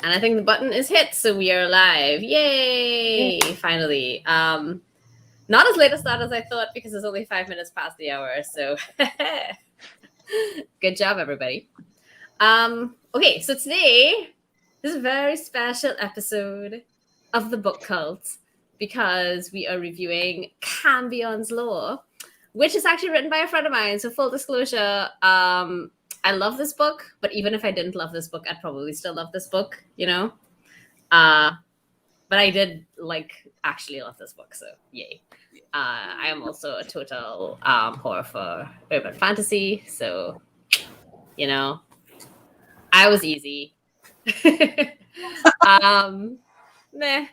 And I think the button is hit, so we are live. Yay! Finally. Not as late a start as I thought because it's only 5 minutes past the hour. So good job, everybody. Okay, so today is a very special episode of the Book Cult because we are reviewing CAMBION'S Law, which is actually written by a friend of mine. So full disclosure, I love this book, but even if I didn't love this book, I'd probably still love this book, you know? But I did actually love this book, so yay. I am also a total whore for urban fantasy, so, you know, I was easy. Meh.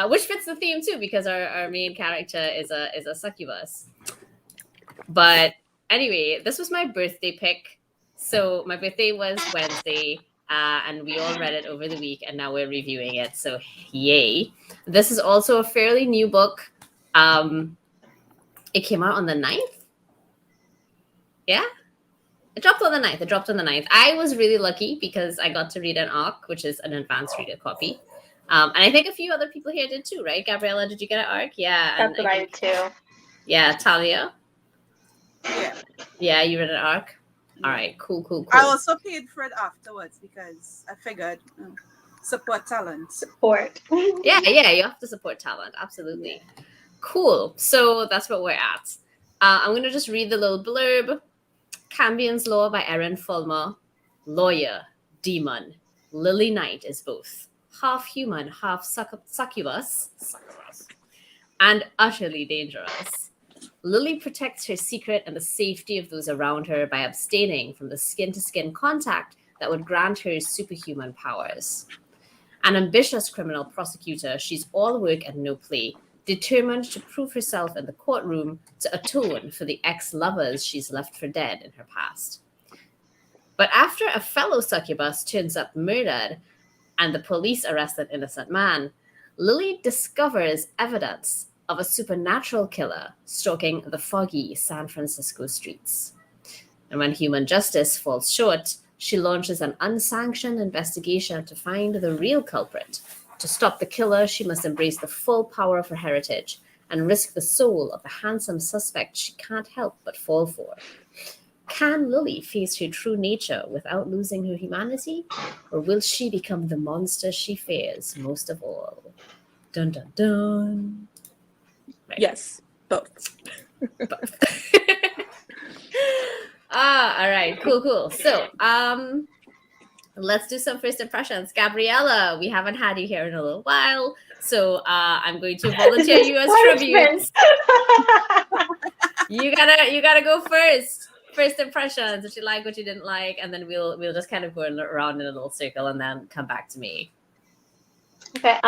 Which fits the theme too, because our main character is a succubus. But anyway, this was my birthday pick. So my birthday was Wednesday, and we all read it over the week, and now we're reviewing it. So yay! This is also a fairly new book. It came out on the 9th. Yeah, it dropped on the 9th. I was really lucky because I got to read an ARC, which is an advanced reader copy. And I think a few other people here did too, right? Gabriella, did you get an ARC? Yeah. That's what I did too. Yeah, Talia? Yeah. Yeah, you read an ARC? All right, cool. I also paid for it afterwards because I figured support talent. Support. Yeah, you have to support talent. Absolutely. Cool. So that's what we're at. I'm going to just read the little blurb. CAMBION'S Law by Erin Fulmer. Lawyer, demon. Lily Knight is both. Half human, half succubus, and utterly dangerous. Lily protects her secret and the safety of those around her by abstaining from the skin-to-skin contact that would grant her superhuman powers. An ambitious criminal prosecutor, she's all work and no play, determined to prove herself in the courtroom to atone for the ex-lovers she's left for dead in her past. But after a fellow succubus turns up murdered and the police arrest an innocent man, Lily discovers evidence of a supernatural killer stalking the foggy San Francisco streets. And when human justice falls short, she launches an unsanctioned investigation to find the real culprit. To stop the killer, she must embrace the full power of her heritage and risk the soul of the handsome suspect she can't help but fall for. Can Lily face her true nature without losing her humanity? Or will she become the monster she fears most of all? Dun, dun, dun. Right. Yes, both. All right, cool. So, let's do some first impressions. Gabriella, we haven't had you here in a little while, so I'm going to volunteer you as tribute. You gotta go first. First impressions, what you like, what you didn't like, and then we'll just kind of go around in a little circle and then come back to me. Okay.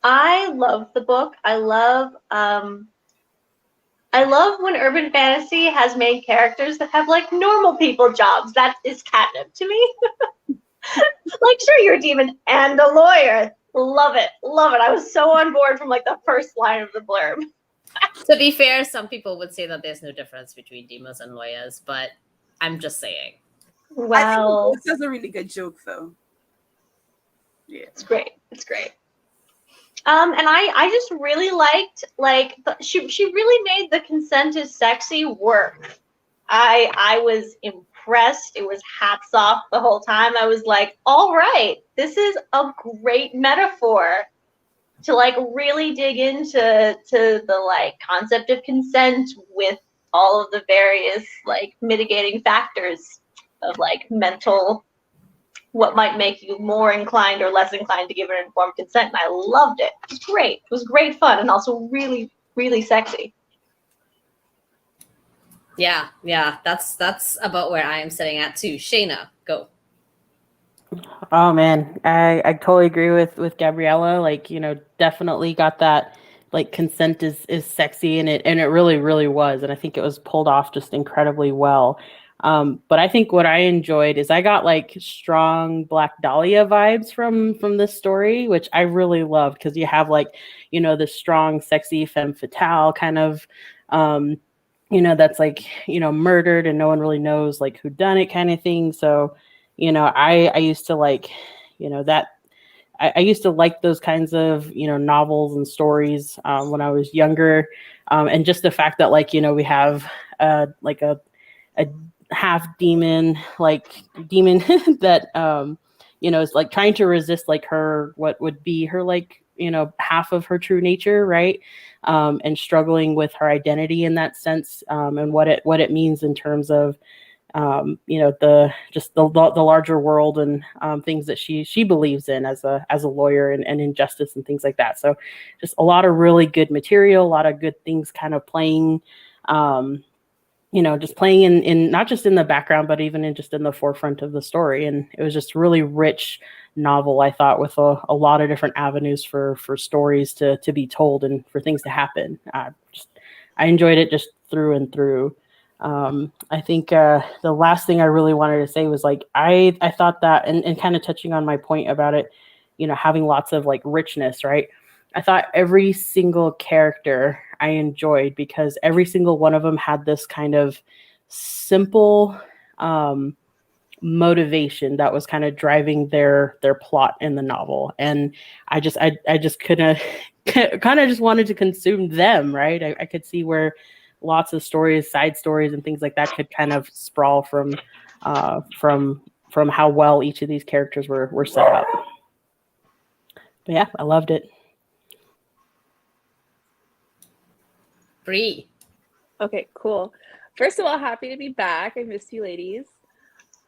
I love the book. I love when urban fantasy has main characters that have like normal people jobs. That is catnip to me. Like, sure, you're a demon and a lawyer. Love it. I was so on board from like the first line of the blurb. To be fair, some people would say that there's no difference between demons and lawyers, but I'm just saying. Wow. This is a really good joke, though. Yeah, it's great. And I just really liked she really made the consent is sexy work. I was impressed. It was hats off the whole time. I was like, all right, this is a great metaphor to like really dig into the like concept of consent with all of the various like mitigating factors of like mental, what might make you more inclined or less inclined to give an informed consent. And I loved it. It was great. It was great fun and also really, really sexy. Yeah, that's about where I am sitting at too. Shayna, go. Oh man, I totally agree with Gabriella. Like, you know, definitely got that like consent is sexy, and it really was, and I think it was pulled off just incredibly well. But I think what I enjoyed is I got like strong Black Dahlia vibes from this story, which I really loved because you have like, you know, the strong, sexy femme fatale kind of, you know, that's like, you know, murdered and no one really knows like who done it kind of thing. So I used to like, that I used to like those kinds of, novels and stories when I was younger. And just the fact that like, we have like a half demon, like demon that, is like trying to resist like her, what would be her, like, half of her true nature. Right. And struggling with her identity in that sense. And what it means in terms of, the larger world and things that she believes in as a lawyer and injustice and things like that. So just a lot of really good material, a lot of good things kind of playing, just playing in not just in the background, but even in the forefront of the story. And it was just really rich novel, I thought, with a lot of different avenues for stories to be told and for things to happen. I enjoyed it just through and through. I think the last thing I really wanted to say was like I thought that, and kind of touching on my point about it, having lots of like richness, right? I thought every single character I enjoyed because every single one of them had this kind of simple motivation that was kind of driving their plot in the novel, and I just couldn't kind of just wanted to consume them, right? I could see where lots of stories, side stories, and things like that could kind of sprawl from how well each of these characters were set up. But yeah, I loved it. Bree. Okay, cool. First of all, happy to be back. I missed you ladies.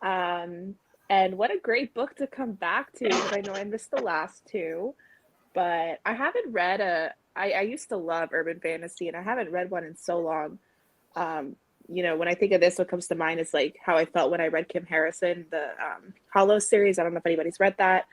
And what a great book to come back to, because I know I missed the last two, but I haven't read I used to love urban fantasy, and I haven't read one in so long. When I think of this, what comes to mind is like how I felt when I read Kim Harrison, the Hollow series. I don't know if anybody's read that.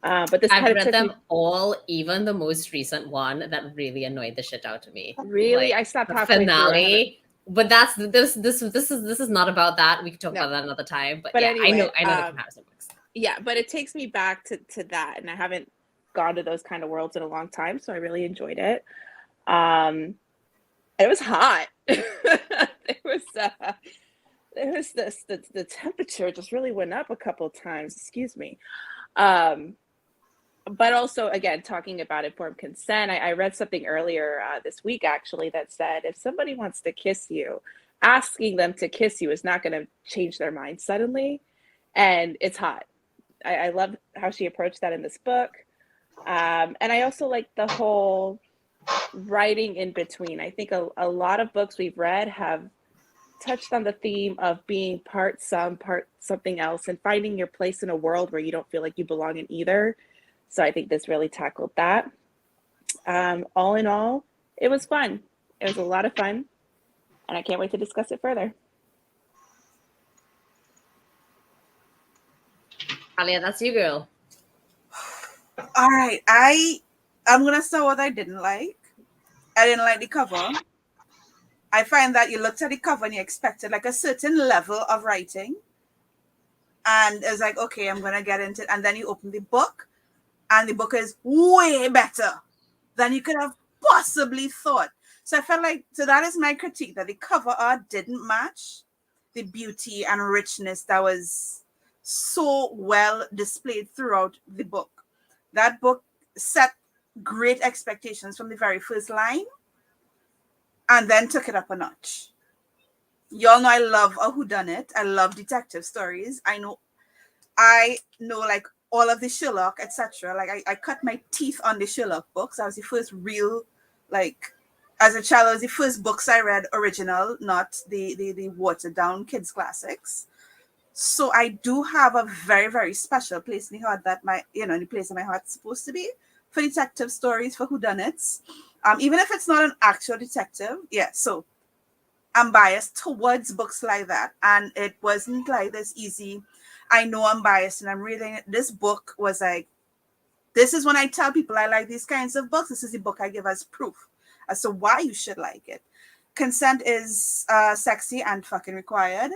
But this I've kind of read them all, even the most recent one that really annoyed the shit out of me. Really, Like, I stopped the halfway finale. But that's this is not about that. We can talk about that another time. But yeah, anyway, I know the comparison books. Yeah, but it takes me back to that, and I haven't gone to those kind of worlds in a long time, so I really enjoyed it. It was hot. It was the temperature just really went up a couple of times. Excuse me. But also, again, talking about informed consent, I read something earlier this week, actually, that said, if somebody wants to kiss you, asking them to kiss you is not going to change their mind suddenly. And it's hot. I love how she approached that in this book. And I also like the whole writing in between. I think a lot of books we've read have touched on the theme of being part some, part something else, and finding your place in a world where you don't feel like you belong in either. So I think this really tackled that. All in all, it was fun. It was a lot of fun, and I can't wait to discuss it further. Alia, that's you, girl. All right, I'm gonna start what I didn't like. I didn't like the cover. I find that you looked at the cover and you expected like a certain level of writing, and it was like, okay, I'm gonna get into it, and then you open the book, and the book is way better than you could have possibly thought. So I felt like, so that is my critique, that the cover art didn't match the beauty and richness that was so well displayed throughout the book. That book set great expectations from the very first line and then took it up a notch. Y'all know I love a whodunit. I love detective stories. I know like all of the Sherlock, etc. Like I cut my teeth on the Sherlock books. That was the first real, like, as a child, it was the first books I read original, not the watered down kids classics. So I do have a very, very special place in the heart that the place in my heart is supposed to be for detective stories, for whodunits. Even if it's not an actual detective. Yeah, so I'm biased towards books like that. And it wasn't like this easy. I know I'm biased and I'm reading it. This book was like, this is when I tell people I like these kinds of books. This is the book I give as proof as to why you should like it. Consent is sexy and fucking required.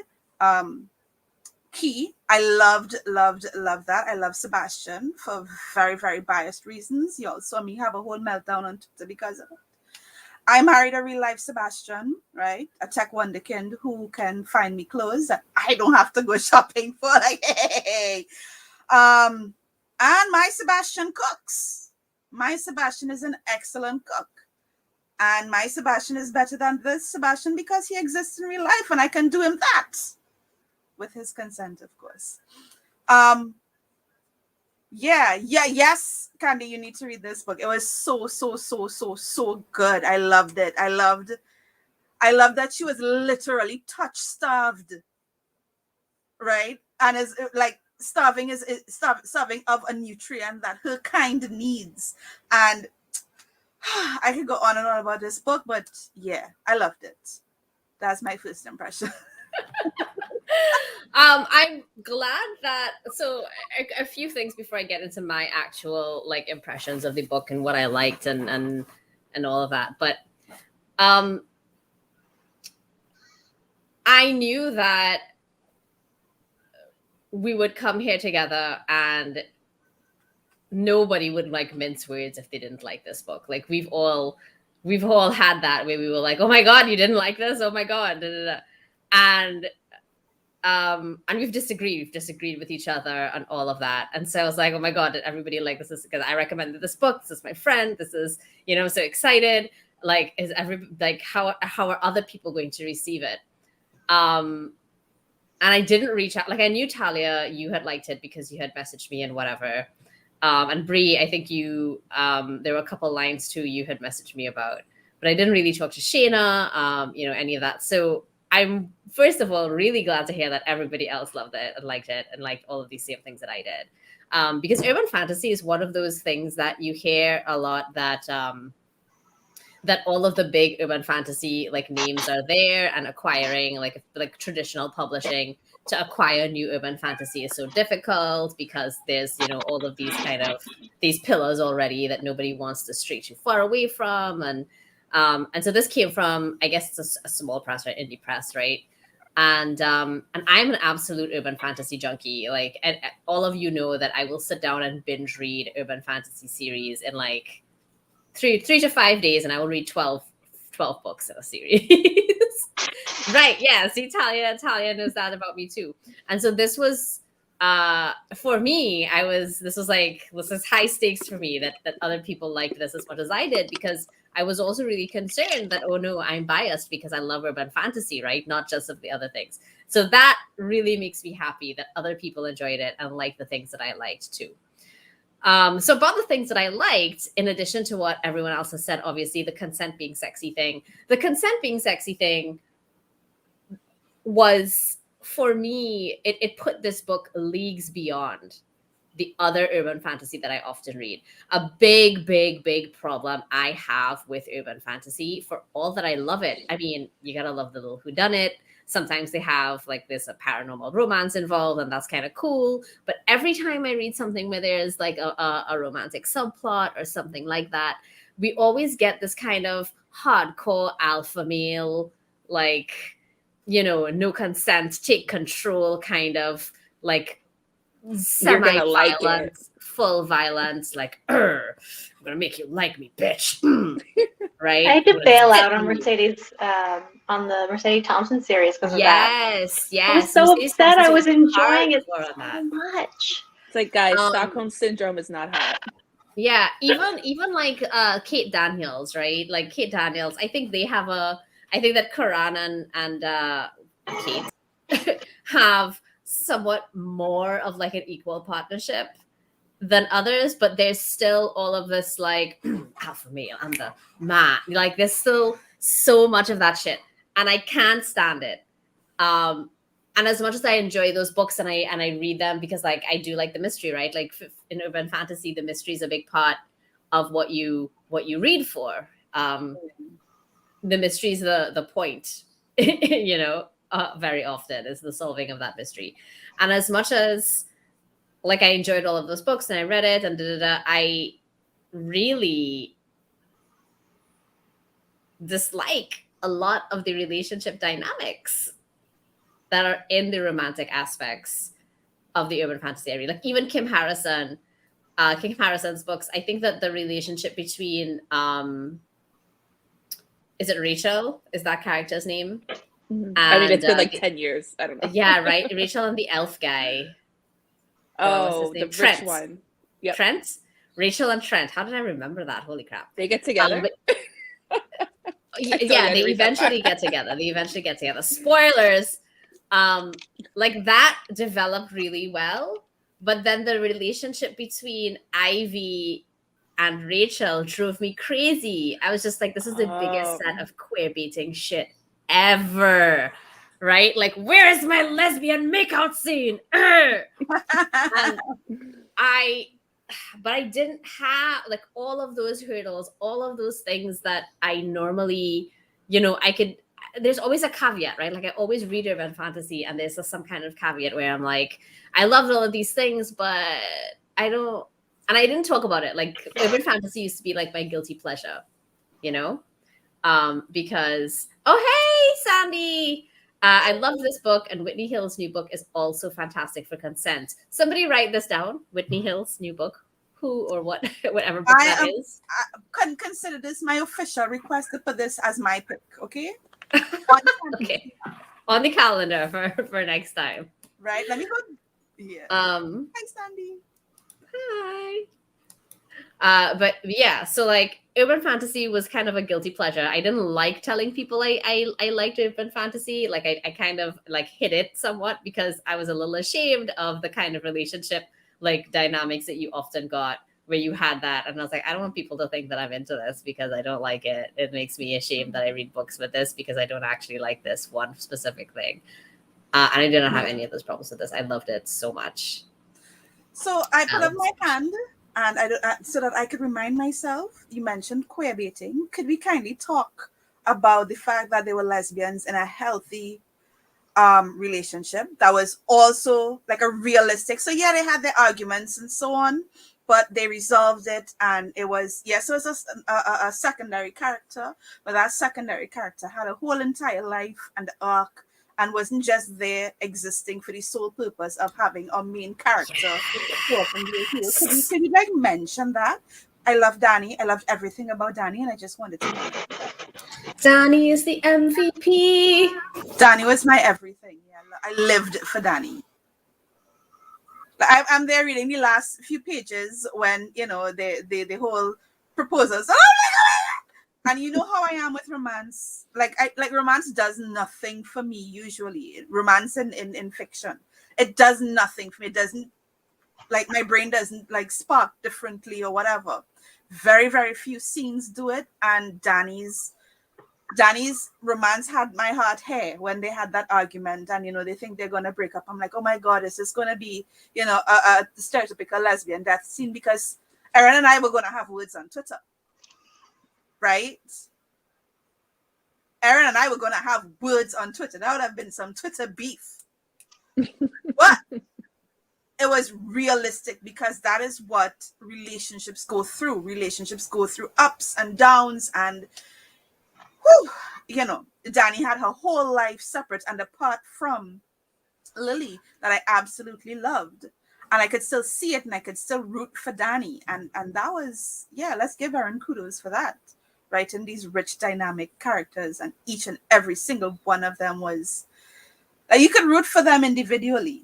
Key. I loved that. I love Sebastian for very, very biased reasons. You all saw me have a whole meltdown on Twitter because of it. I married a real life Sebastian, right? A tech wonderkind who can find me clothes that I don't have to go shopping for. Like, hey. And my Sebastian cooks. My Sebastian is an excellent cook. And my Sebastian is better than this Sebastian because he exists in real life and I can do him that. With his consent, of course. Yes, Candy, you need to read this book. It was so good. I loved it. I love that she was literally touch-starved, right? And is like starving starving of a nutrient that her kind needs. And I could go on and on about this book, but yeah, I loved it. That's my first impression. I'm glad that, so a few things before I get into my actual like impressions of the book and what I liked and all of that. But I knew that we would come here together and nobody would like mince words if they didn't like this book. Like we've all had that where we were like, oh my God, you didn't like this? Oh my God. Da, da, da. And we've disagreed with each other and all of that. And so I was like, oh my God, did everybody like this? Is because I recommended this book. This is my friend. This is, you know, I'm so excited. Like, how are other people going to receive it? And I didn't reach out. Like, I knew Talia, you had liked it because you had messaged me and whatever. And Bree, I think you, there were a couple lines too you had messaged me about, but I didn't really talk to Shayna, you know, any of that. So I'm, first of all, really glad to hear that everybody else loved it and liked all of these same things that I did. Because urban fantasy is one of those things that you hear a lot that, that all of the big urban fantasy like names are there, and acquiring like traditional publishing to acquire new urban fantasy is so difficult because there's, you know, all of these kind of these pillars already that nobody wants to stray too far away from. And so this came from, I guess it's a small press, right? Indie press, right? And I'm an absolute urban fantasy junkie. Like, and all of you know that I will sit down and binge read urban fantasy series in like 3 to 5 days, and I will read 12 books in a series. Right. Yeah. See, Talia knows that about me too. And so this was, for me, this is high stakes for me that other people liked this as much as I did, because I was also really concerned that, oh no, I'm biased because I love urban fantasy, right? Not just of the other things. So that really makes me happy that other people enjoyed it and liked the things that I liked too. So about the things that I liked, in addition to what everyone else has said, obviously the consent being sexy thing. The consent being sexy thing was, for me, it put this book leagues beyond the other urban fantasy that I often read. A big problem I have with urban fantasy, for all that I love it. I mean, you gotta love the little whodunit. Sometimes they have like this a paranormal romance involved, and that's kind of cool. But every time I read something where there's like a romantic subplot or something like that, we always get this kind of hardcore alpha male, like, you know, no consent, take control kind of like semi-violent, full violence, like, I'm gonna make you like me, bitch. Right? I had to bail out on Mercedes, on the Mercedes Thompson series because of that. Yes. I was so upset. I was enjoying it so much. It's like, guys, Stockholm syndrome is not hot. Yeah, even like Kate Daniels, right? Like Kate Daniels, I think that Karan and Kate have somewhat more of like an equal partnership than others, but there's still all of this like alpha male, I'm the man. Like there's still so much of that shit, and I can't stand it. And as much as I enjoy those books and I read them because like I do like the mystery, right? Like in urban fantasy, the mystery is a big part of what you read for. The mystery is the point, you know. Very often is the solving of that mystery. And as much as like I enjoyed all of those books and I read it and I really dislike a lot of the relationship dynamics that are in the romantic aspects of the urban fantasy area. Like even Kim Harrison's books, I think that the relationship between is it Rachel? Is that character's name? I mean, it's been And, like 10 years. I don't know. Yeah, right. Rachel and the elf guy. What's his Oh, name? the Trent. rich one. Yep. Trent. Rachel and Trent. How did I remember that? Holy crap! They get together. Yeah, they eventually get together. Spoilers. Like that developed really well, but then the relationship between Ivy and Rachel drove me crazy. I was just like, this is the biggest set of queer baiting shit ever. Right? Like, where is my lesbian makeout scene? And but I didn't have like all of those hurdles, all of those things that I normally, there's always a caveat, right? Like I always read urban fantasy and there's some kind of caveat where I'm like, I loved all of these things, but I don't, and I didn't talk about it. Like urban fantasy used to be like my guilty pleasure, because, oh, hey, Sandy. I love this book, and Whitney Hill's new book is also fantastic for consent. Somebody write this down. Whitney Hill's new book, who or what, whatever book that is. I couldn't consider this my official request to put this as my pick, okay? Okay, on the calendar for next time. Right, let me go. Yeah. Hi, Sandy. Hi. But yeah, so like urban fantasy was kind of a guilty pleasure. I didn't like telling people I liked urban fantasy. Like I kind of like hid it somewhat because I was a little ashamed of the kind of relationship like dynamics that you often got where you had that. And I was like, I don't want people to think that I'm into this because I don't like it. It makes me ashamed that I read books with this because I don't actually like this one specific thing. And I did not have any of those problems with this. I loved it so much. So I put up my hand. And so that I could remind myself, you mentioned queer baiting. Could we kindly talk about the fact that they were lesbians in a healthy relationship that was also like a realistic? So yeah, they had their arguments and so on, but they resolved it, and it was it was a secondary character, but that secondary character had a whole entire life and arc. And wasn't just there existing for the sole purpose of having a main character. Yes. Could you like mention that? I love Danny. I loved everything about Danny, and I just wanted to know. Danny is the MVP. Danny was my everything. Yeah, I lived for Danny. I'm there reading the last few pages when the whole proposals. Oh my God! And you know how I am with romance. Like romance does nothing for me usually. Romance in fiction. It does nothing for me. It doesn't, like, my brain doesn't like spark differently or whatever. Very, very few scenes do it. And Danny's romance had my heart hair when they had that argument and they think they're gonna break up. I'm like, oh my God, is this gonna be, a stereotypical lesbian death scene? Because Erin and I were gonna have words on Twitter. Right? Erin and I were going to have words on Twitter. That would have been some Twitter beef. But it was realistic because that is what relationships go through. Relationships go through ups and downs. And, Danny had her whole life separate and apart from Lily that I absolutely loved. And I could still see it and I could still root for Danny. And that was, let's give Erin kudos for that. Right, and these rich, dynamic characters, and each and every single one of them was, you could root for them individually,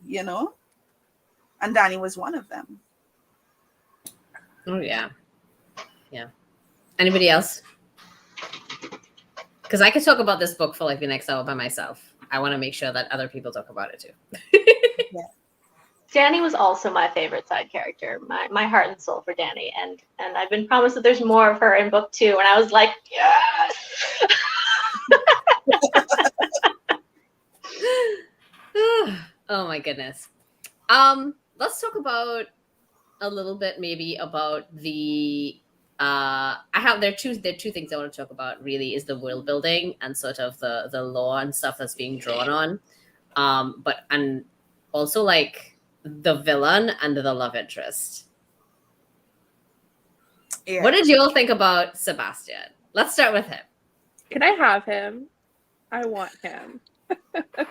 and Danny was one of them. Oh yeah. Anybody else? Because I could talk about this book for like the next hour by myself. I want to make sure that other people talk about it too. Yeah. Danny was also my favorite side character, my heart and soul for Danny. And I've been promised that there's more of her in book 2. And I was like, yes! Oh my goodness. Let's talk about a little bit maybe about the there are two things I want to talk about really is the world building and sort of the law and stuff that's being drawn on. And also like the villain and the love interest. Yeah. What did you all think about Sebastian? Let's start with him. Can I have him? I want him.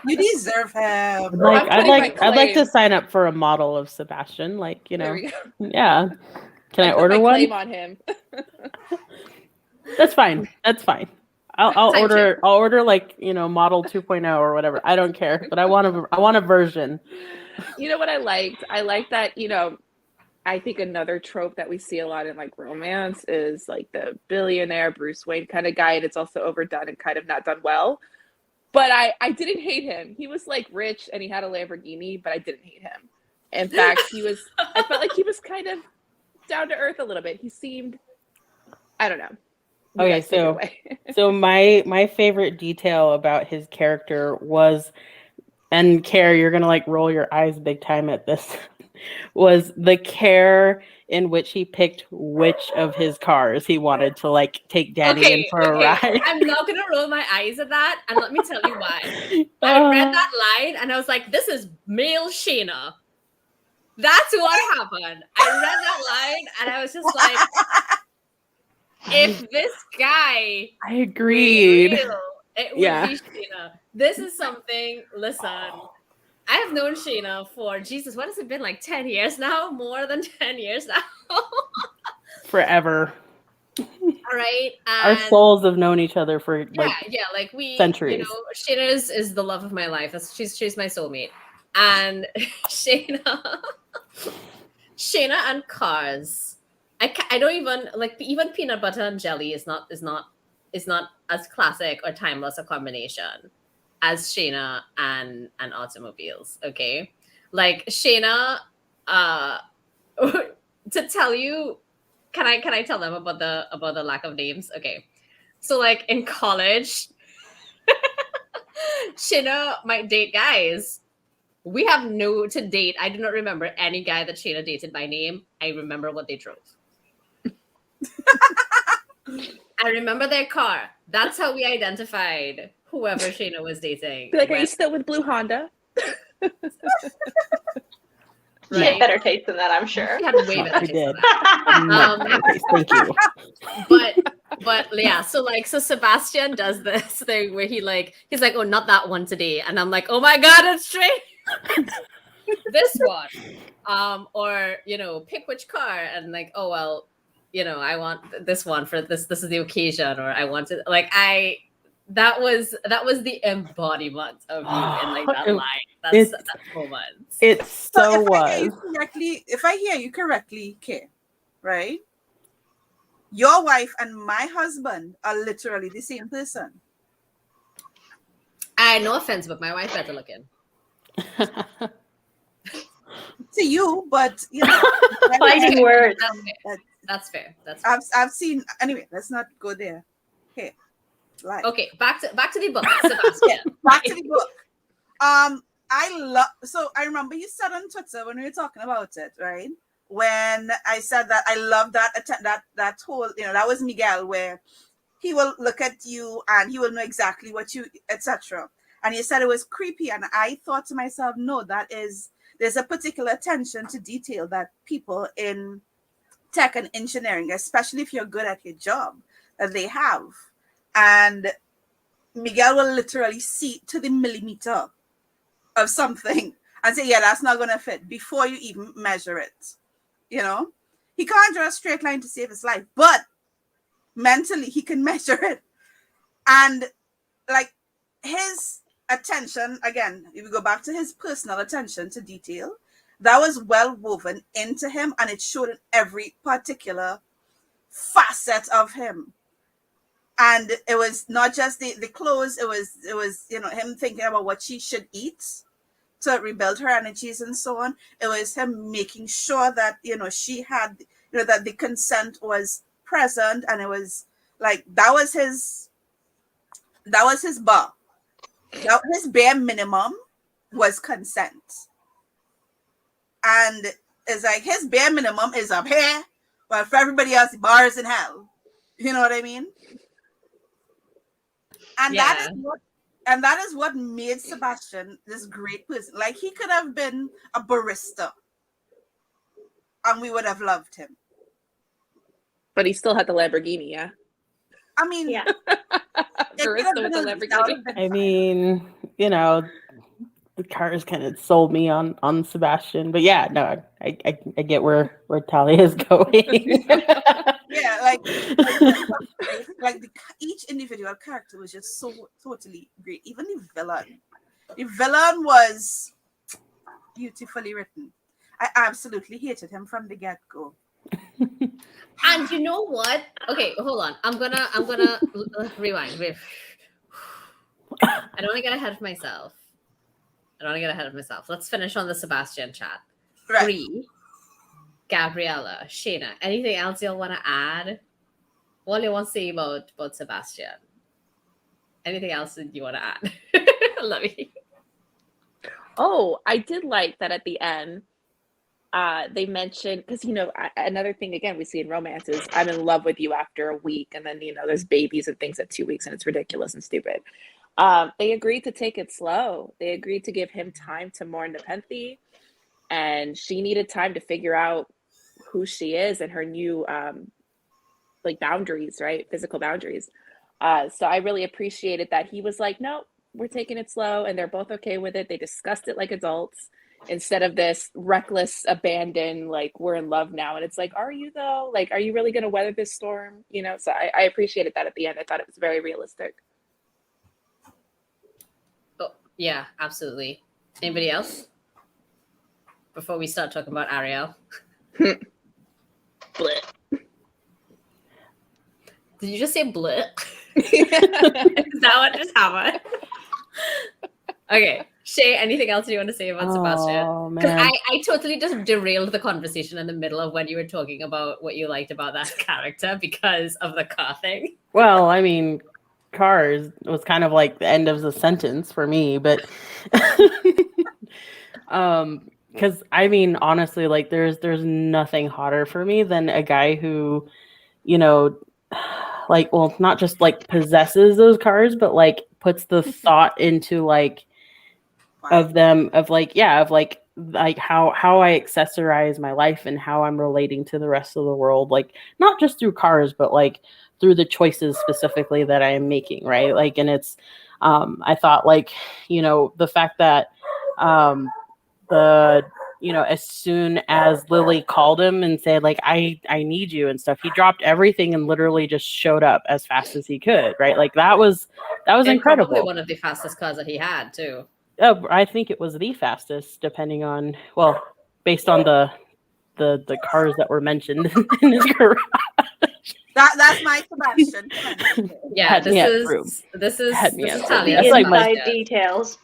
You deserve him. I'd like to sign up for a model of Sebastian. Like, There we go. Yeah. Can I order one? Claim on him. That's fine. I'll Time order. I'll order like model 2.0 or whatever. I don't care, but I want a version. You know what I liked? I like that. I think another trope that we see a lot in like romance is like the billionaire Bruce Wayne kind of guy, and it's also overdone and kind of not done well. But I didn't hate him. He was like rich and he had a Lamborghini, but I didn't hate him. In fact, I felt like he was kind of down to earth a little bit. He seemed, I don't know. Okay, so my favorite detail about his character was, and Care, you're gonna like roll your eyes big time at this, was the care in which he picked which of his cars he wanted to like take Danny in for a ride. I'm not gonna roll my eyes at that, and let me tell you why. I read that line and I was like, "This is male Shayna." That's what happened. I read that line and I was just like, "If this guy, I agreed. Real, it would be Shayna." This is something. Listen, I have known Shayna for Jesus. What has it been, like 10 years now? More than 10 years now. Forever. All right. Our souls have known each other for like like we centuries. Shayna is the love of my life. She's my soulmate. And Shayna and cars. I don't even like, even peanut butter and jelly is not as classic or timeless a combination as Shayna and automobiles. Okay, like Shayna. To tell you, can I tell them about the lack of names? Okay, so like in college, Shayna might date guys. We have to date. I do not remember any guy that Shayna dated by name. I remember what they drove. I remember their car. That's how we identified whoever Shayna was dating. Like, are you still with Blue Honda? She had better taste than that, I'm sure. She had way better taste than that. Thank you. But yeah, so Sebastian does this thing where he's like, oh, not that one today, and I'm like, oh my god, it's straight. This one, or pick which car, and like, oh well, I want this one for this is the occasion, or I want it, like that was the embodiment of you in like that line. That moment. It so was. If I hear you correctly, Kay, right? Your wife and my husband are literally the same person. No offense, but my wife better looking. To you, but fighting words. That's fair. I've seen. Anyway, let's not go there. Okay. Right. Okay, back to the book, Sebastian. Back to the book. I remember you said on Twitter when we were talking about it, right? When I said that I love that whole, that was Miguel, where he will look at you and he will know exactly what you, etc. And you said it was creepy, and I thought to myself, no, there's a particular attention to detail that people in tech and engineering, especially if you're good at your job, that they have. And Miguel will literally see to the millimeter of something and say, yeah, that's not going to fit before you even measure it. He can't draw a straight line to save his life, but mentally he can measure it. And like his attention, again, if we go back to his personal attention to detail, that was well woven into him, and it showed in every particular facet of him. And it was not just the clothes, it was him thinking about what she should eat to rebuild her energies and so on. It was him making sure that she had that the consent was present, and it was like that was his bar. His bare minimum was consent. And it's like his bare minimum is up here, but for everybody else, the bar is in hell. You know what I mean? And that is what made Sebastian this great person. Like, he could have been a barista and we would have loved him. But he still had the Lamborghini, yeah? I mean, yeah. Barista with the Lamborghini. I mean, the cars kind of sold me on Sebastian. But yeah, no, I get where Talia is going. Yeah, each individual character was just so totally great. Even the villain. The villain was beautifully written. I absolutely hated him from the get-go. And you know what? Okay, hold on. I'm gonna rewind. Wait. I don't want to get ahead of myself. Let's finish on the Sebastian chat. Right. 3, Gabriella, Shayna. Anything else you'll want to add? What do you want to say about Sebastian? Anything else that you want to add? Love you. Oh, I did like that at the end. They mentioned, because another thing again we see in romance is I'm in love with you after a week, and then there's babies and things at 2 weeks, and it's ridiculous and stupid. They agreed to take it slow. They agreed to give him time to mourn Nepenthe, and she needed time to figure out who she is and her new boundaries, right? Physical boundaries. So I really appreciated that he was like, no, we're taking it slow, and they're both okay with it. They discussed it like adults instead of this reckless abandon, like we're in love now. And it's like, are you though? Like, are you really going to weather this storm? So I appreciated that at the end. I thought it was very realistic. Oh, yeah, absolutely. Anybody else? Before we start talking about Ariel. Blech. Did you just say bleh? Is that what just happened? Okay. Shay, anything else you want to say about Sebastian? Because I totally just derailed the conversation in the middle of when you were talking about what you liked about that character because of the car thing. Well, I mean, cars was kind of like the end of the sentence for me, but because I mean, honestly, like there's nothing hotter for me than a guy who, like, well, not just like possesses those cars, but like puts the thought into like of them, of like how I accessorize my life and how I'm relating to the rest of the world, like not just through cars, but like through the choices specifically that I am making, right? Like, and it's I thought like, the fact that as soon as Lily called him and said like I need you and stuff, he dropped everything and literally just showed up as fast as he could, right? Like that was incredible. Probably one of the fastest cars that he had too. I think it was the fastest, depending on, well, based on the cars that were mentioned in his garage. That's my Sebastian. Yeah, this is Talia. That's like my details.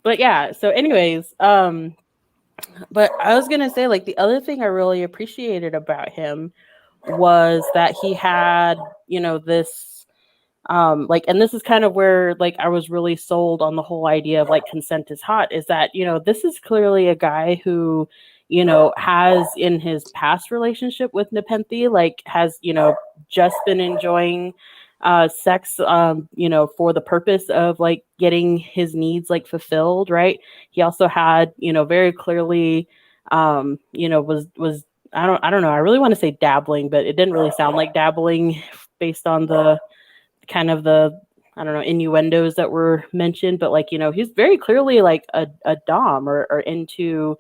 But yeah, so anyways, but I was gonna say, like, the other thing I really appreciated about him was that he had, this like, and this is kind of where like I was really sold on the whole idea of like consent is hot, is that this is clearly a guy who has in his past relationship with Nepenthe like has just been enjoying sex for the purpose of like getting his needs like fulfilled, right? He also had very clearly was I don't know, I really want to say dabbling, but it didn't really sound like dabbling based on the kind of the innuendos that were mentioned, but like he's very clearly like a dom or into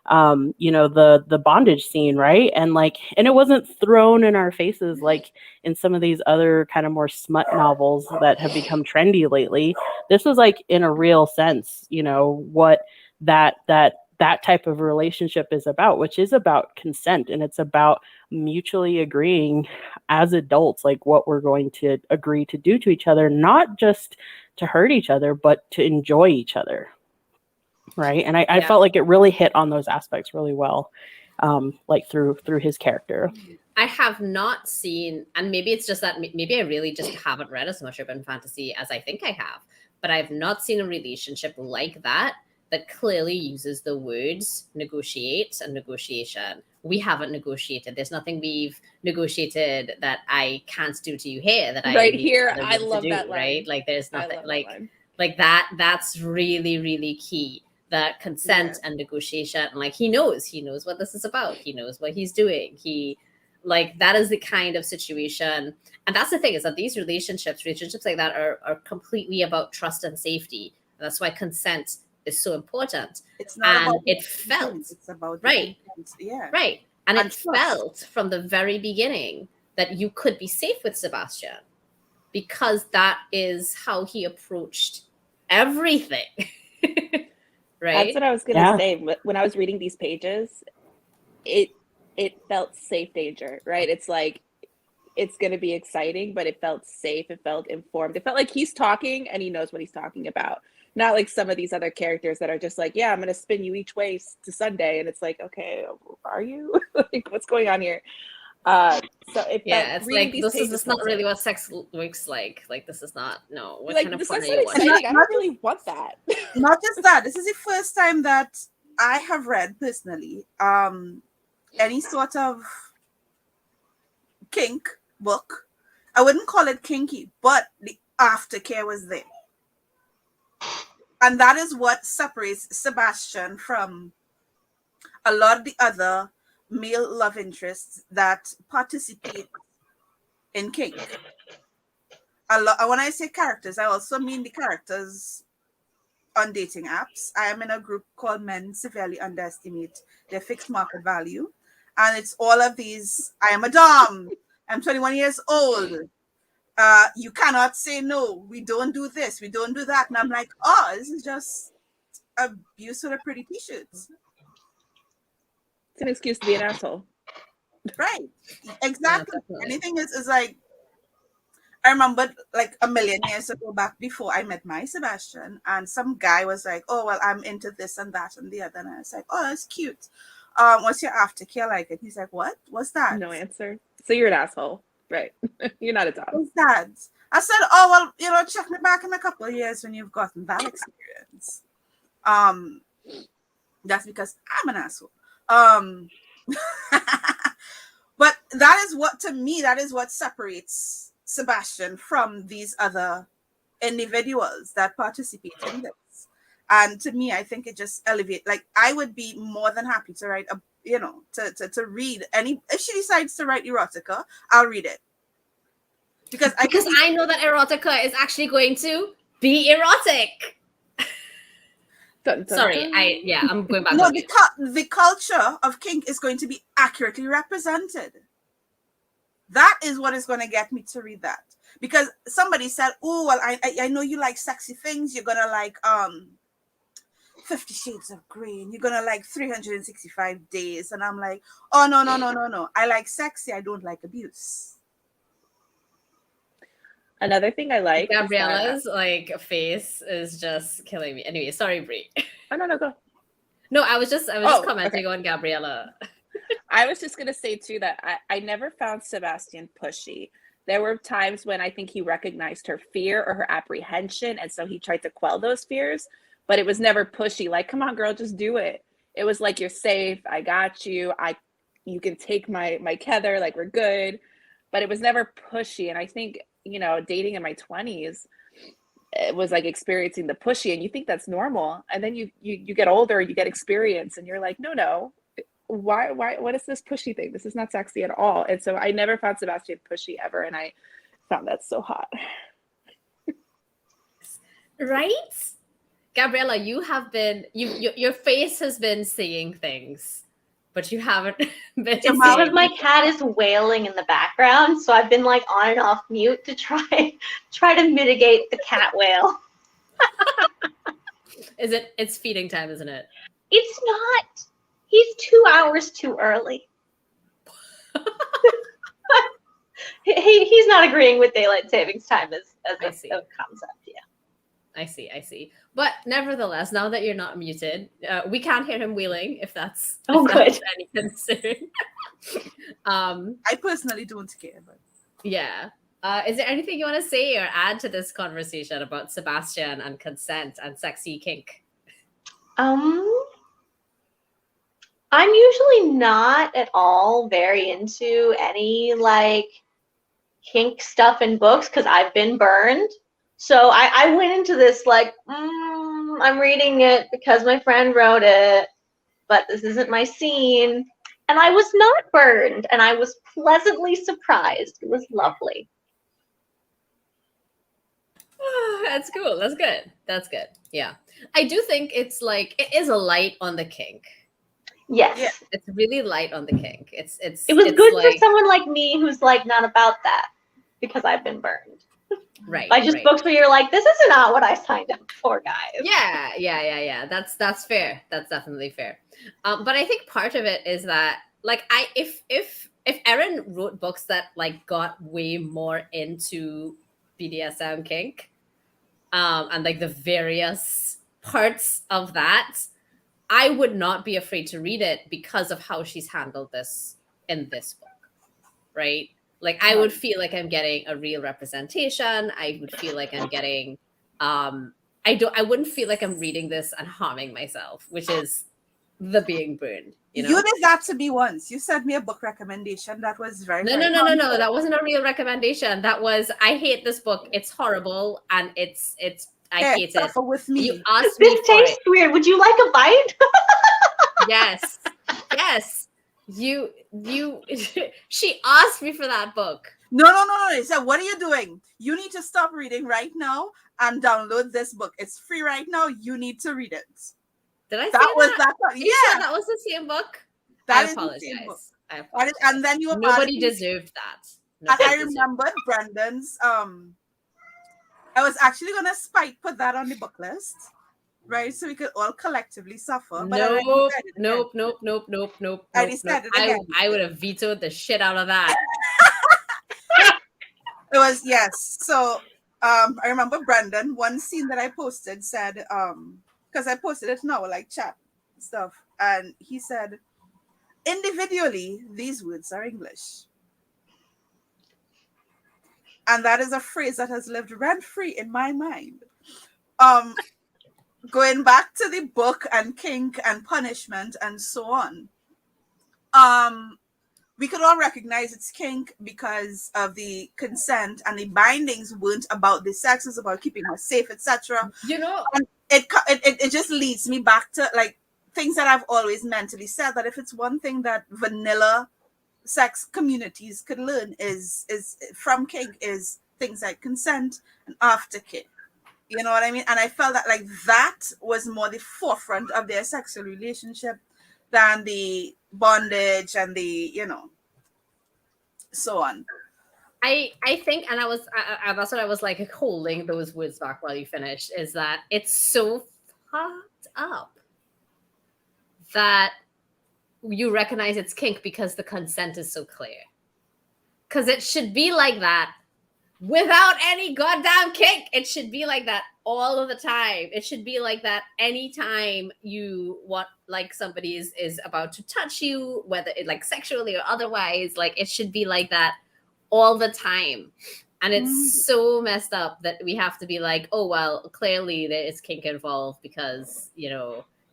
the bondage scene, right? And like, and it wasn't thrown in our faces like in some of these other kind of more smut novels that have become trendy lately. This was like in a real sense, what that type of relationship is about, which is about consent, and it's about mutually agreeing as adults like what we're going to agree to do to each other, not just to hurt each other, but to enjoy each other, right? And I felt like it really hit on those aspects really well, like through his character. I have not seen, and maybe it's just that maybe I really just haven't read as much urban fantasy as I think I have, but I've not seen a relationship like that clearly uses the words negotiate and negotiation. We haven't negotiated. There's nothing we've negotiated that I can't do to you here that I right here. I love do, that line. Right? Like there's nothing like that. That's really, really key. That consent and negotiation. Like he knows what this is about. He knows what he's doing. That is the kind of situation. And that's the thing, is that these relationships like that are completely about trust and safety. And that's why consent is so important. It's not about it felt it's about right. Yeah. Right. And And it trust. felt from the very beginning that you could be safe with Sebastian because that is how he approached everything. Right? That's what I was gonna Yeah. say. When I was reading these pages, it felt safe danger, right? It's like it's gonna be exciting, but it felt safe. It felt informed. It felt like he's talking and he knows what he's talking about. Not like some of these other characters that are just like, yeah, I'm gonna spin you each way to Sunday, and it's like, okay, are you? Like, what's going on here? So it felt Yeah, it's reading like these this is pages just felt not really safe. what sex looks like. Like this is not no. What Like kind of this porn is are so you exciting. watching? I don't really want that. Not just that, this is the first time that I have read personally any sort of kink book. I wouldn't call it kinky, but the aftercare was there. And that is what separates Sebastian from a lot of the other male love interests that participate in kink. When I say characters, I also mean the characters on dating apps. I am in a group called Men Severely Underestimate Their Fixed Market Value. And it's all of these, I am a Dom, I'm 21 years old. You cannot say no, we don't do this, we don't do that. And I'm like, oh, this is just abuse with a pretty t-shirts. It's an excuse to be an asshole. Right. Yeah, Exactly. definitely. Anything is like, I remember like a million years ago back before I met my Sebastian, and some guy was like, oh, well, I'm into this and that and the other. And I was like, oh, that's cute. What's your aftercare like? And he's like, what? What's that? No answer. So you're an asshole, right? You're not a Dom. What's that? I said, oh, well, check me back in a couple of years when you've gotten that experience. That's because I'm an asshole. But that is what, to me, that is what separates Sebastian from these other individuals that participate in this. And to me, I think it just elevates. Like, I would be more than happy to write to read any. If she decides to write erotica, I'll read it because I know that erotica is actually going to be erotic. Dun, dun, Sorry, dun. I'm going back no, on mute. the culture of kink is going to be accurately represented. That is what is going to get me to read that. Because somebody said, oh, well, I know you like sexy things. You're going to like 50 Shades of Grey, and you're going to like 365 Days. And I'm like, oh, no. I like sexy. I don't like abuse. Another thing I like is that, Gabriella's like face is just killing me. Anyway, sorry, Brie. oh no, go. No, I was just Oh, commenting okay. on Gabriella. I was just gonna say too that I never found Sebastian pushy. There were times when I think he recognized her fear or her apprehension, and so he tried to quell those fears, but it was never pushy. Like, come on, girl, just do it. It was like, you're safe. I got you. You can take my Kether. Like, we're good. But it was never pushy. And I think, dating in my 20s, it was like experiencing the pushy, and you think that's normal. And then you get older, you get experience, and you're like, no. Why what is this pushy thing? This is not sexy at all. And so I never found Sebastian pushy ever, and I found that so hot. Right? Gabriella, you have been your face has been seeing things, but you haven't been Jamal, Because my cat is wailing in the background, so I've been like on and off mute to try to mitigate the cat wail. It's feeding time, isn't it? It's not. He's 2 hours too early. He's not agreeing with daylight savings time as a concept. Yeah. I see. But nevertheless, now that you're not muted, we can't hear him wheeling. If that's good. any concern. I personally don't care, but yeah. Is there anything you want to say or add to this conversation about Sebastian and consent and sexy kink? I'm usually not at all very into any like kink stuff in books because I've been burned. So I went into this like, I'm reading it because my friend wrote it, but this isn't my scene. And I was not burned, and I was pleasantly surprised. It was lovely. That's cool. That's good. Yeah. I do think it's like, it is a light on the kink. Yes. Yeah. It's really light on the kink. It was it's good like, for someone like me who's like not about that because I've been burned right, by just right. books where you're like, this is not what I signed up for, guys. Yeah. That's fair. That's definitely fair. But I think part of it is that, like, if Erin wrote books that like got way more into BDSM kink, and like the various parts of that, I would not be afraid to read it because of how she's handled this in this book, right? Like, I would feel like I'm getting a real representation. I would feel like I'm getting I wouldn't feel like I'm reading this and harming myself, which is the being burned, you know? You did that to me once. You sent me a book recommendation that was very, No. That wasn't a real recommendation. That was, I hate this book. It's horrible and I hate it. Suffer with me. You asked me This for tastes it. weird. Would you like a bite? Yes. You she asked me for that book. No. He said, what are you doing? You need to stop reading right now and download this book. It's free right now. You need to read it. Did I say That was that? that. Are you sure that was the same book? That I is the same book. apologize. I That apologize. is, and then you Nobody deserved that. And Nobody I deserved remembered Brendan's. I was actually gonna put that on the book list, right? So we could all collectively suffer. But I Nope. I decided again. I would have vetoed the shit out of that. It was, yes. So I remember Brendan, one scene that I posted said, because I posted it in our like chat stuff, and he said, individually, these words are English. And that is a phrase that has lived rent-free in my mind. Going back to the book and kink and punishment and so on. We could all recognize it's kink because of the consent, and the bindings weren't about the sex, it's about keeping her safe, etc. You know, And it just leads me back to like things that I've always mentally said, that if it's one thing that vanilla sex communities could learn is from kink, is things like consent and aftercare. You know what I mean? And I felt that like that was more the forefront of their sexual relationship than the bondage and the, so on. I think, and that's what I was like holding those words back while you finished, is that it's so fucked up that you recognize it's kink because the consent is so clear. Because it should be like that without any goddamn kink. It should be like that all of the time. It should be like that anytime you want, like, somebody is about to touch you, whether it like sexually or otherwise. Like, it should be like that all the time. And it's so messed up that we have to be like, oh, well, clearly there is kink involved because,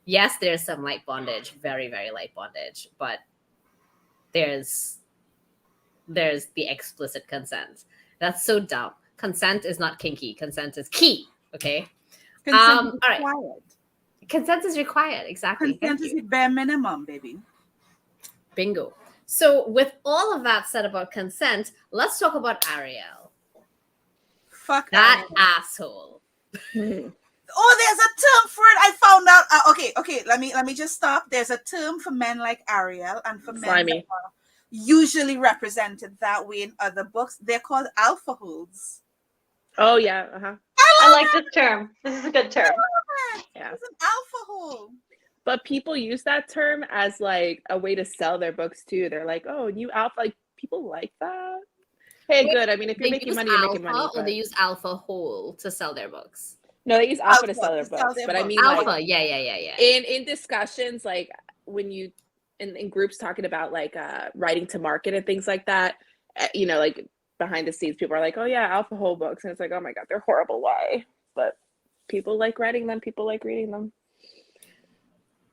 yes, there's some light bondage, very, very light bondage, but there's the explicit consent. That's so dumb. Consent is not kinky. Consent is key. Okay. Consent is all right. required. Consent is required. Exactly. Consent is the bare minimum, baby. Bingo. So with all of that said about consent, let's talk about Ariel. Fuck that Ariel. asshole. Oh, there's a term for it. I found out. Okay. Let me just stop. There's a term for men like Ariel and for men that are usually represented that way in other books. They're called alpha holes. Oh yeah. Uh-huh. I like this term. This is a good term. Yeah. It's an alpha hole. But people use that term as like a way to sell their books too. They're like, "Oh, you alpha!" Like people like that. Hey, good. I mean, if you're making money, you're making money. Or they use alpha hole to sell their books. No, they use alpha to sell their books. But I mean, alpha, like, yeah. In discussions, like when you in groups talking about like writing to market and things like that, like behind the scenes, people are like, "Oh yeah, alpha hole books," and it's like, "Oh my god, they're horrible. Why?" But people like writing them. People like reading them.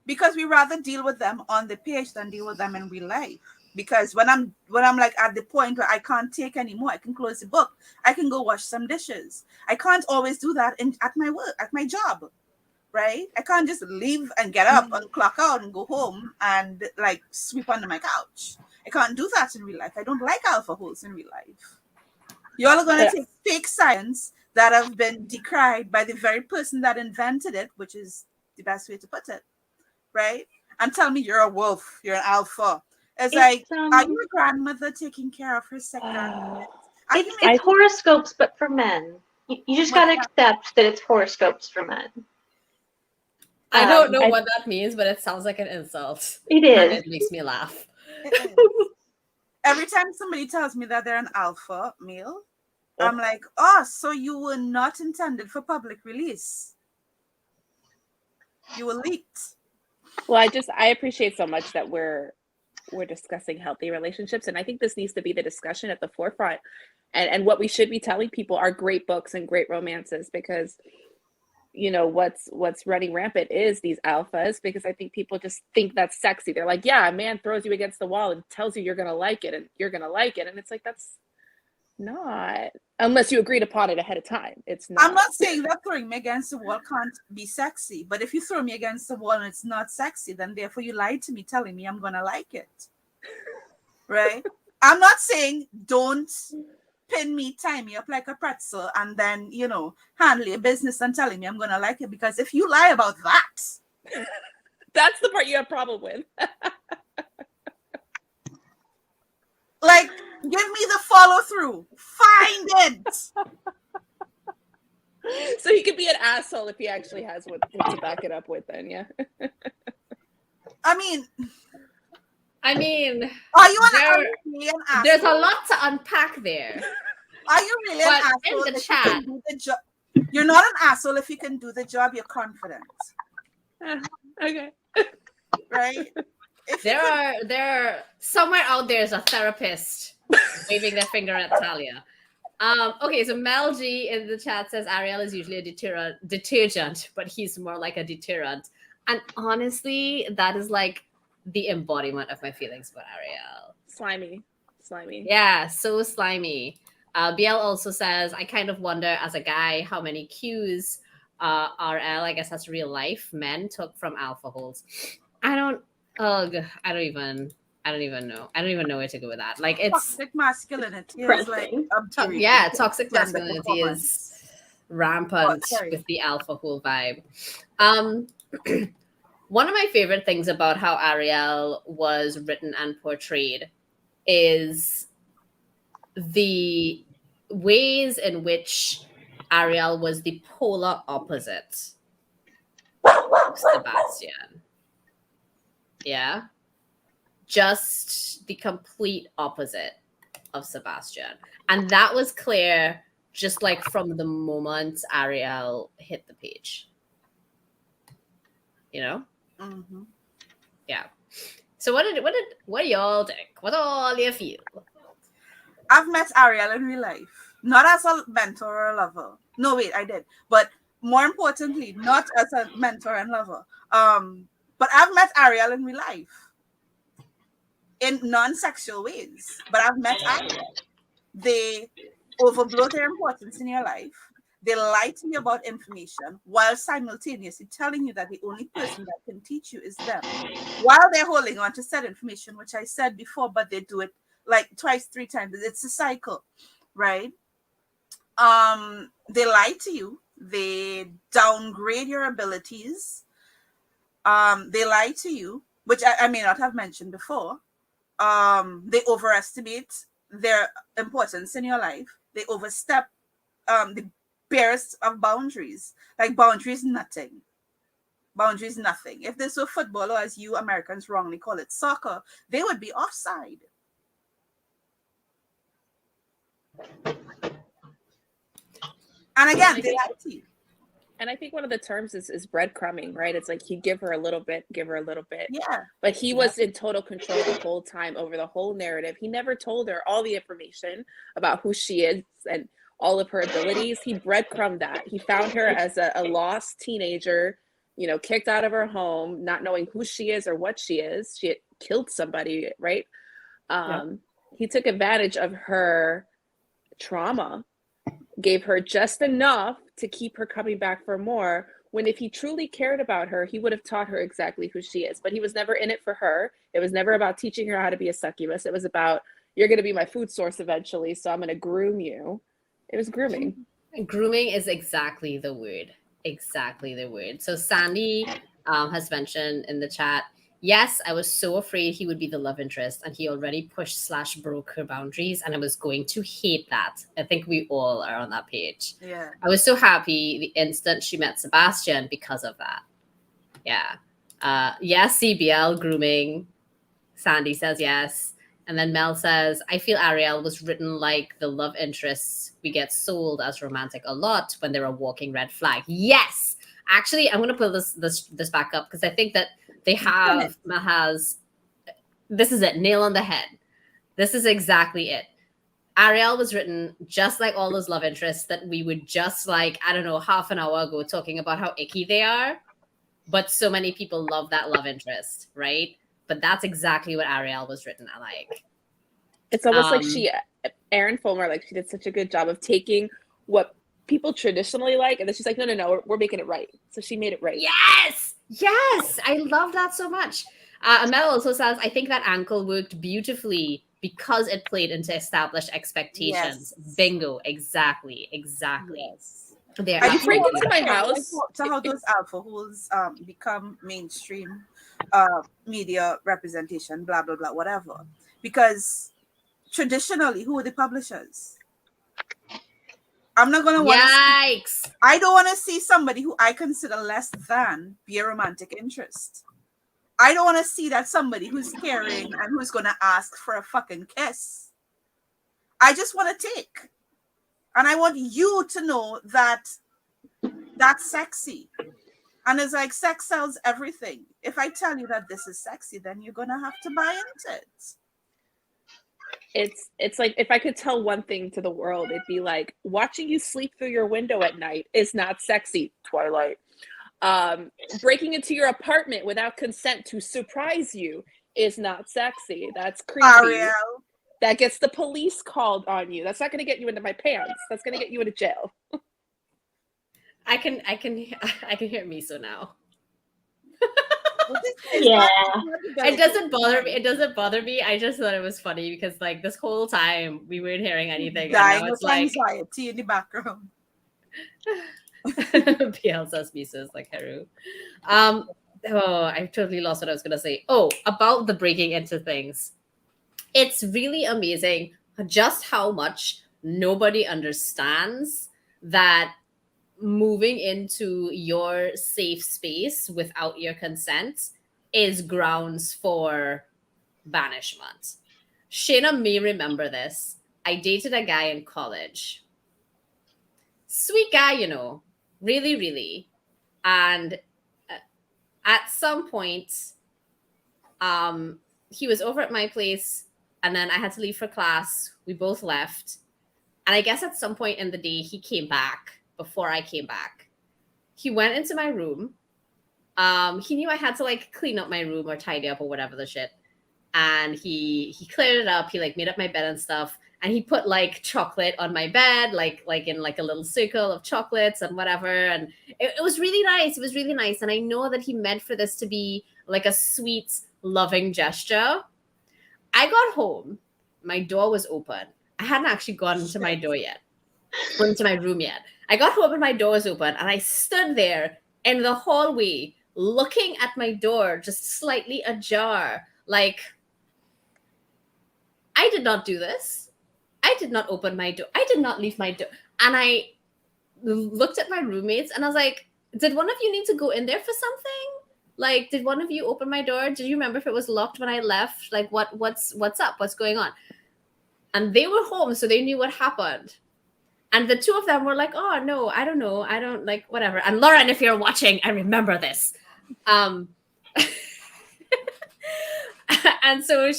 Because we rather deal with them on the page than deal with them in real life. Because when I'm like at the point where I can't take anymore, I can close the book. I can go wash some dishes. I can't always do that at my work, at my job, right? I can't just leave and get up and clock out and go home and like sweep under my couch. I can't do that in real life. I don't like alpha holes in real life. Y'all are going to take fake science that have been decried by the very person that invented it, which is the best way to put it. Right? and tell me you're a wolf, you're an alpha. It's like, are you a grandmother taking care of her sick grandkids? It's horoscopes, but for men. You just gotta accept that it's horoscopes for men. I don't know what that means, but it sounds like an insult. It is. And it makes me laugh. Every time somebody tells me that they're an alpha male, I'm like, oh, so you were not intended for public release. You were leaked. Well, I appreciate so much that we're discussing healthy relationships, and I think this needs to be the discussion at the forefront. And what we should be telling people are great books and great romances, because what's running rampant is these alphas, because I think people just think that's sexy. They're like, yeah, a man throws you against the wall and tells you you're gonna like it, and you're gonna like it, and it's like, that's not, unless you agreed upon it ahead of time. It's not. I'm not saying that throwing me against the wall can't be sexy, but if you throw me against the wall and it's not sexy, then therefore you lied to me telling me I'm gonna like it. Right? I'm not saying don't pin me, tie me up like a pretzel, and then, handle your business and telling me I'm going to like it. Because if you lie about that, that's the part you have a problem with. Like, give me the follow through. Find it. So he could be an asshole if he actually has what to back it up with, then, yeah. I mean, are you really an asshole? There's a lot to unpack there. Are you really an asshole in the if chat? you can do the job? You're not an asshole if you can do the job. You're confident. Okay. Right? There are somewhere out there is a therapist waving their finger at Talia. Okay, so Mel G in the chat says Ariel is usually a detergent, but he's more like a deterrent. And honestly, that is like the embodiment of my feelings about Ariel. Slimy. Yeah, so slimy. BL also says, I kind of wonder as a guy how many cues RL, I guess that's real life, men took from alpha holes. I don't even know. I don't even know where to go with that. Like, it's toxic masculinity is like toxic masculinity is rampant with the alpha hole vibe. One of my favorite things about how Ariel was written and portrayed is the ways in which Ariel was the polar opposite of Sebastian. Yeah. Just the complete opposite of Sebastian. And that was clear just like from the moment Ariel hit the page. Mm-hmm. Yeah. So what do y'all think? What all you feel? I've met Ariel in real life, not as a mentor or a lover. No, wait, I did, but more importantly, not as a mentor and lover. But I've met Ariel in real life, in non-sexual ways. But I've met Ariel. They overblow their importance in your life. They lie to you about information while simultaneously telling you that the only person that can teach you is them, while they're holding on to said information, which I said before, but they do it like twice, 3 times. It's a cycle, right? They lie to you. They downgrade your abilities. They lie to you, which I may not have mentioned before. They overestimate their importance in your life. They overstep the barest of boundaries. Like, boundaries nothing. Boundaries nothing. If this were football, or as you Americans wrongly call it, soccer, they would be offside. And again, they lie to you. And I think one of the terms is breadcrumbing, right? It's like he'd give her a little bit. Yeah. But he was in total control the whole time over the whole narrative. He never told her all the information about who she is and all of her abilities. He breadcrumbed that. He found her as a lost teenager, kicked out of her home, not knowing who she is or what she is. She had killed somebody, right? He took advantage of her trauma, gave her just enough to keep her coming back for more, when if he truly cared about her, he would have taught her exactly who she is. But he was never in it for her. It was never about teaching her how to be a succubus. It was about, you're going to be my food source eventually, so I'm going to groom you. It was grooming. Grooming is exactly the word. So Sandy has mentioned in the chat, Yes, I was so afraid he would be the love interest, and he already pushed/broke her boundaries, and I was going to hate that. I think we all are on that page. Yeah. I was so happy the instant she met Sebastian because of that. Yeah. Yes, CBL grooming. Sandy says yes. And then Mel says, I feel Ariel was written like the love interests we get sold as romantic a lot when they're a walking red flag. Yes. Actually, I'm going to pull this back up because I think that they have, Mel has, this is it, nail on the head. This is exactly it. Ariel was written just like all those love interests that we would just like, I don't know, half an hour ago talking about how icky they are. But so many people love that love interest, right? But that's exactly what Ariel was written like. It's almost like Erin Fulmer, like she did such a good job of taking what people traditionally like, and then she's like, no, we're making it right. So she made it right. Yes, I love that so much. Amel also says, I think that ankle worked beautifully because it played into established expectations. Yes. Bingo, exactly. Yes. There. If you break into my house, to how those alpha holes become mainstream media representation, blah blah blah, whatever. Because traditionally, who are the publishers? I'm not gonna want to. Yikes! I don't want to see somebody who I consider less than be a romantic interest. I don't want to see that somebody who's caring and who's gonna ask for a fucking kiss. I just want to take, and I want you to know that that's sexy. And it's like sex sells everything. If I tell you that this is sexy, then you're gonna have to buy into it. It's like if I could tell one thing to the world, it'd be like watching you sleep through your window at night is not sexy, Twilight. Breaking into your apartment without consent to surprise you is not sexy. That's creepy. Ariel. That gets the police called on you. That's not going to get you into my pants. That's going to get you into jail. I can hear Miso now. Yeah. It doesn't bother me. It doesn't bother me. I just thought it was funny because like this whole time we weren't hearing anything. Dying and now of it's like anxiety in the background. PL says Miso is like Haru. I totally lost what I was gonna say. Oh, about the breaking into things. It's really amazing just how much nobody understands that moving into your safe space without your consent is grounds for banishment. Shayna may remember this. I dated a guy in college. Sweet guy, you know, really, really. And at some point, he was over at my place, and then I had to leave for class. We both left. And I guess at some point in the day, he came back before I came back. He went into my room. He knew I had to like clean up my room or tidy up or whatever the shit. And he cleared it up. He like made up my bed and stuff. And he put like chocolate on my bed, like in like a little circle of chocolates and whatever. And it was really nice. It was really nice. And I know that he meant for this to be like a sweet, loving gesture. I got home. My door was open. I hadn't actually gone into my door yet. Gone into my room yet. I got home and my door was open. And I stood there in the hallway looking at my door, just slightly ajar. Like, I did not do this. I did not open my door. I did not leave my door. And I looked at my roommates and I was like, did one of you need to go in there for something? Like, did one of you open my door? Did you remember if it was locked when I left? Like, what's up? What's going on? And they were home, so they knew what happened. And the two of them were like, oh, no, I don't know. I don't like whatever. And Lauren, if you're watching, I remember this. And so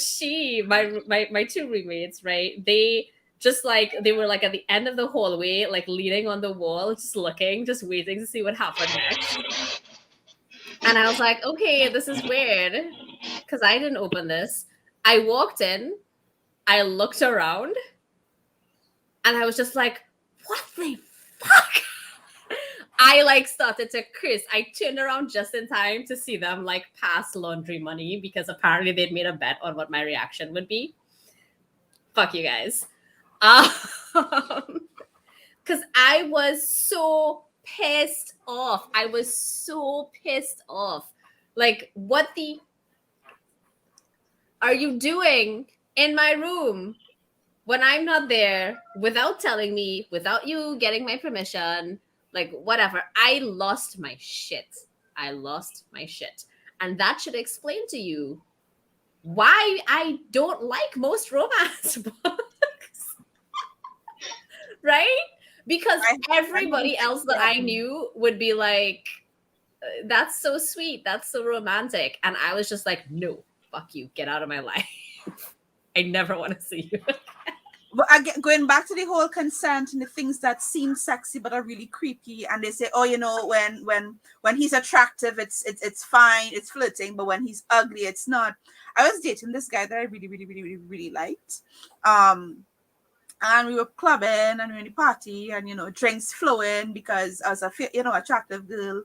my two roommates, right? They were like at the end of the hallway, like leaning on the wall, just looking, just waiting to see what happened next. And I was like, okay, this is weird because I didn't open this. I walked in, I looked around, and I was just like, what the fuck? I like started to curse. I turned around just in time to see them like pass laundry money because apparently they'd made a bet on what my reaction would be. Fuck you guys. Because I was so pissed off. Like, what the are you doing in my room when I'm not there, without telling me, without you getting my permission, like whatever? I lost my shit. And that should explain to you why I don't like most romance books. Right? Because everybody else that I knew would be like, that's so sweet, that's so romantic. And I was just like, no, fuck you, get out of my life. I never want to see you. But again, going back to the whole consent and the things that seem sexy but are really creepy, and they say, oh, you know, when he's attractive, it's fine, it's flirting, but when he's ugly, it's not. I was dating this guy that I really liked, and we were clubbing and we were in the party, and drinks flowing because I was a attractive girl.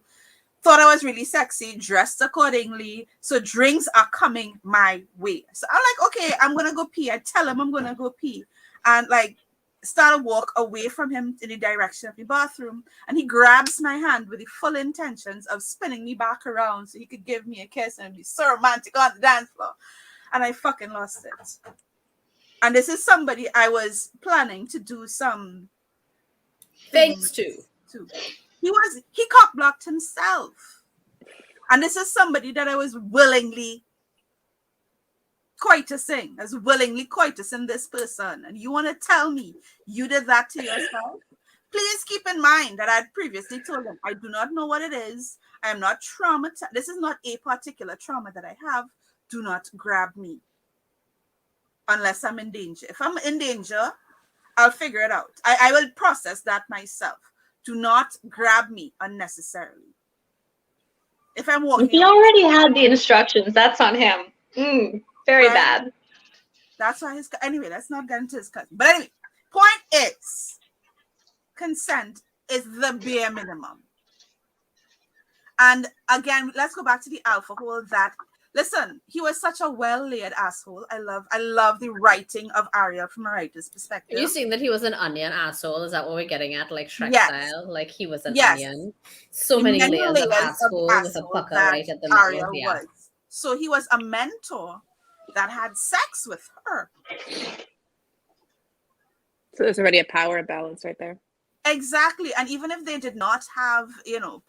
Thought I was really sexy, dressed accordingly. So drinks are coming my way. So I'm like, okay, I'm gonna go pee. I tell him I'm gonna go pee, and like start a walk away from him in the direction of the bathroom. And he grabs my hand with the full intentions of spinning me back around so he could give me a kiss and be so romantic on the dance floor. And I fucking lost it. And this is somebody I was planning to do some things to. He cock blocked himself. And this is somebody that I was willingly coitusing, this person. And you want to tell me you did that to yourself? Please keep in mind that I had previously told him, I do not know what it is. I am not traumatized. This is not a particular trauma that I have. Do not grab me unless I'm in danger. If I'm in danger, I'll figure it out. I will process that myself. Do not grab me unnecessarily. If I'm walking, he already had the instructions. That's on him. Very bad. That's why anyway, let's not get into his cousin. But anyway, point is, consent is the bare minimum. And again, let's go back to the alpha hole. Listen, he was such a well-laid asshole. I love the writing of Ariel from a writer's perspective. Are you saying that he was an onion asshole? Is that what we're getting at? Like Shrek style? Like he was an onion? So many layers of asshole with a pucker right at the middle. Ariel was. So he was a mentor that had sex with her. So there's already a power imbalance right there. Exactly. And even if they did not have,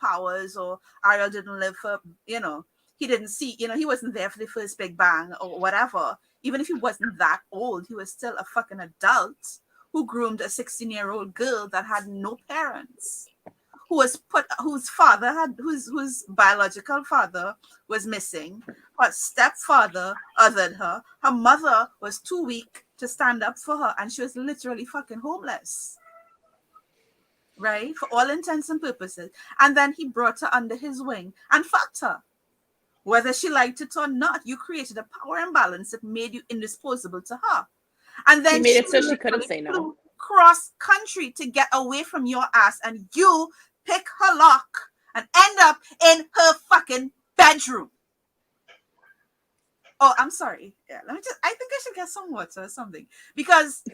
powers, or Ariel didn't live for, he didn't see, he wasn't there for the first Big Bang or whatever. Even if he wasn't that old, he was still a fucking adult who groomed a 16-year-old girl that had no parents, whose biological father was missing. Her stepfather othered her. Her mother was too weak to stand up for her, and she was literally fucking homeless. Right? For all intents and purposes. And then he brought her under his wing and fucked her. Whether she liked it or not, you created a power imbalance that made you indisposable to her. And then he made it so she couldn't say no. Cross country to get away from your ass, and you pick her lock and end up in her fucking bedroom. Oh, I'm sorry. Yeah, I think I should get some water or something, because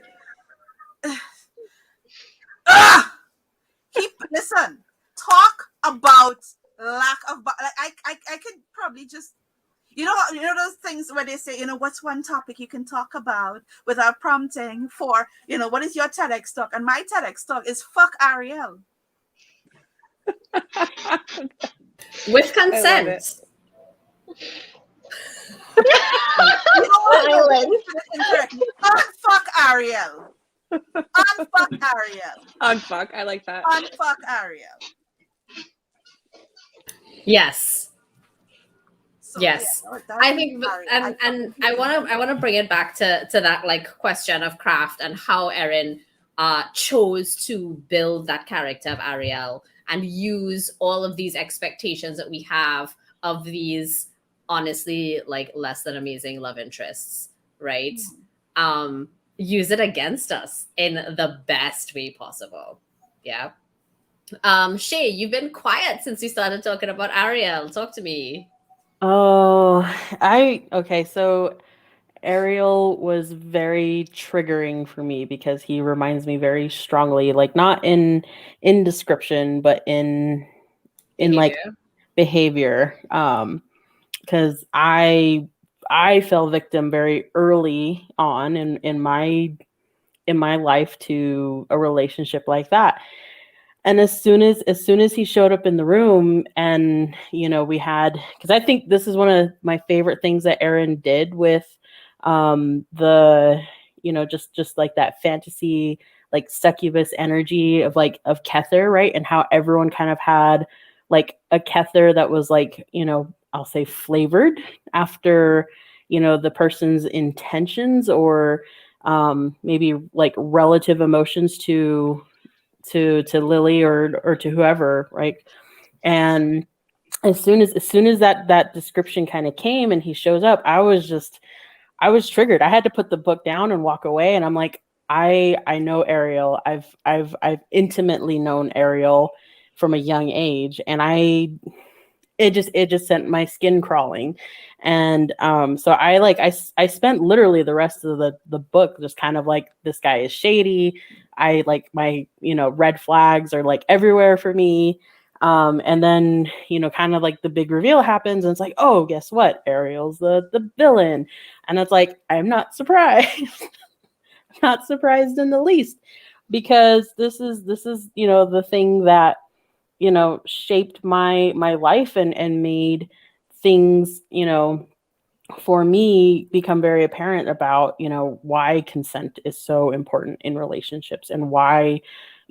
listen, talk about lack of, like, I could probably just, those things where they say, what's one topic you can talk about without prompting for, what is your TEDx talk? And my TEDx talk is fuck Ariel. With consent. Unfuck Ariel. Unfuck Ariel. Unfuck. I like that. Unfuck Ariel. Yes. So, yes. Yeah, I think, and I want to bring it back to that like question of craft and how Erin chose to build that character of Ariel and use all of these expectations that we have of these honestly like less than amazing love interests, right? Use it against us in the best way possible. Yeah. Shay, you've been quiet since we started talking about Ariel. Talk to me. Oh, so Ariel was very triggering for me because he reminds me very strongly, like not in description, but in like behavior. Because I I fell victim very early on in my life to a relationship like that. And as soon as he showed up in the room, and we had, because I think this is one of my favorite things that Erin did with the just like that fantasy, like succubus energy of Kether, right? And how everyone kind of had like a Kether that was like, I'll say flavored after the person's intentions, or maybe like relative emotions to Lily or to whoever, right? And as soon as that description kind of came and he shows up, I was triggered. I had to put the book down and walk away. And I'm like, I know Ariel. I've intimately known Ariel from a young age, and it just sent my skin crawling. And so I spent literally the rest of the book just kind of like, this guy is shady. I like my red flags are like everywhere for me. And then kind of like the big reveal happens, and it's like, oh, guess what, Ariel's the villain. And it's like, I'm not surprised. Not surprised in the least, because this is the thing that shaped my life and made things for me become very apparent about why consent is so important in relationships, and why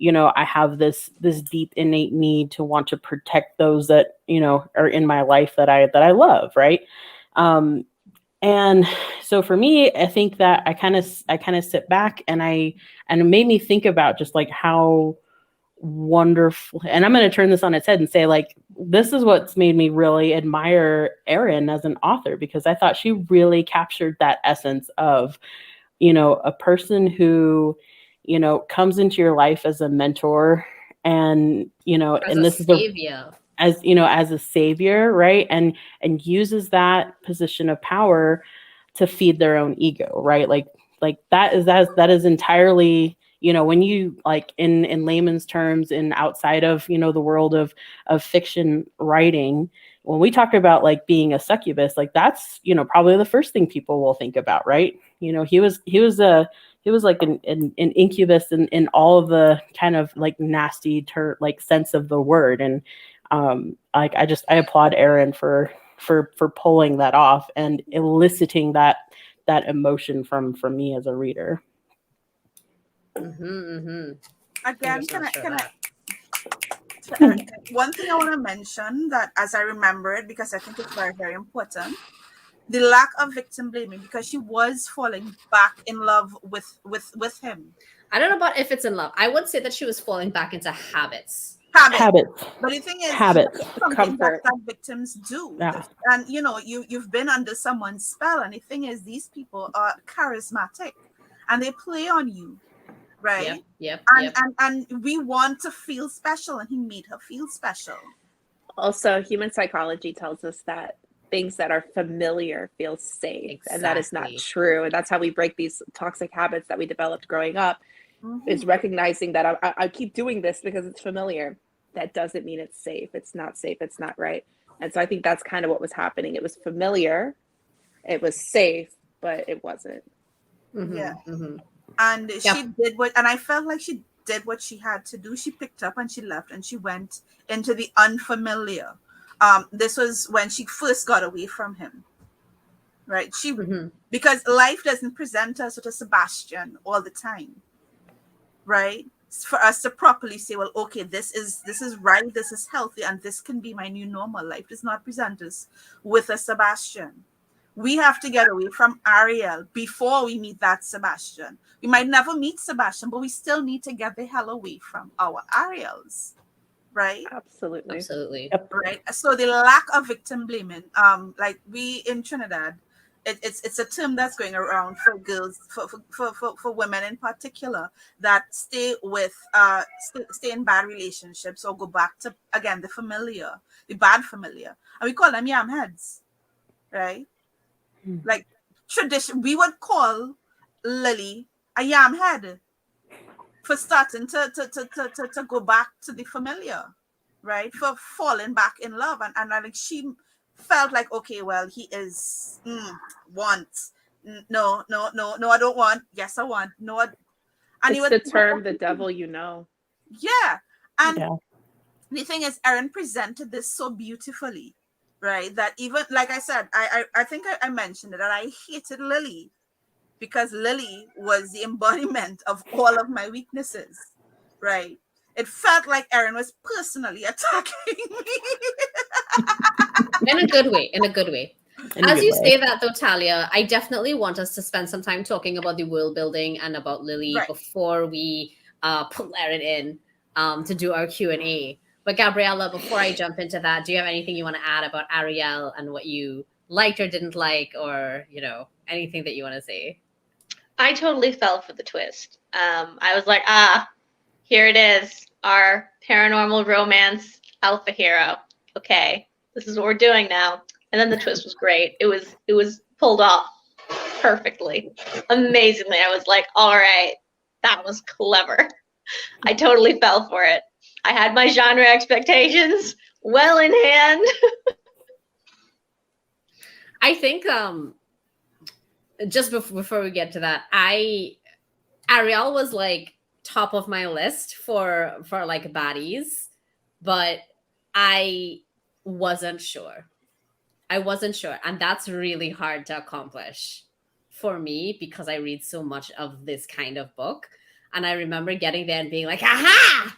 I have this deep innate need to want to protect those that are in my life that I love, right? And so for me, I think that I kind of sit back, and it made me think about just like how wonderful, and I'm going to turn this on its head and say, like, this is what's made me really admire Erin as an author, because I thought she really captured that essence of a person who comes into your life as a mentor, and as and a this is savior. as a savior, right? And uses that position of power to feed their own ego, right? Like that is entirely, when you like in layman's terms, and outside of the world of fiction writing, when we talk about like being a succubus, like that's probably the first thing people will think about, right? He was like an incubus in all of the kind of like nasty like sense of the word. And like I applaud Erin for pulling that off and eliciting that emotion from me as a reader. Again, one thing I want to mention, that as I remember it, because I think it's very, very important, the lack of victim blaming, because she was falling back in love with him. I don't know about if it's in love. I would say that she was falling back into habits. Habits. But the thing is, habits. Something that victims do. Yeah. And you've been under someone's spell, and the thing is, these people are charismatic and they play on you, right? Yep. And we want to feel special, and he made her feel special. Also, human psychology tells us that things that are familiar feel safe. Exactly. And that is not true. And that's how we break these toxic habits that we developed growing up, is recognizing that I keep doing this because it's familiar. That doesn't mean it's safe. It's not safe. It's not right. And so I think that's kind of what was happening. It was familiar. It was safe, but it wasn't. Yeah. And she did and I felt like she did what she had to do. She picked up and she left, and she went into the unfamiliar. This was when she first got away from him, right? Because life doesn't present us with a Sebastian all the time, right? For us to properly say, well, okay, this is right, this is healthy, and this can be my new normal. Life does not present us with a Sebastian. We have to get away from Ariel before we meet that Sebastian. We might never meet Sebastian, but we still need to get the hell away from our Ariels, right? Absolutely. Right. So the lack of victim blaming, like we in Trinidad, it's a term that's going around for girls, for women in particular, that stay in bad relationships or go back to, again, the bad familiar, and we call them yam heads, right? Like tradition, we would call Lily a yam head for starting to go back to the familiar, right? For falling back in love, and like she felt like, okay, well, he is wants. No, I don't want. Yes, I want. No, and he It's would the go term, back the and devil you know. yeah. And Yeah. the thing is, Erin presented this so beautifully, right? That even, like I said, I think I mentioned it, that I hated Lily because Lily was the embodiment of all of my weaknesses, right? It felt like Erin was personally attacking me. In a good way, in a good way. In a As good you way. say that though, Talia, I definitely want us to spend some time talking about the world building and about Lily Right. before we pull Erin in to do our Q&A. But Gabriella, before I jump into that, do you have anything you want to add about Ariel and what you liked or didn't like, or anything that you want to say? I totally fell for the twist. I was like, here it is, our paranormal romance alpha hero. Okay, this is what we're doing now. And then the twist was great. It was pulled off perfectly, amazingly. I was like, all right, that was clever. I totally fell for it. I had my genre expectations well in hand. I think just before we get to that, Ariel was like top of my list for like baddies, but I wasn't sure. And that's really hard to accomplish for me because I read so much of this kind of book. And I remember getting there and being like, aha!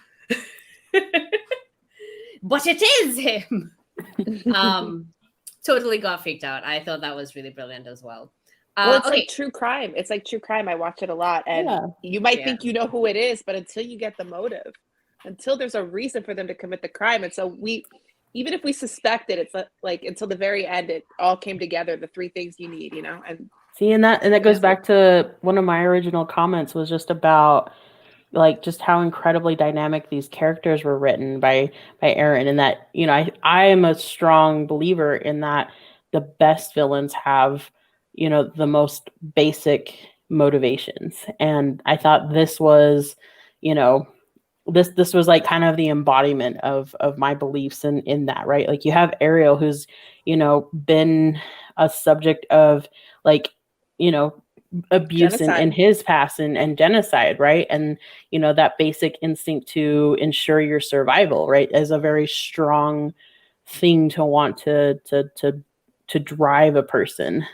But it is him. Totally got freaked out. I thought that was really brilliant as well. Well, it's Okay. like true crime. It's like true crime. I watch it a lot. And Yeah. you might Yeah. think you know who it is, but until you get the motive, until there's a reason for them to commit the crime. And so even if we suspect it, it's like until the very end, it all came together, the three things you need, and See, and that goes back to one of my original comments was just about like just how incredibly dynamic these characters were written by Erin, and that I am a strong believer in that the best villains have the most basic motivations, and I thought this was this was like kind of the embodiment of my beliefs in that, right? Like you have Ariel, who's been a subject of like abuse in genocide. his past and genocide, right? And that basic instinct to ensure your survival, right, is a very strong thing to want to drive a person.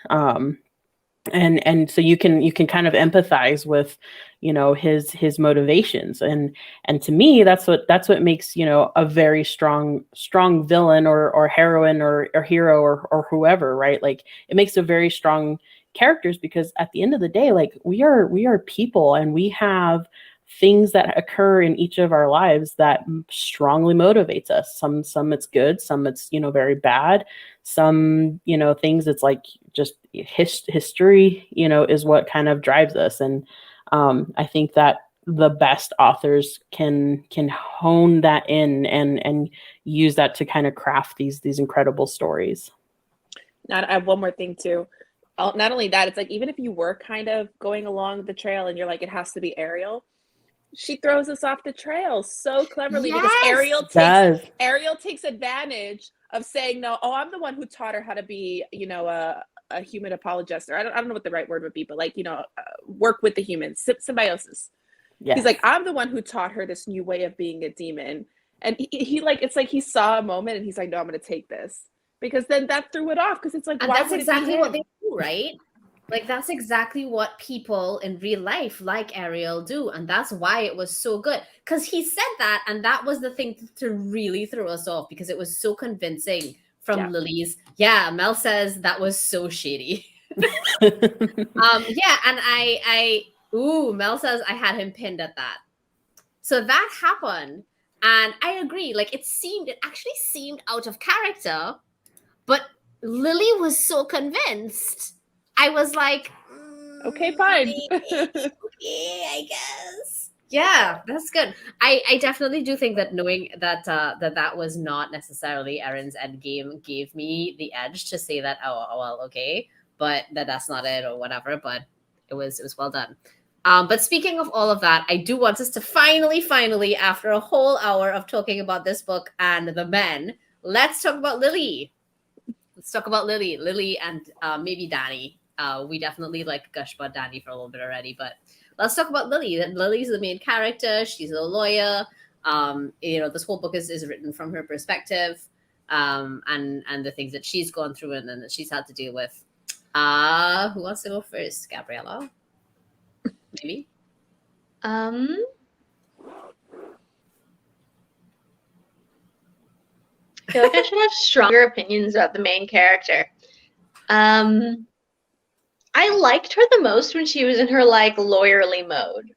And so you can kind of empathize with his motivations, and to me that's what makes a very strong villain or heroine or hero or whoever, right? Like it makes a very strong characters, because at the end of the day, like we are people, and we have things that occur in each of our lives that strongly motivates us. Some it's good, some it's very bad, some things it's like just history is what kind of drives us. And I think that the best authors can hone that in and use that to kind of craft these incredible stories. Now, I have one more thing too. Not only that, it's like even if you were kind of going along the trail and you're like, it has to be Ariel, she throws us off the trail so cleverly. Yes! Because Ariel takes advantage of saying, no, I'm the one who taught her how to be, a human apologist, or I don't know what the right word would be, but like, work with the humans, symbiosis. Yes. He's like, I'm the one who taught her this new way of being a demon. And he like, it's like he saw a moment and he's like, no, I'm going to take this. Because then that threw it off, because it's like, and why that's would exactly it be what they do, right? Like that's exactly what people in real life like Ariel do, and that's why it was so good, because he said that, and that was the thing to really throw us off, because it was so convincing from Lily's. Yeah, Mel says that was so shady. Yeah, and Mel says I had him pinned at that. So that happened, and I agree. Like it actually seemed out of character, but Lily was so convinced. I was like, okay, fine. Okay, I guess. Yeah, that's good. I definitely do think that knowing that that was not necessarily Erin's endgame gave me the edge to say that, okay, but that's not it or whatever. But it was well done. But speaking of all of that, I do want us to finally, after a whole hour of talking about this book and the men, let's talk about Lily. let's talk about Lily. Lily and maybe Danny. We definitely like gush about Danny for a little bit already, but let's talk about Lily. Lily's the main character. She's a lawyer. This whole book is written from her perspective, and the things that she's gone through and then that she's had to deal with. Who wants to go first? Gabriella? Maybe? I feel like I should have stronger opinions about the main character. I liked her the most when she was in her like lawyerly mode.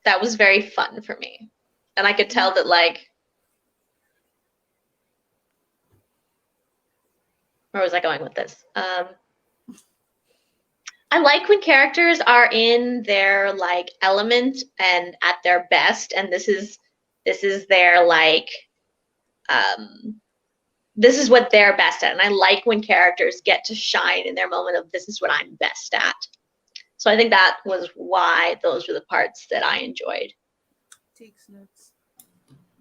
That was very fun for me. And I could tell that like, where was I going with this? I like when characters are in their like element and at their best, and this is their like this is what they're best at. And I like when characters get to shine in their moment of this is what I'm best at. So I think that was why those were the parts that I enjoyed. Takes notes.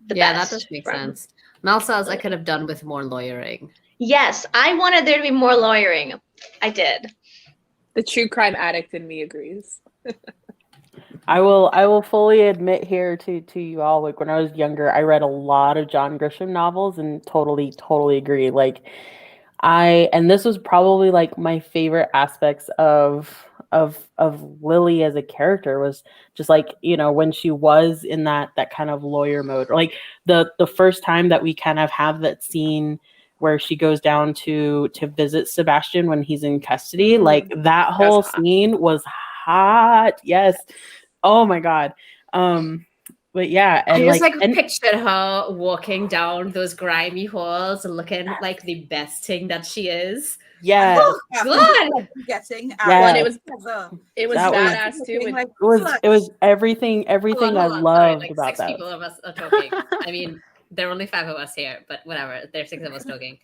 That does make sense. Mel says I could have done with more lawyering. Yes, I wanted there to be more lawyering. I did. The true crime addict in me agrees. I will fully admit here to you all, like when I was younger, I read a lot of John Grisham novels and totally agree. Like and this was probably like my favorite aspects of Lily as a character was just like, when she was in that kind of lawyer mode. Like the first time that we kind of have that scene where she goes down to visit Sebastian when he's in custody, like that whole scene was hot. Yes. Oh my God. But yeah, and I just pictured her walking down those grimy halls and looking like the best thing that she is. Yeah. Oh God. Getting out. Well, and it was That badass too. It was everything I loved about six that. people of us are talking. I mean, there are only 5 of us here, but whatever. There's 6 of us talking.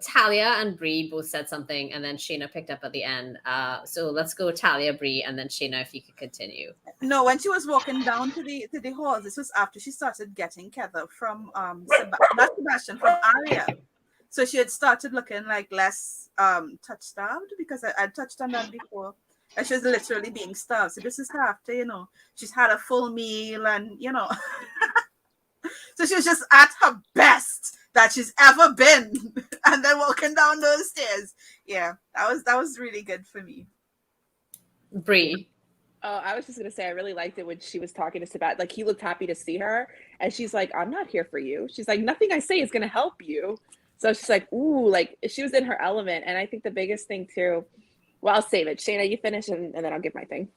Talia and Bree both said something, and then Shayna picked up at the end. So let's go Talia, Bree, and then Shayna, if you could continue. No, when she was walking down to the hall, this was after she started getting Kether from not Sebastian, from Aria. So she had started looking like less touch-starved, because I touched on that before. And she was literally being starved. So this is after, she's had a full meal and, so she was just at her best that she's ever been. And then walking down those stairs. Yeah, that was really good for me. Bree. Oh, I was just going to say, I really liked it when she was talking to Sebastian. Like, he looked happy to see her. And she's like, I'm not here for you. She's like, nothing I say is going to help you. So she's like, ooh, like she was in her element. And I think the biggest thing too, well, I'll save it. Shayna, you finish and then I'll give my thing.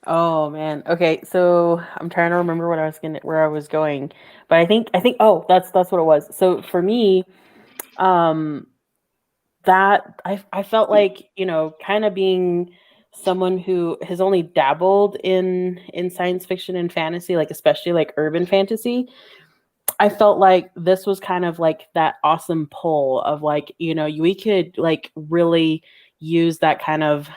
Oh man. Okay, so I'm trying to remember where I was going. But I think oh, that's what it was. So for me, that I felt like, kind of being someone who has only dabbled in science fiction and fantasy, like especially like urban fantasy. I felt like this was kind of like that awesome pull of like, we could like really use that kind of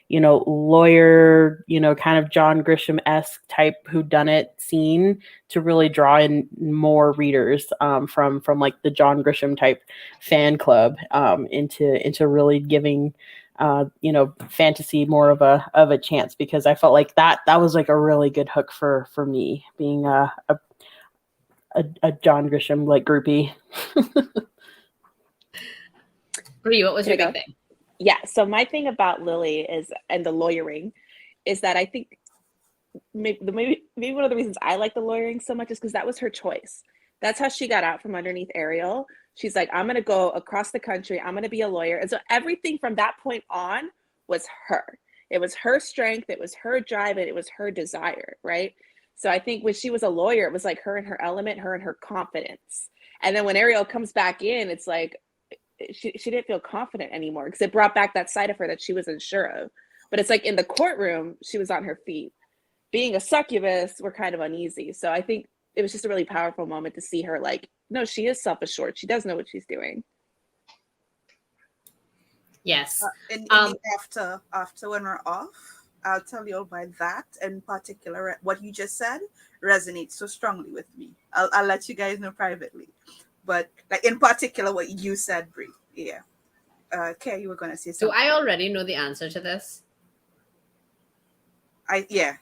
lawyer, kind of John Grisham-esque type whodunit scene to really draw in more readers from like the John Grisham type fan club into really giving fantasy more of a chance, because I felt like that was like a really good hook for me, being a John Grisham like groupie. Bree, what was your big thing? Yeah, so my thing about Lily and the lawyering is that I think maybe one of the reasons I like the lawyering so much is because that was her choice. That's how she got out from underneath Ariel. She's like, I'm going to go across the country. I'm going to be a lawyer. And so everything from that point on was her. It was her strength. It was her drive. And it was her desire, right? So I think when she was a lawyer, it was like her and her element, her and her confidence. And then when Ariel comes back in, it's like, she didn't feel confident anymore because it brought back that side of her that she wasn't sure of. But it's like in the courtroom, she was on her feet. Being a succubus, we're kind of uneasy. So I think it was just a really powerful moment to see her like, no, she is self-assured. She does know what she's doing. Yes. After when we're off, I'll tell you why that in particular, what you just said, resonates so strongly with me. I'll let you guys know privately. But like in particular, what you said, Brie. Yeah. Kay, you were gonna say Do something. I already know the answer to this? Yeah.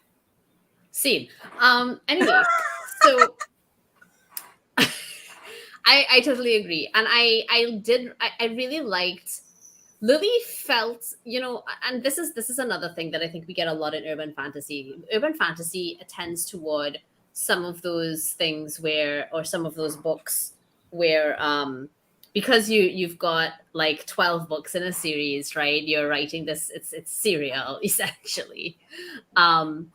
Scene. Anyway, so I totally agree. And I really liked Lily felt, and this is another thing that I think we get a lot in urban fantasy. Urban fantasy tends toward some of those things or some of those books where because you've got like 12 books in a series, right? You're writing this, it's serial essentially. Um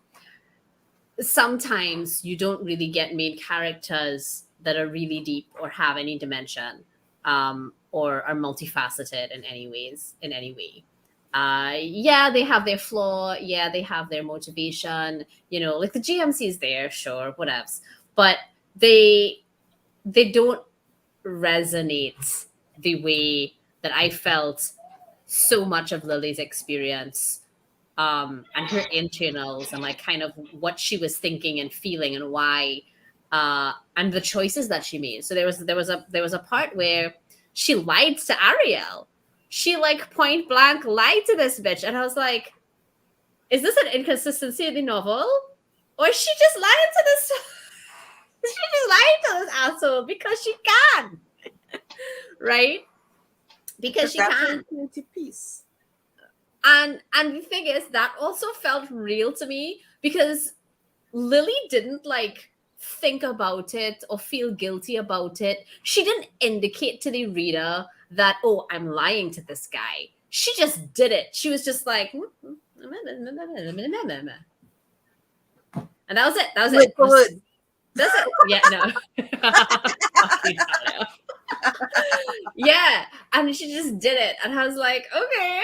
Sometimes you don't really get main characters that are really deep or have any dimension, or are multifaceted in any way. Yeah, they have their flaw. Yeah, they have their motivation. Like the GMC is there, sure, whatevs, but they don't resonate the way that I felt so much of Lily's experience, and her internals, and like kind of what she was thinking and feeling and why, and the choices that she made. So there was a part where she lied to Ariel. She like point blank lied to this bitch, and I was like, is this an inconsistency in the novel, or is she just lying to this? She just lied to this asshole because she can, right? Because she That's can. a community piece. And the thing is, that also felt real to me because Lily didn't like think about it or feel guilty about it. She didn't indicate to the reader that, oh, I'm lying to this guy. She just did it. She was just like, and that was it. That was Word it. for word. That's it. Yeah, no. Yeah. And she just did it. And I was like, okay.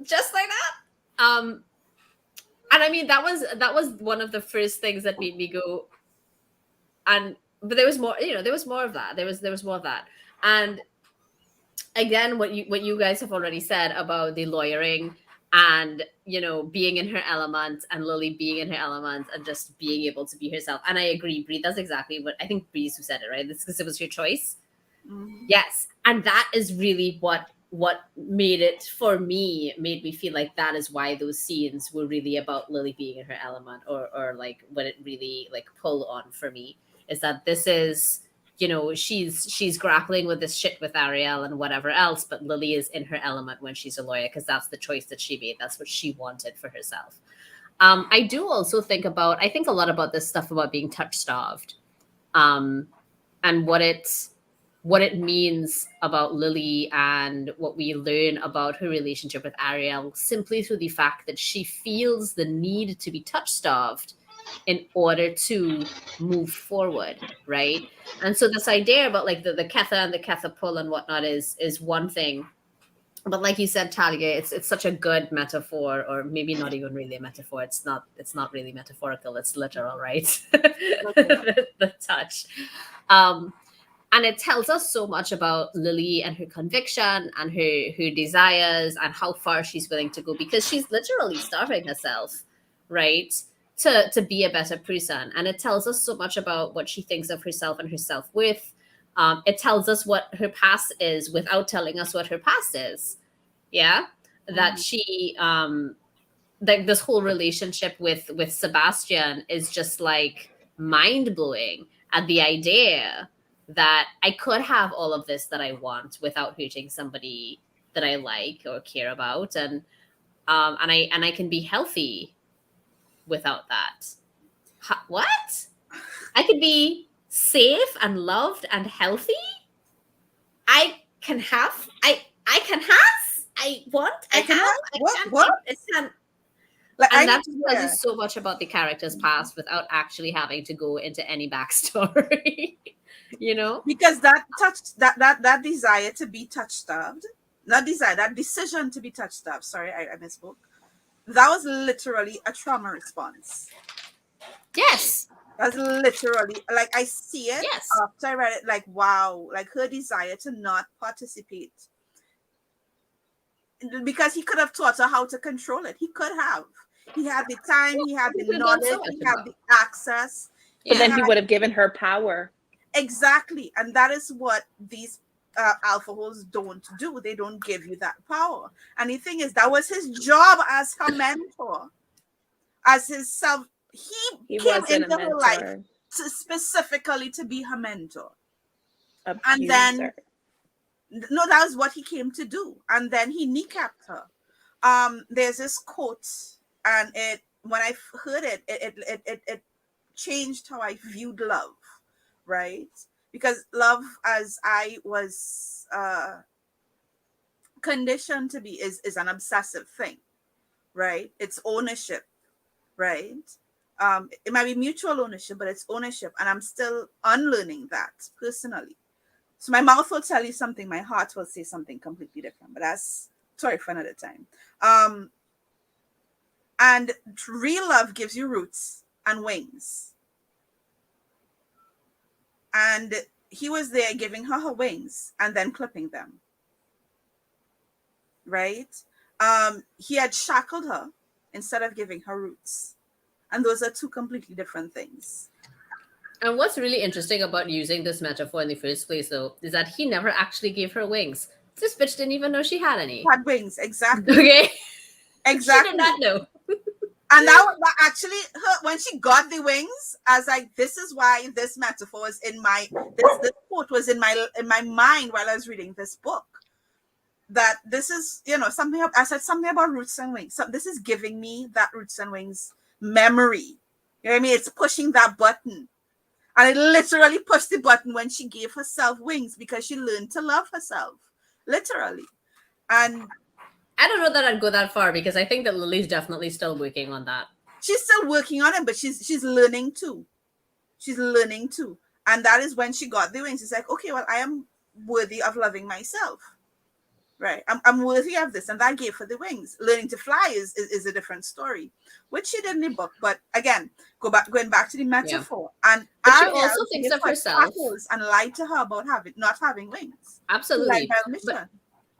Just like that. And I mean that was one of the first things that made me go, but there was more, there was more of that. There was more of that. And again, what you guys have already said about the lawyering and being in her element, and Lily being in her element and just being able to be herself. And I agree, Bree, that's exactly what I think. Bree's who said it, right? This because it was your choice. Mhm. Yes. And that is really what made me feel like that is why those scenes were really about Lily being in her element, or like what it really like pulled on for me is that this is, she's grappling with this shit with Ariel and whatever else, but Lily is in her element when she's a lawyer because that's the choice that she made. That's what she wanted for herself. I do also think a lot about this stuff about being touch starved, and what it means about Lily and what we learn about her relationship with Ariel simply through the fact that she feels the need to be touch starved in order to move forward, right? And so this idea about like the Ketha and the Ketha pull and whatnot is one thing. But like you said, Talia, it's such a good metaphor, or maybe not even really a metaphor. It's not really metaphorical. It's literal, right? The touch. And it tells us so much about Lily and her conviction and her desires and how far she's willing to go, because she's literally starving herself, right? To be a better person. And it tells us so much about what she thinks of herself and her self-worth. It tells us what her past is without telling us what her past is. Yeah. That she like this whole relationship with Sebastian is just like mind-blowing at the idea that I could have all of this that I want without hurting somebody that I like or care about, and I can be healthy without that. What? I could be safe and loved and healthy. I can have. I can have. I want. I can have. have? I What? can. What? I can. Like And I that tells us so much about the character's past without actually having to go into any backstory. because that desire to be touch starved, not desire, that decision to be touch starved. Sorry, I misspoke. That was literally a trauma response. Yes. That's literally like I see it Yes. after I read it. Like wow, like her desire to not participate because he could have taught her how to control it. He could have. He had the time, he had He the could have done so knowledge, much he had about. the access. But then he had- would have given her power. Exactly. And that is what these alpha holes don't do. They don't give you that power. And the thing is, that was his job as her mentor, as his self. He came wasn't into a her life mentor. specifically to be her mentor. Abuser. And then, no, that was what he came to do. And then he kneecapped her. There's this quote, and when I heard it, it changed how I viewed love, right? Because love, as I was conditioned to be, is an obsessive thing, right? It's ownership, right? It might be mutual ownership, but it's ownership, and I'm still unlearning that personally. So my mouth will tell you something, my heart will say something completely different, but that's story for another time. And real love gives you roots and wings. And he was there giving her wings and then clipping them. Right? He had shackled her instead of giving her roots. And those are two completely different things. And what's really interesting about using this metaphor in the first place, though, is that he never actually gave her wings. This bitch didn't even know she had any. Had wings, exactly. Okay? Exactly. She did not know. And that actually, when she got the wings, I was like, this is why this metaphor is in my, this quote was in my mind while I was reading this book. That this is, something, I said something about roots and wings. So this is giving me that roots and wings memory. You know what I mean? It's pushing that button. And it literally pushed the button when she gave herself wings because she learned to love herself. Literally. And I don't know that I'd go that far because I think that Lily's definitely still working on that. She's still working on it, but she's learning too. She's learning too. And that is when she got the wings. It's like, okay, well, I am worthy of loving myself. Right. I'm worthy of this. And that gave her the wings. Learning to fly is a different story, which she did in the book. But again, going back to the metaphor. Yeah. And but she also thinks of herself and lied to her about not having wings. Absolutely. But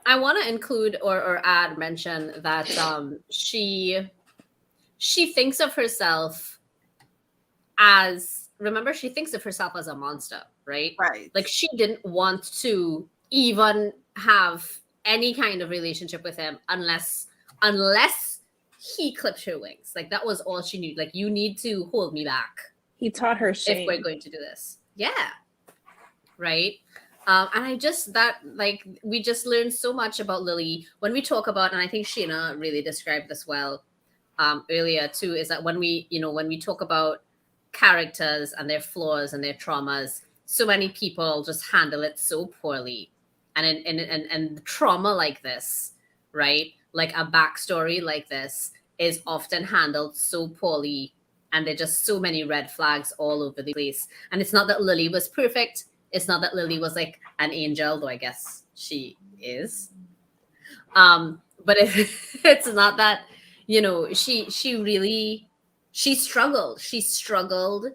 I want to include or add mention that she thinks of herself as, remember, she thinks of herself as a monster, right? Right. Like she didn't want to even have any kind of relationship with him unless he clipped her wings. Like that was all she knew. Like, you need to hold me back. He taught her shame. If we're going to do this. Yeah. Right. And I just, we just learned so much about Lily when we talk about, and I think Sheena really described this well earlier too, is that when we talk about characters and their flaws and their traumas, so many people just handle it so poorly. And trauma like this, right? Like a backstory like this is often handled so poorly, and there are just so many red flags all over the place. And it's not that Lily was perfect. It's not that Lily was like an angel, though I guess she is. But it's not that, she struggled. She struggled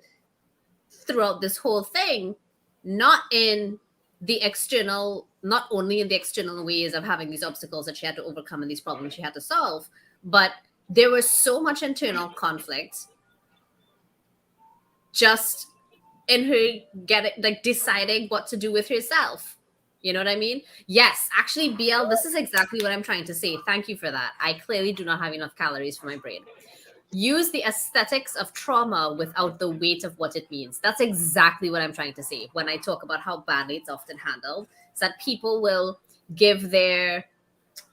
throughout this whole thing, not only in the external ways of having these obstacles that she had to overcome and these problems she had to solve, but there was so much internal conflict just in her deciding what to do with herself. You know what I mean? Yes, actually, BL, this is exactly what I'm trying to say. Thank you for that. I clearly do not have enough calories for my brain. Use the aesthetics of trauma without the weight of what it means. That's exactly what I'm trying to say when I talk about how badly it's often handled. Is that people will give their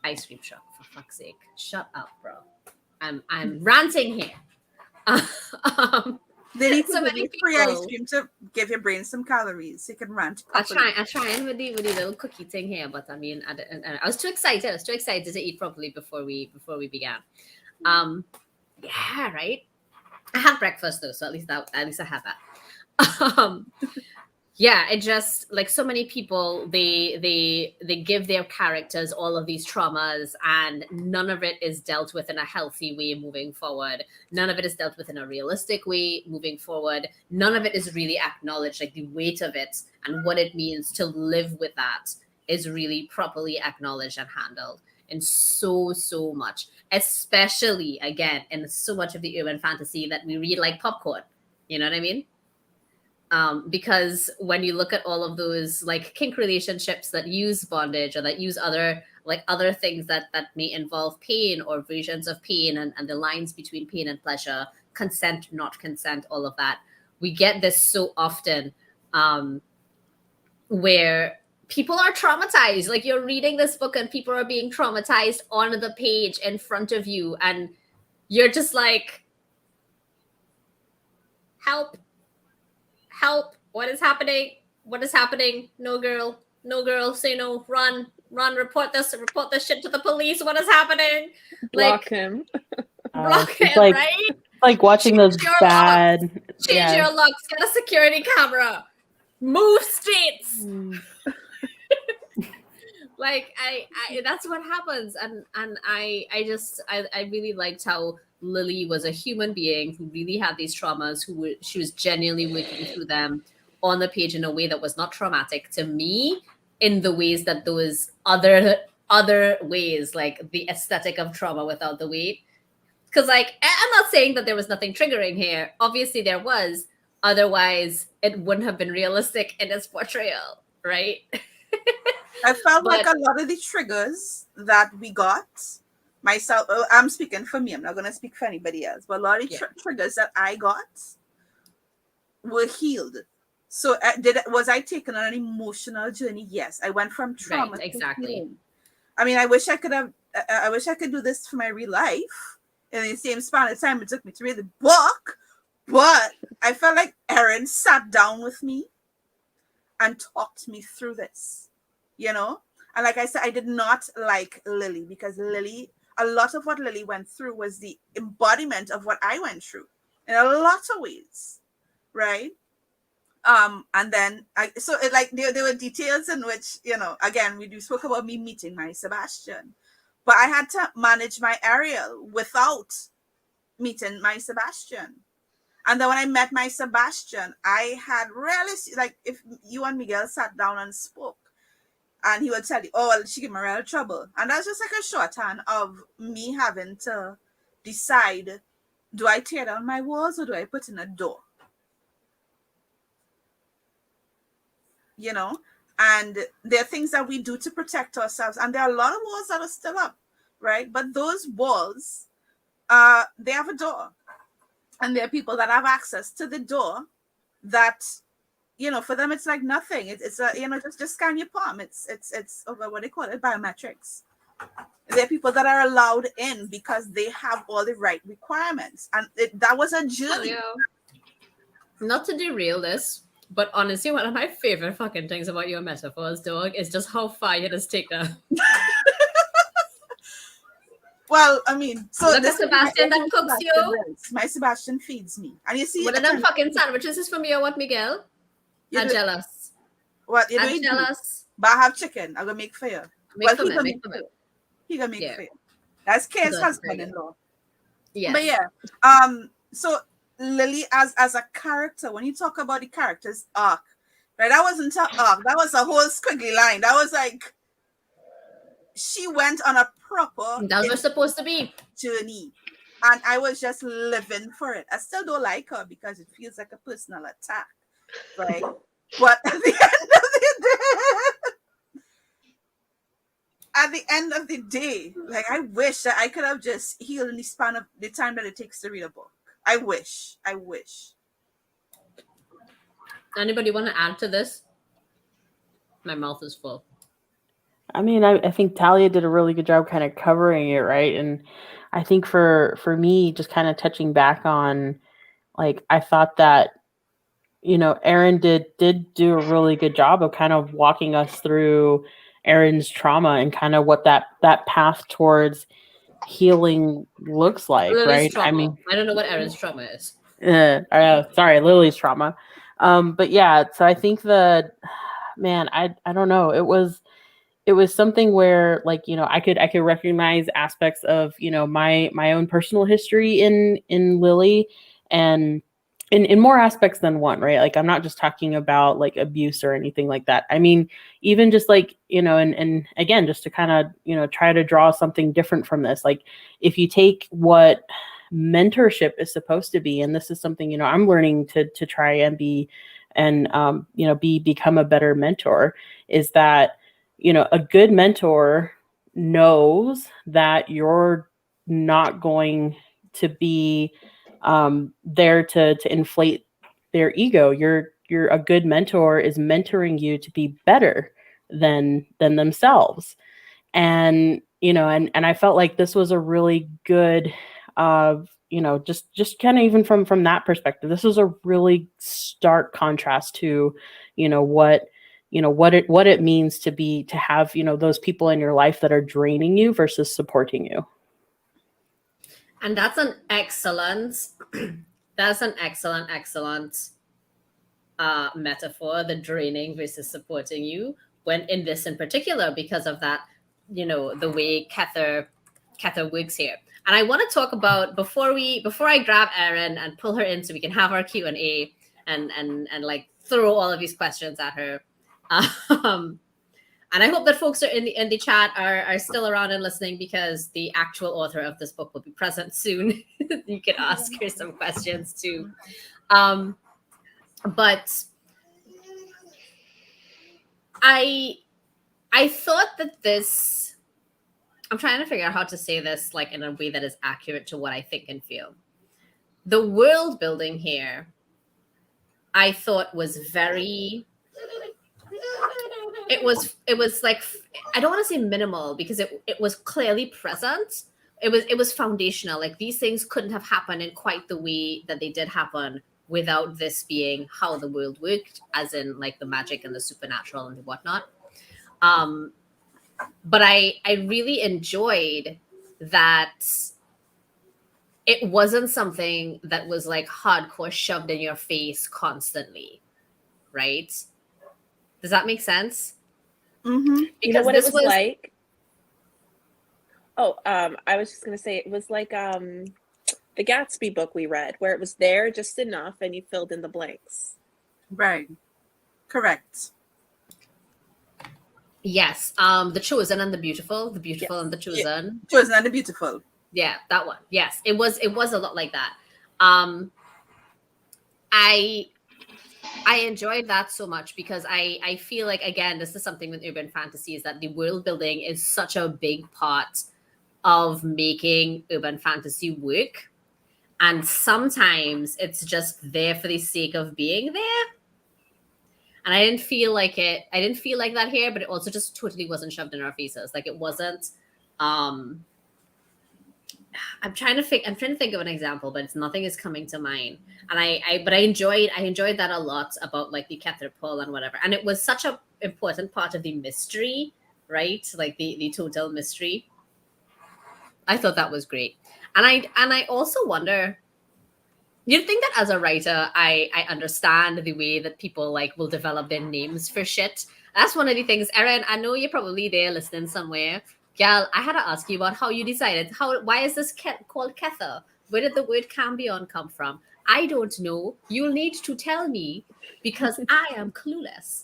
ice cream shop, for fuck's sake. Shut up, bro. I'm ranting here. They need to give you free ice cream to give your brain some calories so you can rant properly. I'm trying with the little cookie thing here, but I mean, I was too excited. I was too excited to eat properly before we began. Yeah, right. I had breakfast though, so at least I had that. Yeah, it just, like, so many people, they give their characters all of these traumas, and none of it is dealt with in a healthy way moving forward. None of it is dealt with in a realistic way moving forward. None of it is really acknowledged, like the weight of it and what it means to live with that is really properly acknowledged and handled in so much, especially again in so much of the urban fantasy that we read like popcorn. You know what I mean? Because when you look at all of those like kink relationships that use bondage or that use other things that may involve pain or versions of pain, and the lines between pain and pleasure, consent, not consent, all of that, we get this so often, where people are traumatized. Like, you're reading this book and people are being traumatized on the page in front of you, and you're just like, help, what is happening? No girl, say no, run, report this shit to the police. What is happening? Block him. Block him, like, right? Like watching those bad Change your locks, get a security camera, move states. Like, I that's what happens. And I really liked how Lily was a human being who really had these traumas, she was genuinely working through them on the page in a way that was not traumatic to me, in the ways that those other ways, like the aesthetic of trauma without the weight. Because, like, I'm not saying that there was nothing triggering here. Obviously there was, otherwise it wouldn't have been realistic in its portrayal, right? I felt like a lot of the triggers that we got, myself, I'm speaking for me, I'm not going to speak for anybody else, but a lot of the triggers that I got were healed. So was I taken on an emotional journey? Yes. I went from trauma to healing. I mean, I wish I could do this for my real life in the same span of time it took me to read the book, but I felt like Erin sat down with me and talked me through this, you know? And like I said, I did not like Lily, because Lily, a lot of what Lily went through was the embodiment of what I went through in a lot of ways, right? And then there were details in which, you know, again, we spoke about me meeting my Sebastian, but I had to manage my Ariel without meeting my Sebastian. And then when I met my Sebastian, I had really, like, if you and Miguel sat down and spoke, and he would tell you, oh, well, she gave me real trouble. And that's just like a shorthand of me having to decide, do I tear down my walls or do I put in a door? You know, and there are things that we do to protect ourselves, and there are a lot of walls that are still up, right? But those walls, they have a door, and there are people that have access to the door that, you know, for them it's like nothing. It's a, you know, just scan your palm. It's what they call it, biometrics. There are people that are allowed in because they have all the right requirements, and that was a journey. Not to derail this, but honestly, one of my favorite fucking things about your metaphors, dog, is just how far it has taken. Well, I mean, so look at Sebastian that cooks you. My Sebastian feeds me, and you see, what are them fucking sandwiches is from you or what, Miguel? I'm jealous. What you I'm jealous. But I have chicken. I'm gonna make for you. He gonna make for you. That's Kay's husband-in-law. Yeah. But yeah, so Lily as a character, when you talk about the character's arc, right? That wasn't an arc. That was a whole squiggly line. That was like, she went on a proper, that was supposed to be, journey, and I was just living for it. I still don't like her because it feels like a personal attack, right? But at the end of the day, like, I wish that I could have just healed in the span of the time that it takes to read a book. I wish. Anybody want to add to this? My mouth is full. I mean, I think Talia did a really good job kind of covering it, right? And I think for me, just kind of touching back on, like, I thought that, you know, Erin did do a really good job of kind of walking us through Erin's trauma and kind of what that path towards healing looks like, Lily's right? Trauma. I mean, I don't know what Erin's trauma is. Sorry, Lily's trauma. But yeah, so I think I don't know. It was something where, like, you know, I could recognize aspects of, you know, my own personal history in Lily, and in more aspects than one, right? Like, I'm not just talking about like abuse or anything like that. I mean, even just like, and again, just to kind of, try to draw something different from this. Like, if you take what mentorship is supposed to be, and this is something, I'm learning to try and be, and, become a better mentor, is that, a good mentor knows that you're not going to be there to inflate their ego. You're a good mentor is mentoring you to be better than themselves. And and I felt like this was a really good just kind of even from that perspective, this was a really stark contrast to what what it means to have those people in your life that are draining you versus supporting you. And that's an excellent metaphor, the draining versus supporting you, when in this in particular, because of that, the way Kether works here. And I want to talk about, before I grab Erin and pull her in so we can have our Q&A and like throw all of these questions at her. And I hope that folks are in the chat are still around and listening, because the actual author of this book will be present soon. You can ask her some questions too. But I thought that this, I'm trying to figure out how to say this like in a way that is accurate to what I think and feel. The world building here, I thought was very, it was like, I don't want to say minimal, because it was clearly present. It was foundational. Like, these things couldn't have happened in quite the way that they did happen without this being how the world worked, as in like the magic and the supernatural and whatnot. But I really enjoyed that it wasn't something that was like hardcore shoved in your face constantly, right? Does that make sense? Mm-hmm. You know what it was like? Oh, I was just going to say, it was like the Gatsby book we read, where it was there just enough and you filled in the blanks. Right. Correct. Yes. The Chosen and the Beautiful, Yes. and the Chosen. Yeah. Chosen and the Beautiful. Yeah, that one. Yes, it was a lot like that. I enjoyed that so much, because I feel like, again, this is something with urban fantasy, is that the world building is such a big part of making urban fantasy work. And sometimes it's just there for the sake of being there. And I didn't feel like that here, but it also just totally wasn't shoved in our faces. Like, it wasn't, I'm trying to think of an example, but nothing is coming to mind. And I enjoyed that a lot, about like the Kether pull and whatever. And it was such an important part of the mystery, right? Like the total mystery. I thought that was great. And I also wonder, you'd think that as a writer, I understand the way that people like will develop their names for shit. That's one of the things. Erin, I know you're probably there listening somewhere. Gal, I had to ask you about how you decided. Why is this called Kether? Where did the word cambion come from? I don't know. You'll need to tell me, because I am clueless.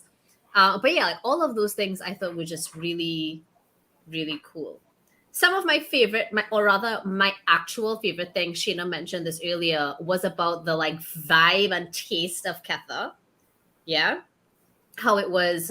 But yeah, like, all of those things I thought were just really, really cool. Some of my favorite, my actual favorite thing, Shayna mentioned this earlier, was about the like vibe and taste of Kether. Yeah. How it was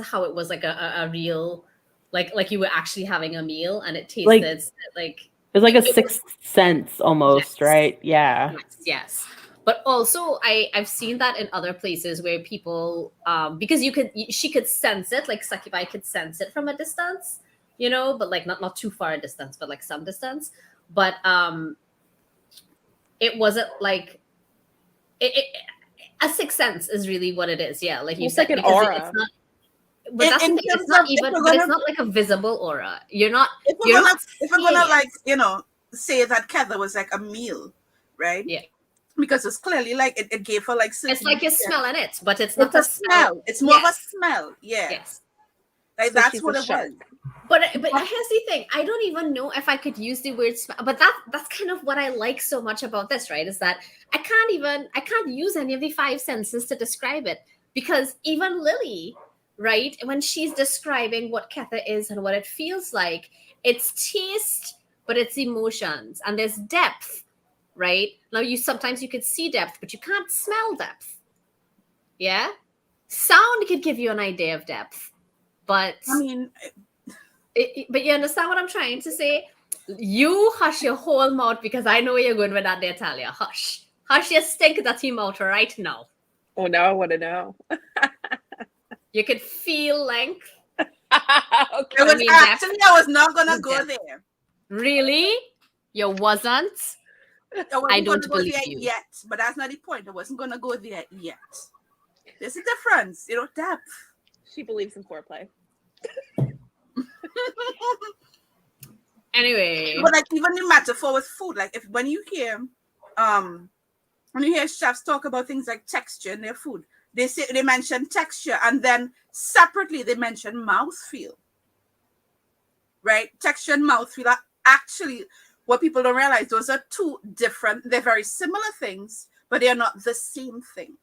like a real, like you were actually having a meal, and it tasted like it's like a sixth sense almost, yes. Right? Yeah. Yes. But also I've seen that in other places where people, because she could sense it, like Succubi could sense it from a distance, but like not too far a distance, but like some distance. But it wasn't like a sixth sense is really what it is. Yeah, like you said, like an aura. It's not, but that's the thing. It's not even. But it's not like a visible aura. You're not. If we're gonna like say that Kether was like a meal, right? Yeah. Because it's clearly like it gave her like. It's like you're smelling it, but it's not a smell. It's more of a smell. Yeah. Yes. Like, so that's what it was. But here's the thing. I don't even know if I could use the word but that's kind of what I like so much about this, right? Is that I can't use any of the five senses to describe it, because even Lily, right, when she's describing what Ketha is and what it feels like, it's taste, but it's emotions, and there's depth, right? Now sometimes you could see depth, but you can't smell depth. Yeah? Sound could give you an idea of depth, but I mean, but you understand what I'm trying to say? You hush your whole mouth, because I know where you're going with that there, Talia. Hush. Hush your stink dirty mouth right now. Oh, now I want to know. You could feel length. Okay. I was not gonna go there. Really? You wasn't? I don't go believe there you. yet, but that's not the point. I wasn't gonna go there yet. There's a difference, depth. She believes in foreplay. Anyway. But like even the metaphor with food, like when you hear chefs talk about things like texture in their food, they mention texture, and then separately they mention mouthfeel. Right? Texture and mouthfeel are actually what people don't realize. Those are two different, they're very similar things, but they are not the same thing.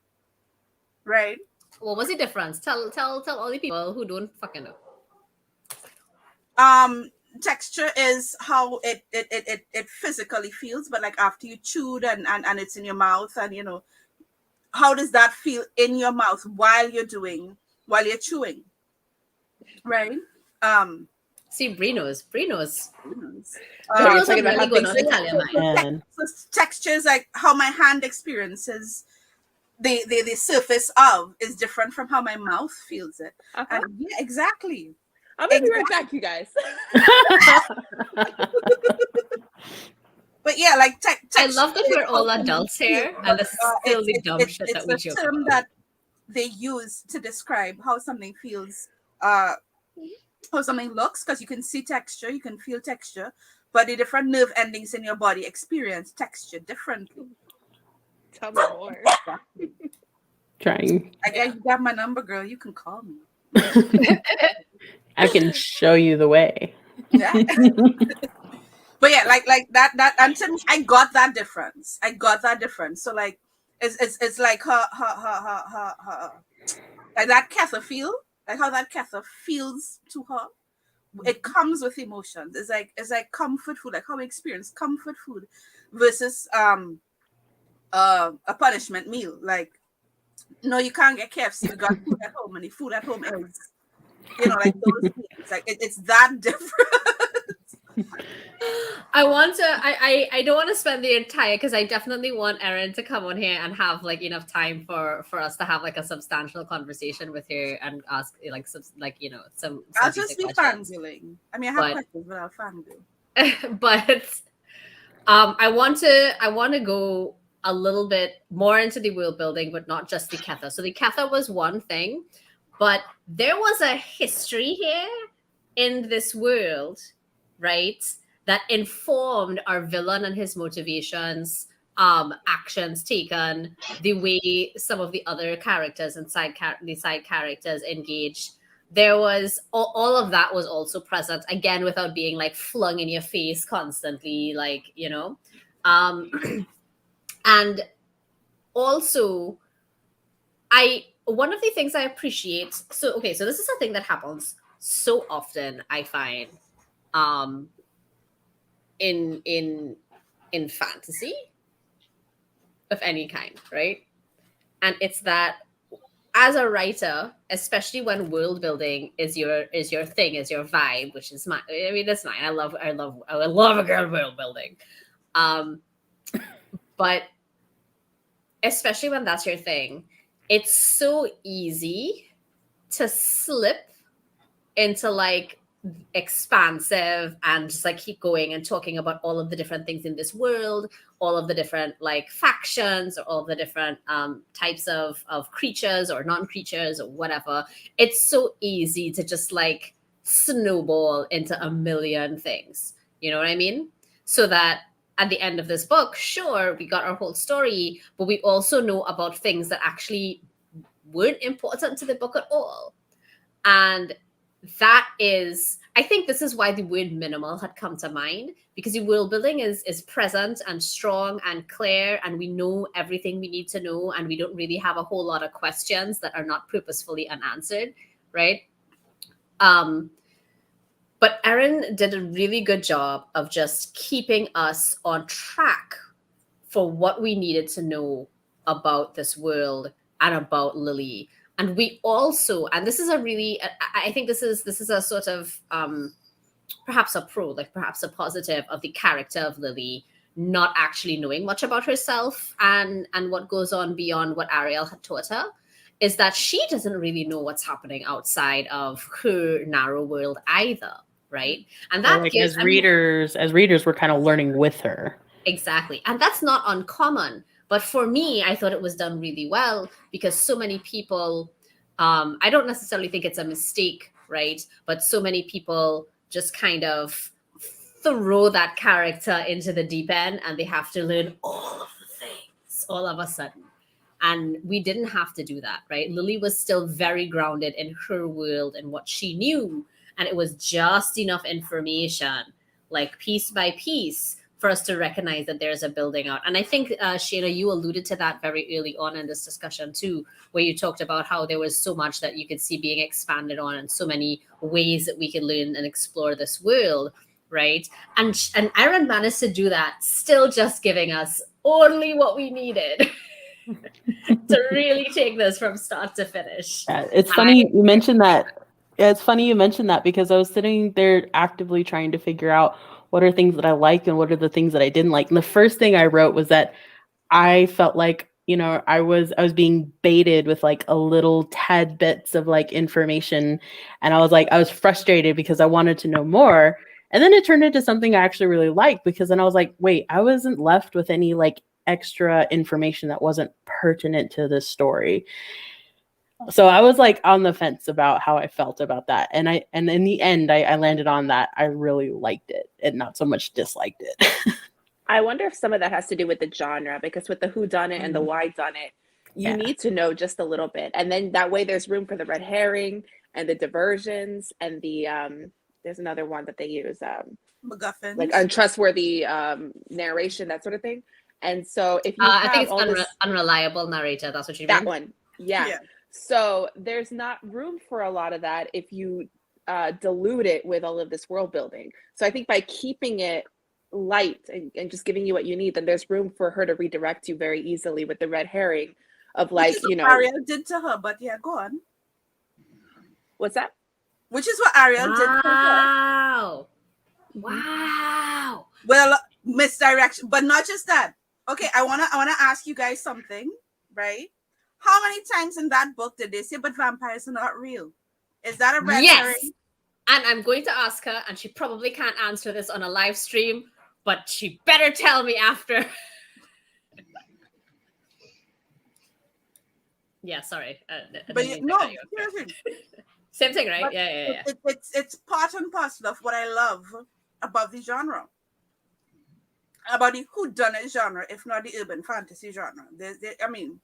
Right? What was the difference? Tell all the people who don't fucking know. Texture is how it physically feels, but like after you chewed and it's in your mouth, and how does that feel in your mouth while you're chewing, right? See, Bree knows. Talking about how things so textures, like how my hand experiences the surface of, is different from how my mouth feels it. And yeah, exactly. I'm gonna be right back, you guys. But yeah, like I love that we're all adults here, and this is still the dumb shit that we joke about. It's a term that they use to describe how something feels, how something looks, because you can see texture, you can feel texture, but the different nerve endings in your body experience texture differently. Tell me more. Trying. I guess you got my number, girl. You can call me. I can show you the way. Yeah. But yeah, like that, and to me, I got that difference. So like, it's like her, like that Ketha feel, like how that Ketha feels to her. It comes with emotions. It's like comfort food, like how we experience comfort food versus a punishment meal. Like, no, you can't get KFC. You got food at home, and the food at home is, like those things. Like it's that different. I don't want to spend the entire, because I definitely want Erin to come on here and have like enough time for us to have like a substantial conversation with her and ask some I'll just be fangirling. I mean, I have questions, but I'll fangirl. But I want to go a little bit more into the world building, but not just the Ketha. So the Ketha was one thing, but there was a history here in this world, right, that informed our villain and his motivations, actions taken, the way some of the other characters and side characters engaged. There was all of that was also present, again, without being like flung in your face constantly, like, and also one of the things I appreciate, so this is a thing that happens so often, I find, in fantasy of any kind, right? And it's that as a writer, especially when world building is your thing, is your vibe, which is mine. I mean, that's mine. I love a girl world building. But especially when that's your thing, it's so easy to slip into like expansive and just like keep going and talking about all of the different things in this world, all of the different like factions, or all of the different types of creatures or non-creatures or whatever. It's so easy to just like snowball into a million things. You know what I mean? So that at the end of this book, sure, we got our whole story, but we also know about things that actually weren't important to the book at all. And that is, I think this is why the word minimal had come to mind, because the world building is present and strong and clear, and we know everything we need to know, and we don't really have a whole lot of questions that are not purposefully unanswered, right? But Erin did a really good job of just keeping us on track for what we needed to know about this world and about Lily. And we also, and this is a really, I think this is a sort of perhaps a pro, like perhaps a positive of the character of Lily, not actually knowing much about herself and what goes on beyond what Ariel had taught her, is that she doesn't really know what's happening outside of her narrow world either, right? And that like gives, as readers, we're kind of learning with her. Exactly. And that's not uncommon. But for me, I thought it was done really well, because so many people, I don't necessarily think it's a mistake, right? But so many people just kind of throw that character into the deep end, and they have to learn all of the things all of a sudden. And we didn't have to do that, right? Lily was still very grounded in her world and what she knew. And it was just enough information, like piece by piece, for us to recognize that there's a building out. And I think, Shayna, you alluded to that very early on in this discussion too, where you talked about how there was so much that you could see being expanded on, and so many ways that we could learn and explore this world, right? And Erin managed to do that, still just giving us only what we needed to really take this from start to finish. Yeah, it's funny you mentioned that. Yeah, it's funny you mentioned that, because I was sitting there actively trying to figure out what are things that I like and what are the things that I didn't like. And the first thing I wrote was that I felt like, I was being baited with like a little tad bits of like information. And I was frustrated because I wanted to know more. And then it turned into something I actually really liked, because then I was like, wait, I wasn't left with any like extra information that wasn't pertinent to this story. So I was like on the fence about how I felt about that. And in the end, I landed on that. I really liked it and not so much disliked it. I wonder if some of that has to do with the genre, because with the whodunit and the whydunit, you need to know just a little bit. And then that way there's room for the red herring and the diversions and the, there's another one that they use, MacGuffins. like untrustworthy narration, that sort of thing. And so if you I think have it's unreliable narrator, that's what you mean? That one, yeah. So there's not room for a lot of that if you dilute it with all of this world building. So I think by keeping it light and just giving you what you need, then there's room for her to redirect you very easily with the red herring of like, Which is what Ariel did to her, but yeah, go on. What's that? Which is what Ariel did to her. Wow. Wow. Well, misdirection, but not just that. Okay, I wanna ask you guys something, right? How many times in that book did they say, but vampires are not real? Is that a red herring? And I'm going to ask her, and she probably can't answer this on a live stream, but she better tell me after. Yeah, sorry. But no, same thing, right? But yeah. It's part and parcel of what I love about the genre, about the whodunit genre, if not the urban fantasy genre. I mean,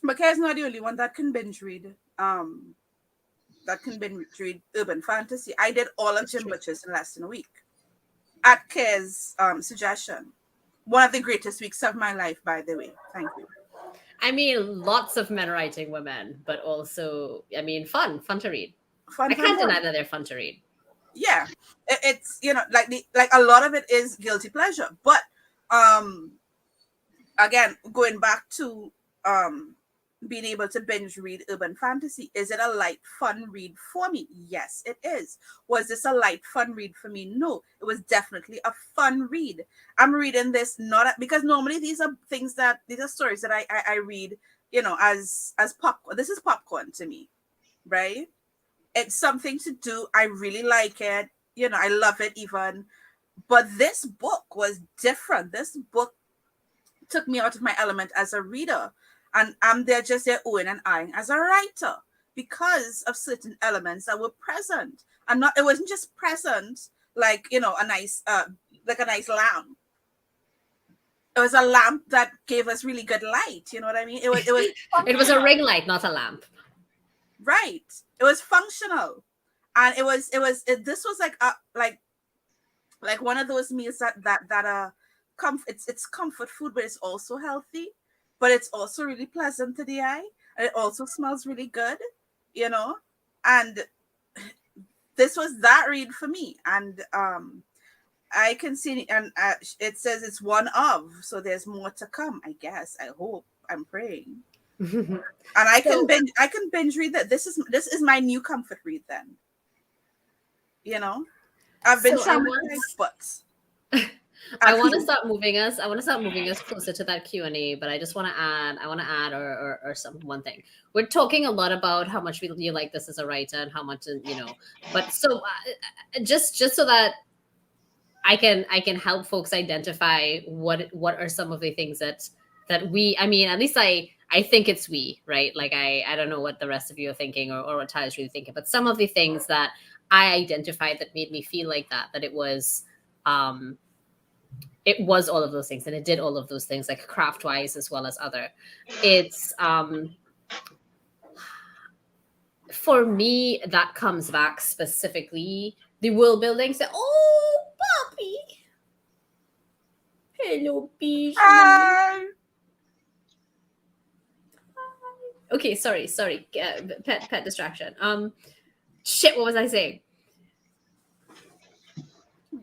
Makai's not the only one that can binge read. Urban fantasy. I did all of Jim Butcher's in less than a week at Kair's suggestion. One of the greatest weeks of my life, by the way. Thank you. I mean, lots of men writing women, but also, I mean, fun to read. I can't deny that they're fun to read. Yeah, it's like a lot of it is guilty pleasure, but again, going back to being able to binge read urban fantasy, is it a light, fun read for me? Yes, it is. Was this a light, fun read for me? No, it was definitely a fun read. I'm reading this because normally these are stories that I read, as popcorn. This is popcorn to me, right? It's something to do. I really like it. I love it even. But this book was different. This book took me out of my element as a reader. And I'm there just there oohing and eyeing as a writer because of certain elements that were present. And it wasn't just present like, a nice lamp. It was a lamp that gave us really good light. You know what I mean? It was It was a ring light, not a lamp. Right. It was functional. And this was like one of those meals that it's comfort food, but it's also healthy, but it's also really pleasant to the eye, and it also smells really good, you know. And this was that read for me. And I can see, and it says it's one of, so there's more to come, I guess. I hope. I'm praying. And I can binge read that. This is my new comfort read then. You know, I've been traumatized, but I want to start moving us. I want to start moving us closer to that Q&A, but I just want to add. I want to add or some one thing. We're talking a lot about how much you like this as a writer and how much But so just so that I can help folks identify what are some of the things that we. I mean, at least I think it's we, right? Like I don't know what the rest of you are thinking or what Tyler's really thinking, but some of the things that I identified that made me feel like that it was all of those things, and it did all of those things, like craft wise as well as other. It's for me that comes back specifically the world building. So, oh, puppy, hello, Bijou. Okay, sorry, pet distraction. Shit, what was I saying?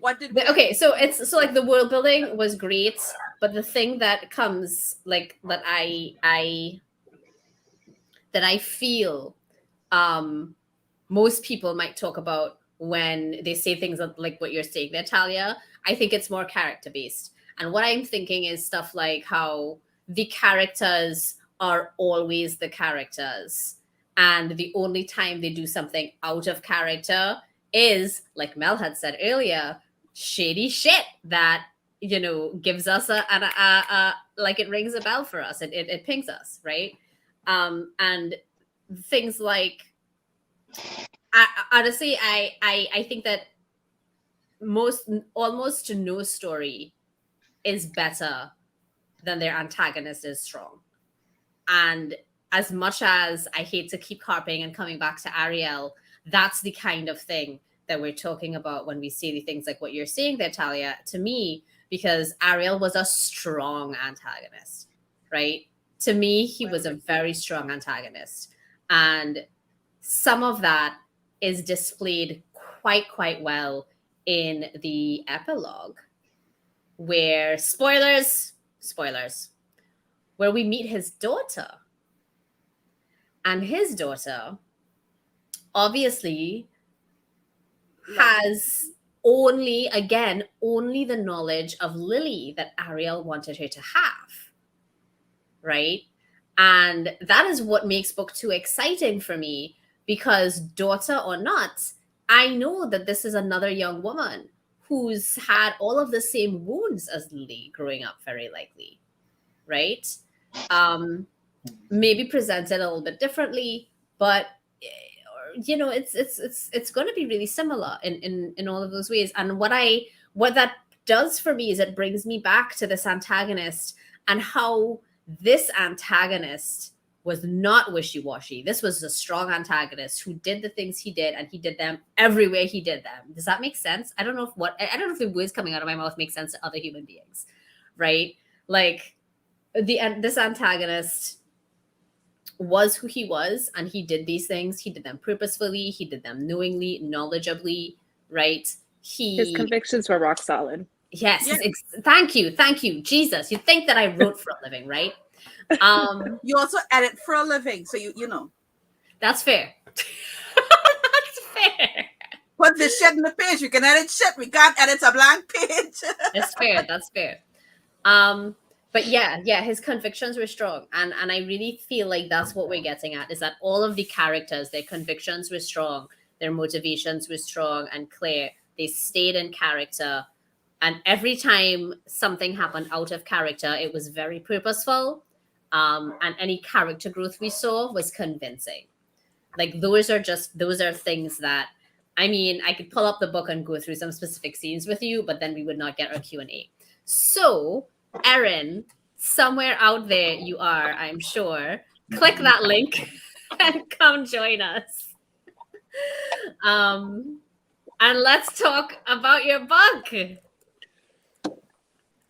Okay, so it's so like the world building was great, but the thing that comes like that I feel most people might talk about when they say things like what you're saying, Natalia, I think it's more character based. And what I'm thinking is stuff like how the characters are always the characters, and the only time they do something out of character is, like Mel had said earlier, shady shit that gives us a like it rings a bell for us, it pings us, right? And things like honestly I think that almost no story is better than their antagonist is strong. And as much as I hate to keep harping and coming back to Ariel, that's the kind of thing that we're talking about when we say the things like what you're saying there, Talia, to me, because Ariel was a strong antagonist, right? To me, he was a very strong antagonist. And some of that is displayed quite well in the epilogue, where spoilers, where we meet his daughter. And his daughter obviously has only the knowledge of Lily that Ariel wanted her to have, right? And that is what makes book 2 exciting for me, because daughter or not, I know that this is another young woman who's had all of the same wounds as Lily growing up, very likely, right? Maybe presented a little bit differently, but it's going to be really similar in all of those ways. And what that does for me is it brings me back to this antagonist and how this antagonist was not wishy-washy. This was a strong antagonist who did the things he did, and he did them every way he did them. Does that make sense? I don't know if the words coming out of my mouth make sense to other human beings, right? Like this antagonist was who he was, and he did these things. He did them purposefully. He did them knowingly, knowledgeably, right? His convictions were rock solid. Yes. Yeah. Thank you, Jesus. You think that I wrote for a living, right? You also edit for a living, so you know. That's fair. That's fair. Put this shit in the page. You can edit shit. We can't edit a blank page. That's fair. But yeah, his convictions were strong. And I really feel like that's what we're getting at, is that all of the characters, their convictions were strong, their motivations were strong and clear. They stayed in character. And every time something happened out of character, it was very purposeful. And any character growth we saw was convincing. Like those are things that, I mean, I could pull up the book and go through some specific scenes with you, but then we would not get our Q&A. So, Erin, somewhere out there you are, I'm sure. Click that link and come join us. And let's talk about your book.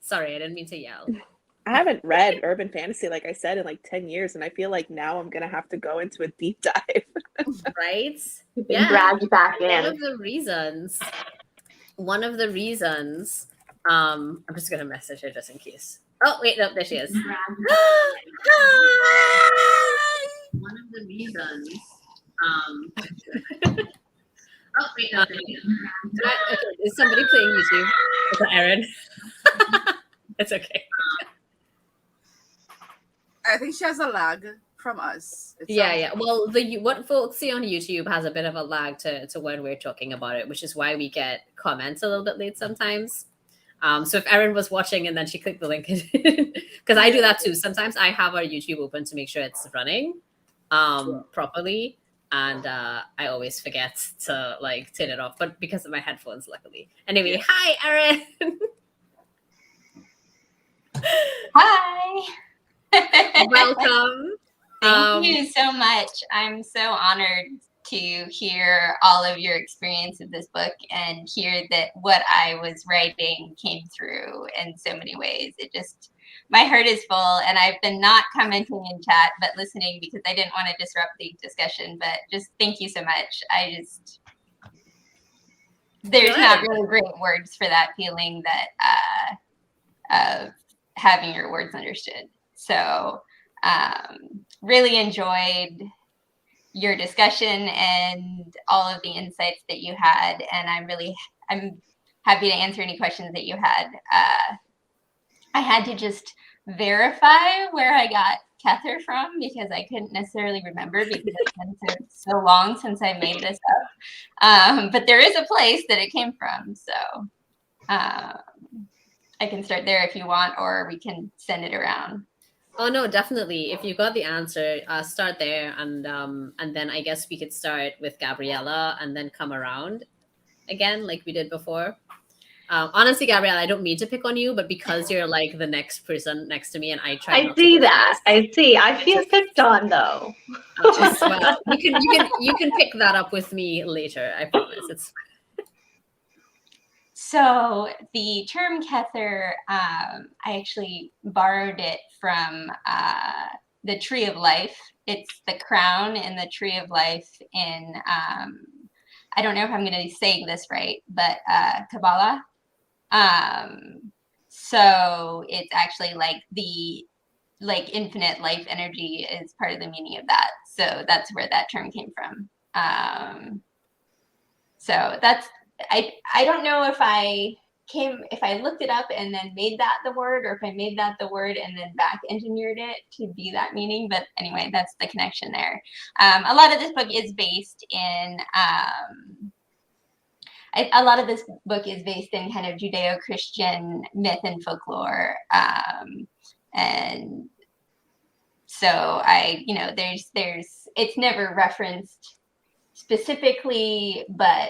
Sorry, I didn't mean to yell. I haven't read urban fantasy, like I said, in like 10 years, and I feel like now I'm gonna have to go into a deep dive. Right? You've been dragged back in. One of the reasons, I'm just gonna message her just in case. Oh wait, no, there she is. Hi! One of the reasons, oh wait, no, there she is. Okay, is somebody playing YouTube? Is that Erin? It's okay. I think she has a lag from us. Yeah. Well, what folks see on YouTube has a bit of a lag to when we're talking about it, which is why we get comments a little bit late sometimes. So if Erin was watching and then she clicked the link, because I do that too. Sometimes I have our YouTube open to make sure it's running properly, and I always forget to like turn it off. But because of my headphones, luckily. Anyway, hi Erin. Hi. Welcome. Thank you so much. I'm so honored to hear all of your experience of this book and hear that what I was writing came through in so many ways. My heart is full, and I've been not commenting in chat, but listening because I didn't want to disrupt the discussion, but just thank you so much. There's not really great words for that feeling that of having your words understood. So really enjoyed your discussion and all of the insights that you had. And I'm happy to answer any questions that you had. I had to just verify where I got Kether from because I couldn't necessarily remember because it's been so long since I made this up. But there is a place that it came from. So I can start there if you want, or we can send it around. Oh no, definitely. If you got the answer, start there, and then I guess we could start with Gabriella and then come around again like we did before. Honestly, Gabriella, I don't mean to pick on you, but because you're like the next person next to me, and I try. I see that. I see. I feel picked on though. Well, you can pick that up with me later. I promise. It's. So the term Kether, I actually borrowed it from the Tree of Life. It's the crown in the Tree of Life in, I don't know if I'm going to be saying this right, but Kabbalah. So it's actually like infinite life energy is part of the meaning of that. So that's where that term came from. So that's, I don't know if I looked it up and then made that the word, or if I made that the word and then back engineered it to be that meaning. But anyway, that's the connection there. A lot of this book is based in kind of Judeo-Christian myth and folklore. And so it's never referenced specifically, but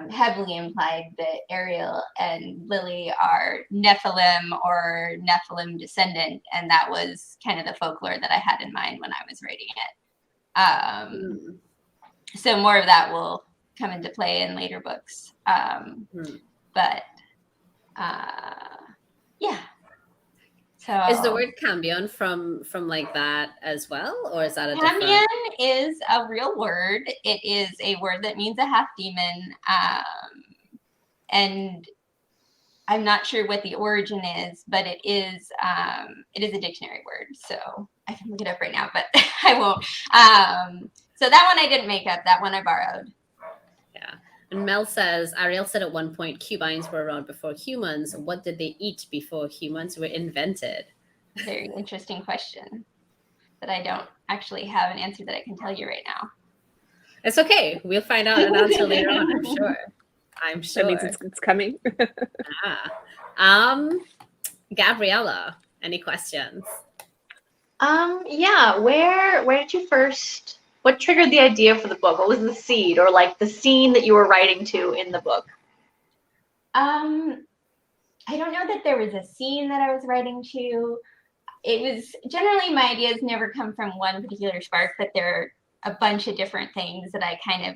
heavily implied that Ariel and Lily are Nephilim or Nephilim descendant, and that was kind of the folklore that I had in mind when I was writing it. So more of that will come into play in later books. But yeah. So is the word cambion from like that as well, or is that a cambion is a real word. It is a word that means a half demon, and I'm not sure what the origin is, but it is a dictionary word. So I can look it up right now, but I won't. So that one I didn't make up. That one I borrowed. Yeah. And Mel says, Ariel said at one point, Cubines were around before humans. What did they eat before humans were invented? Very interesting question that I don't actually have an answer that I can tell you right now. It's okay. We'll find out an answer later on, I'm sure. That means it's coming. Gabriella, any questions? Yeah. Where did you first? What triggered the idea for the book? What was the seed, or like the scene that you were writing to in the book? I don't know that there was a scene that I was writing to. It was generally, my ideas never come from one particular spark, but they're a bunch of different things that I kind of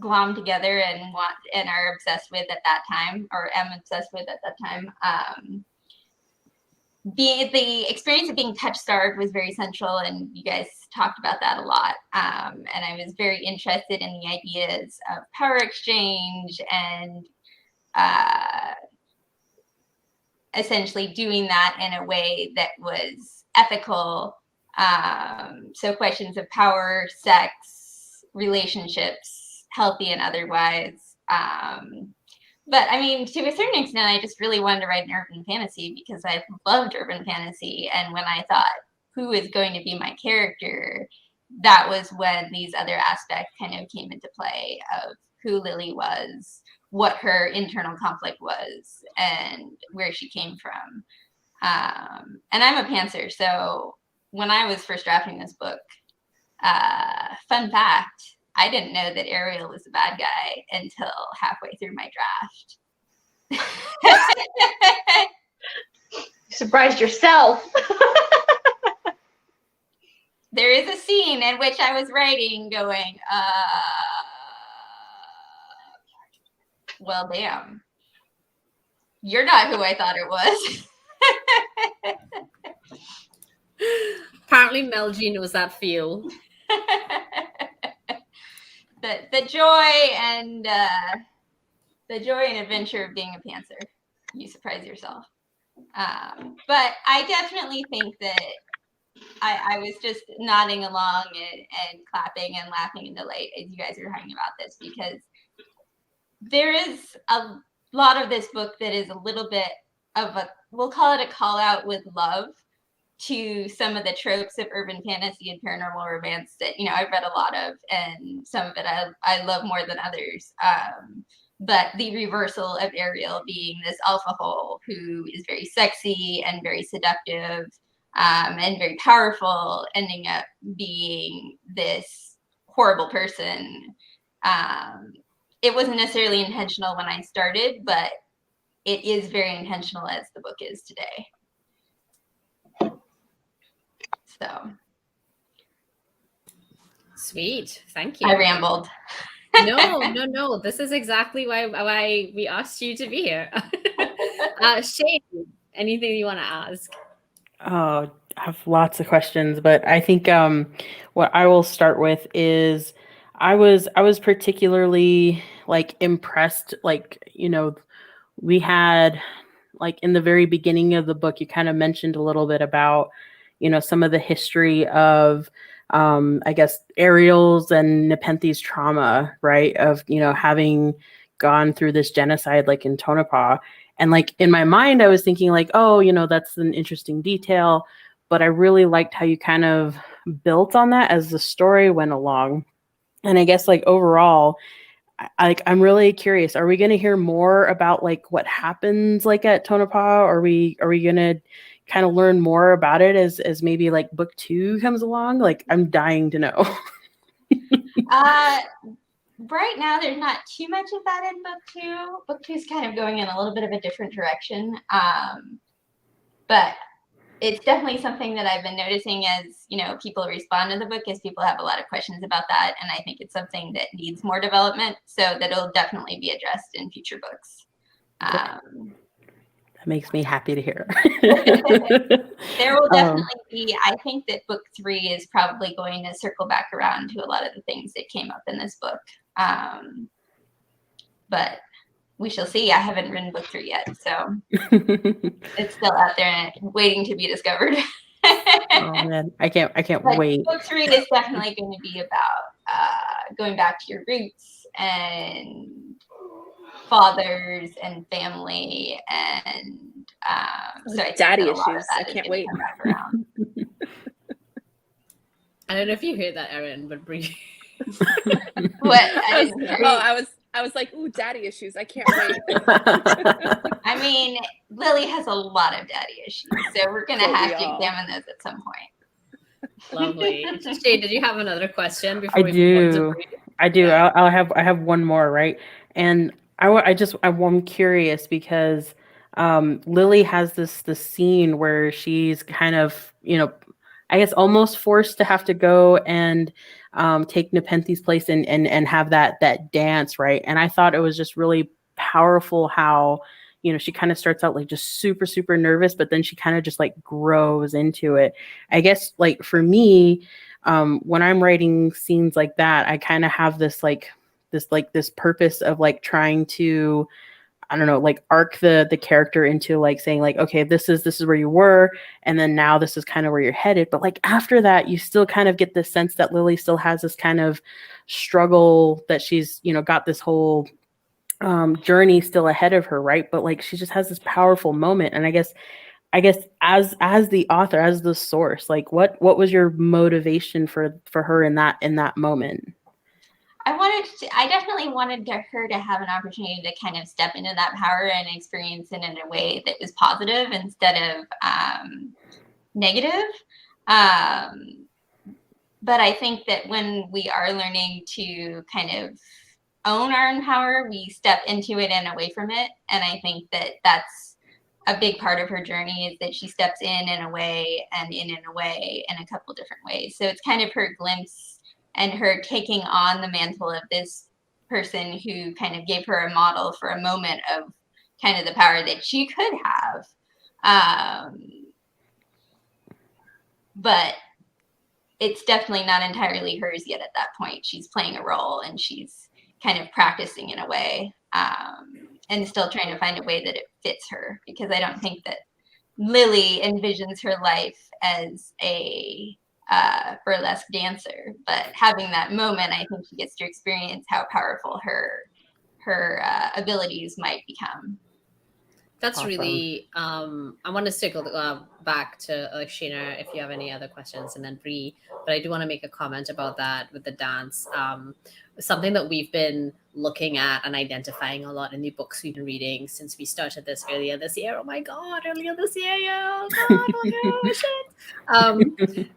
glom together and are obsessed with at that time, or am obsessed with at that time. The experience of being touch-starved was very central, and you guys talked about that a lot. And I was very interested in the ideas of power exchange and essentially doing that in a way that was ethical. So questions of power, sex, relationships, healthy and otherwise. But I mean, to a certain extent, I just really wanted to write an urban fantasy because I loved urban fantasy. And when I thought, who is going to be my character, that was when these other aspects kind of came into play of who Lily was, what her internal conflict was, and where she came from. And I'm a pantser, so when I was first drafting this book, fun fact, I didn't know that Ariel was a bad guy until halfway through my draft. You surprised yourself. There is a scene in which I was writing going, well, damn. You're not who I thought it was. Apparently Mel G knows that feel. The joy and adventure of being a pantser. You surprise yourself. But I definitely think that I was just nodding along and clapping and laughing in delight as you guys are talking about this, because there is a lot of this book that is a little bit of we'll call it a call out with love to some of the tropes of urban fantasy and paranormal romance that, I've read a lot of, and some of it I love more than others. But the reversal of Ariel being this alpha hole who is very sexy and very seductive and very powerful, ending up being this horrible person. It wasn't necessarily intentional when I started, but it is very intentional as the book is today. So. Sweet. Thank you. I rambled. No. This is exactly why we asked you to be here. Shane, anything you want to ask? Oh, I have lots of questions, but I think what I will start with is I was particularly impressed, we had in the very beginning of the book, you kind of mentioned a little bit about, some of the history of I guess Ariel's and Nepenthe's trauma, right? Of, having gone through this genocide in Tonopah. And in my mind, I was thinking oh, that's an interesting detail. But I really liked how you kind of built on that as the story went along. And I guess overall, I'm really curious. Are we going to hear more about what happens at Tonopah? Are we going to kind of learn more about it as maybe book 2 comes along? I'm dying to know. Right now, there's not too much of that in book 2. Book 2 is kind of going in a little bit of a different direction. But it's definitely something that I've been noticing as, people respond to the book, as people have a lot of questions about that. And I think it's something that needs more development, so that it'll definitely be addressed in future books. That makes me happy to hear. There will definitely be, I think that book 3 is probably going to circle back around to a lot of the things that came up in this book. But we shall see. I haven't written book 3 yet, so it's still out there and waiting to be discovered. Oh man, I can't wait. Book 3 is definitely going to be about going back to your roots and fathers and family and so daddy issues. I can't wait. I don't know if you heard that, Erin, but bring. What? I was like, ooh, daddy issues. I can't wait. I mean, Lily has a lot of daddy issues, so we're gonna have to examine those at some point. Lovely. Shay, did you have another question before I do. I have one more, right? And I'm curious because Lily has this scene where she's kind of, I guess, almost forced to have to go and take Nepenthe's place and have that dance, right? And I thought it was just really powerful how, you know, she kind of starts out like just super, super nervous, but then she kind of just like grows into it. I guess like for me, when I'm writing scenes like that, I kind of have this purpose of like trying to, I don't know, like arc the character into like saying like, okay, this is where you were, and then now this is kind of where you're headed. But like after that, you still kind of get this sense that Lily still has this kind of struggle, that she's, you know, got this whole journey still ahead of her, right? But like she just has this powerful moment. And I guess as the author, as the source, like what was your motivation for her in that moment? I definitely wanted her to have an opportunity to kind of step into that power and experience it in a way that was positive instead of negative. But I think that when we are learning to kind of own our own power, we step into it and away from it. And I think that that's a big part of her journey, is that she steps in a way and in a way in a couple different ways. So it's kind of her glimpse and her taking on the mantle of this person who kind of gave her a model for a moment of kind of the power that she could have. But it's definitely not entirely hers yet at that point. She's playing a role and she's kind of practicing in a way, and still trying to find a way that it fits her, because I don't think that Lily envisions her life as a burlesque dancer, but having that moment, I think she gets to experience how powerful her abilities might become. That's Awesome. really, I want to circle back to Sheena if you have any other questions, and then Bree, but I do want to make a comment about that with the dance. Something that we've been looking at and identifying a lot in the books we've been reading since we started this earlier this year. Oh my God, earlier this year, yeah. Oh God, shit.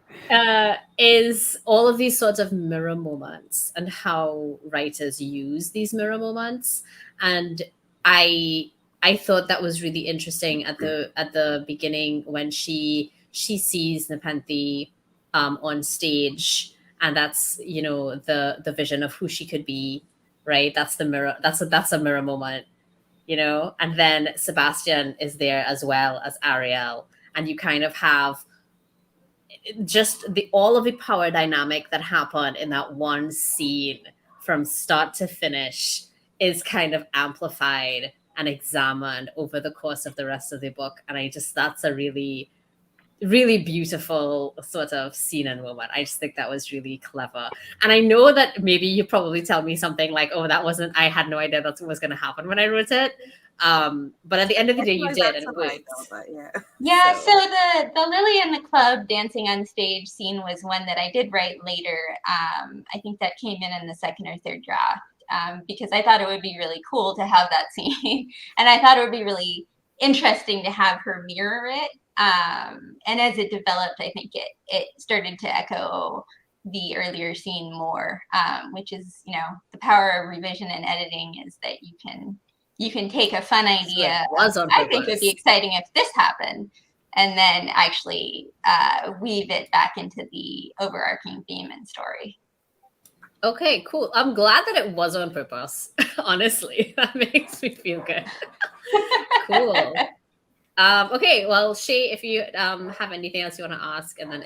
Is all of these sorts of mirror moments and how writers use these mirror moments. And I thought that was really interesting at the beginning when she sees Nepenthe on stage, and that's, you know, the vision of who she could be, right? That's the mirror. That's a mirror moment, you know. And then Sebastian is there as well as Ariel, and you kind of have just all of the power dynamic that happened in that one scene from start to finish is kind of amplified and examined over the course of the rest of the book. And that's a really, really beautiful sort of scene and moment. I just think that was really clever. And I know that maybe you probably tell me something like, oh, I had no idea that's what was going to happen when I wrote it. But at the end of the day, you did. And it was, yeah. So the Lily in the club dancing on stage scene was one that I did write later. I think that came in the second or third draft. Because I thought it would be really cool to have that scene. And I thought it would be really interesting to have her mirror it. And as it developed, I think it started to echo the earlier scene more, which is, you know, the power of revision and editing is that you can take a fun idea. I think it would be exciting if this happened, and then actually weave it back into the overarching theme and story. Okay, cool. I'm glad that it was on purpose. Honestly, that makes me feel good. Cool. Okay, well, Shay, if you have anything else you want to ask, and then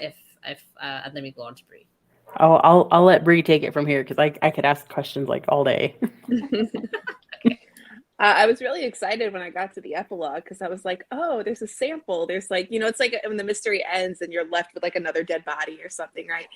and then we go on to Bree. Oh, I'll let Bree take it from here, because I could ask questions like all day. I was really excited when I got to the epilogue, because I was like, oh, there's a sample. There's like, you know, it's like when the mystery ends and you're left with like another dead body or something, right?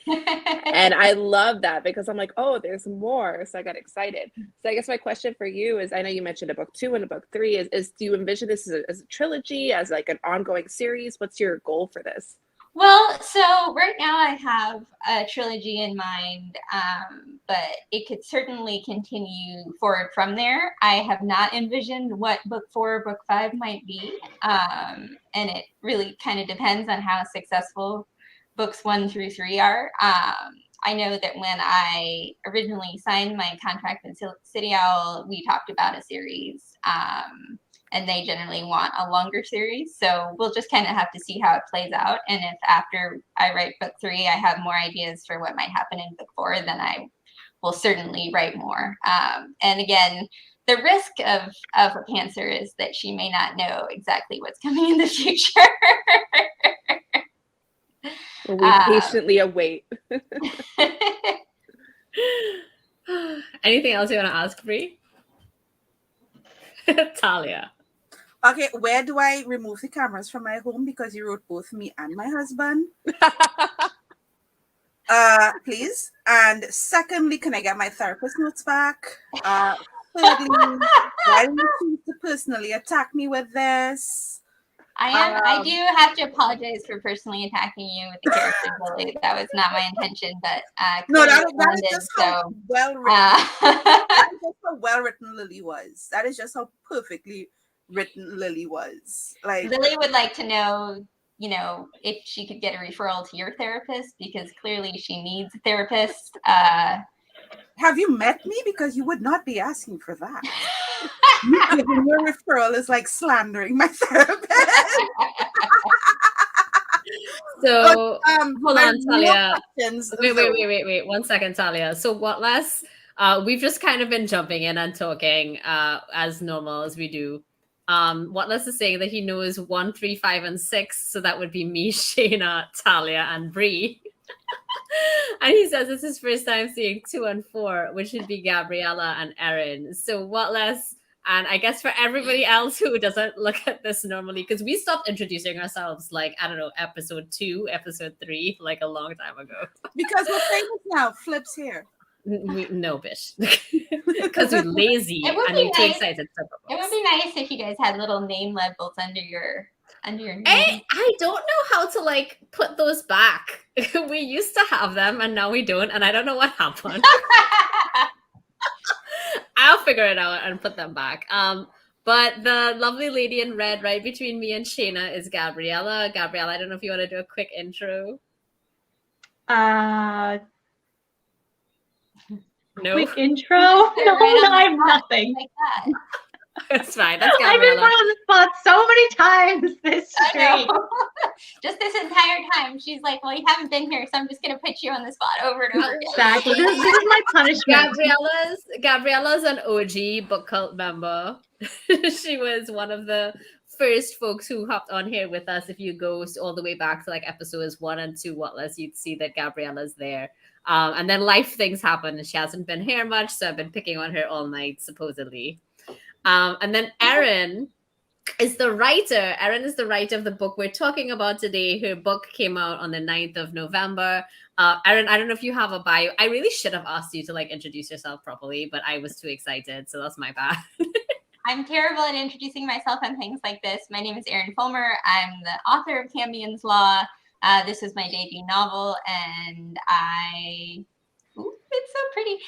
And I love that, because I'm like, oh, there's more. So I got excited. So I guess my question for you is, I know you mentioned a book 2 and a book 3. Is do you envision this as a trilogy, as like an ongoing series? What's your goal for this? Well, so right now I have a trilogy in mind, but it could certainly continue forward from there. I have not envisioned what book 4 or book 5 might be, and it really kind of depends on how successful books 1 through 3 are. I know that when I originally signed my contract with City Owl, we talked about a series, and they generally want a longer series. So we'll just kind of have to see how it plays out. And if after I write book 3, I have more ideas for what might happen in book 4, then I will certainly write more. And again, the risk of a pantser is that she may not know exactly what's coming in the future. We patiently await. Anything else you want to ask, Bree? Talia. Okay, where do I remove the cameras from my home? Because you wrote both me and my husband. Please. And secondly, can I get my therapist notes back? Thirdly, why do you choose to personally attack me with this? I do have to apologize for personally attacking you with the character Lily. That was not my intention, but no, that London, is just how well written. That is just how well written Lily was. That is just how perfectly written Lily was. Like Lily would like to know, you know, if she could get a referral to your therapist, because clearly she needs a therapist. Have you met me? Because you would not be asking for that. You giving your referral is like slandering my therapist. So hold on, real Talia. questions, Wait. 1 second, Talia. So what less? We've just kind of been jumping in and talking as normal as we do. What less is saying that he knows 1, 3, 5, and 6. So that would be me, Shayna, Talia, and Bree. And he says it's his first time seeing 2 and 4, which would be Gabriella and Erin. So what less? And I guess for everybody else who doesn't look at this normally, because we stopped introducing ourselves like, I don't know, episode 2, episode 3, like a long time ago. Because we're famous now. Flips here. No, bitch. Because we're lazy and we're too excited to talk about. It would be nice if you guys had little name labels under your name. I don't know how to like put those back. We used to have them and now we don't, and I don't know what happened. I'll figure it out and put them back. But the lovely lady in red right between me and Shayna is Gabriella. Gabriella, I don't know if you want to do a quick intro. No. Quick intro? No, I have nothing. Like that. It's fine. That's I've been Gabriella. put on the spot so many times this stream. I know. Just this entire time, she's like, "Well, you haven't been here, so I'm just gonna put you on the spot over and over again." Exactly. This is my punishment. Gabriella's an OG book cult member. She was one of the first folks who hopped on here with us. If you go all the way back to like episodes 1 and 2, what less, you'd see that Gabriella's there. And then life things happen and she hasn't been here much, so I've been picking on her all night, supposedly. And then Erin is the writer. Erin is the writer of the book we're talking about today. Her book came out on the 9th of November. Erin, I don't know if you have a bio. I really should have asked you to like introduce yourself properly, but I was too excited, so that's my bad. I'm terrible at introducing myself and things like this. My name is Erin Fulmer. I'm the author of CAMBION'S Law. This is my debut novel, and ooh, it's so pretty.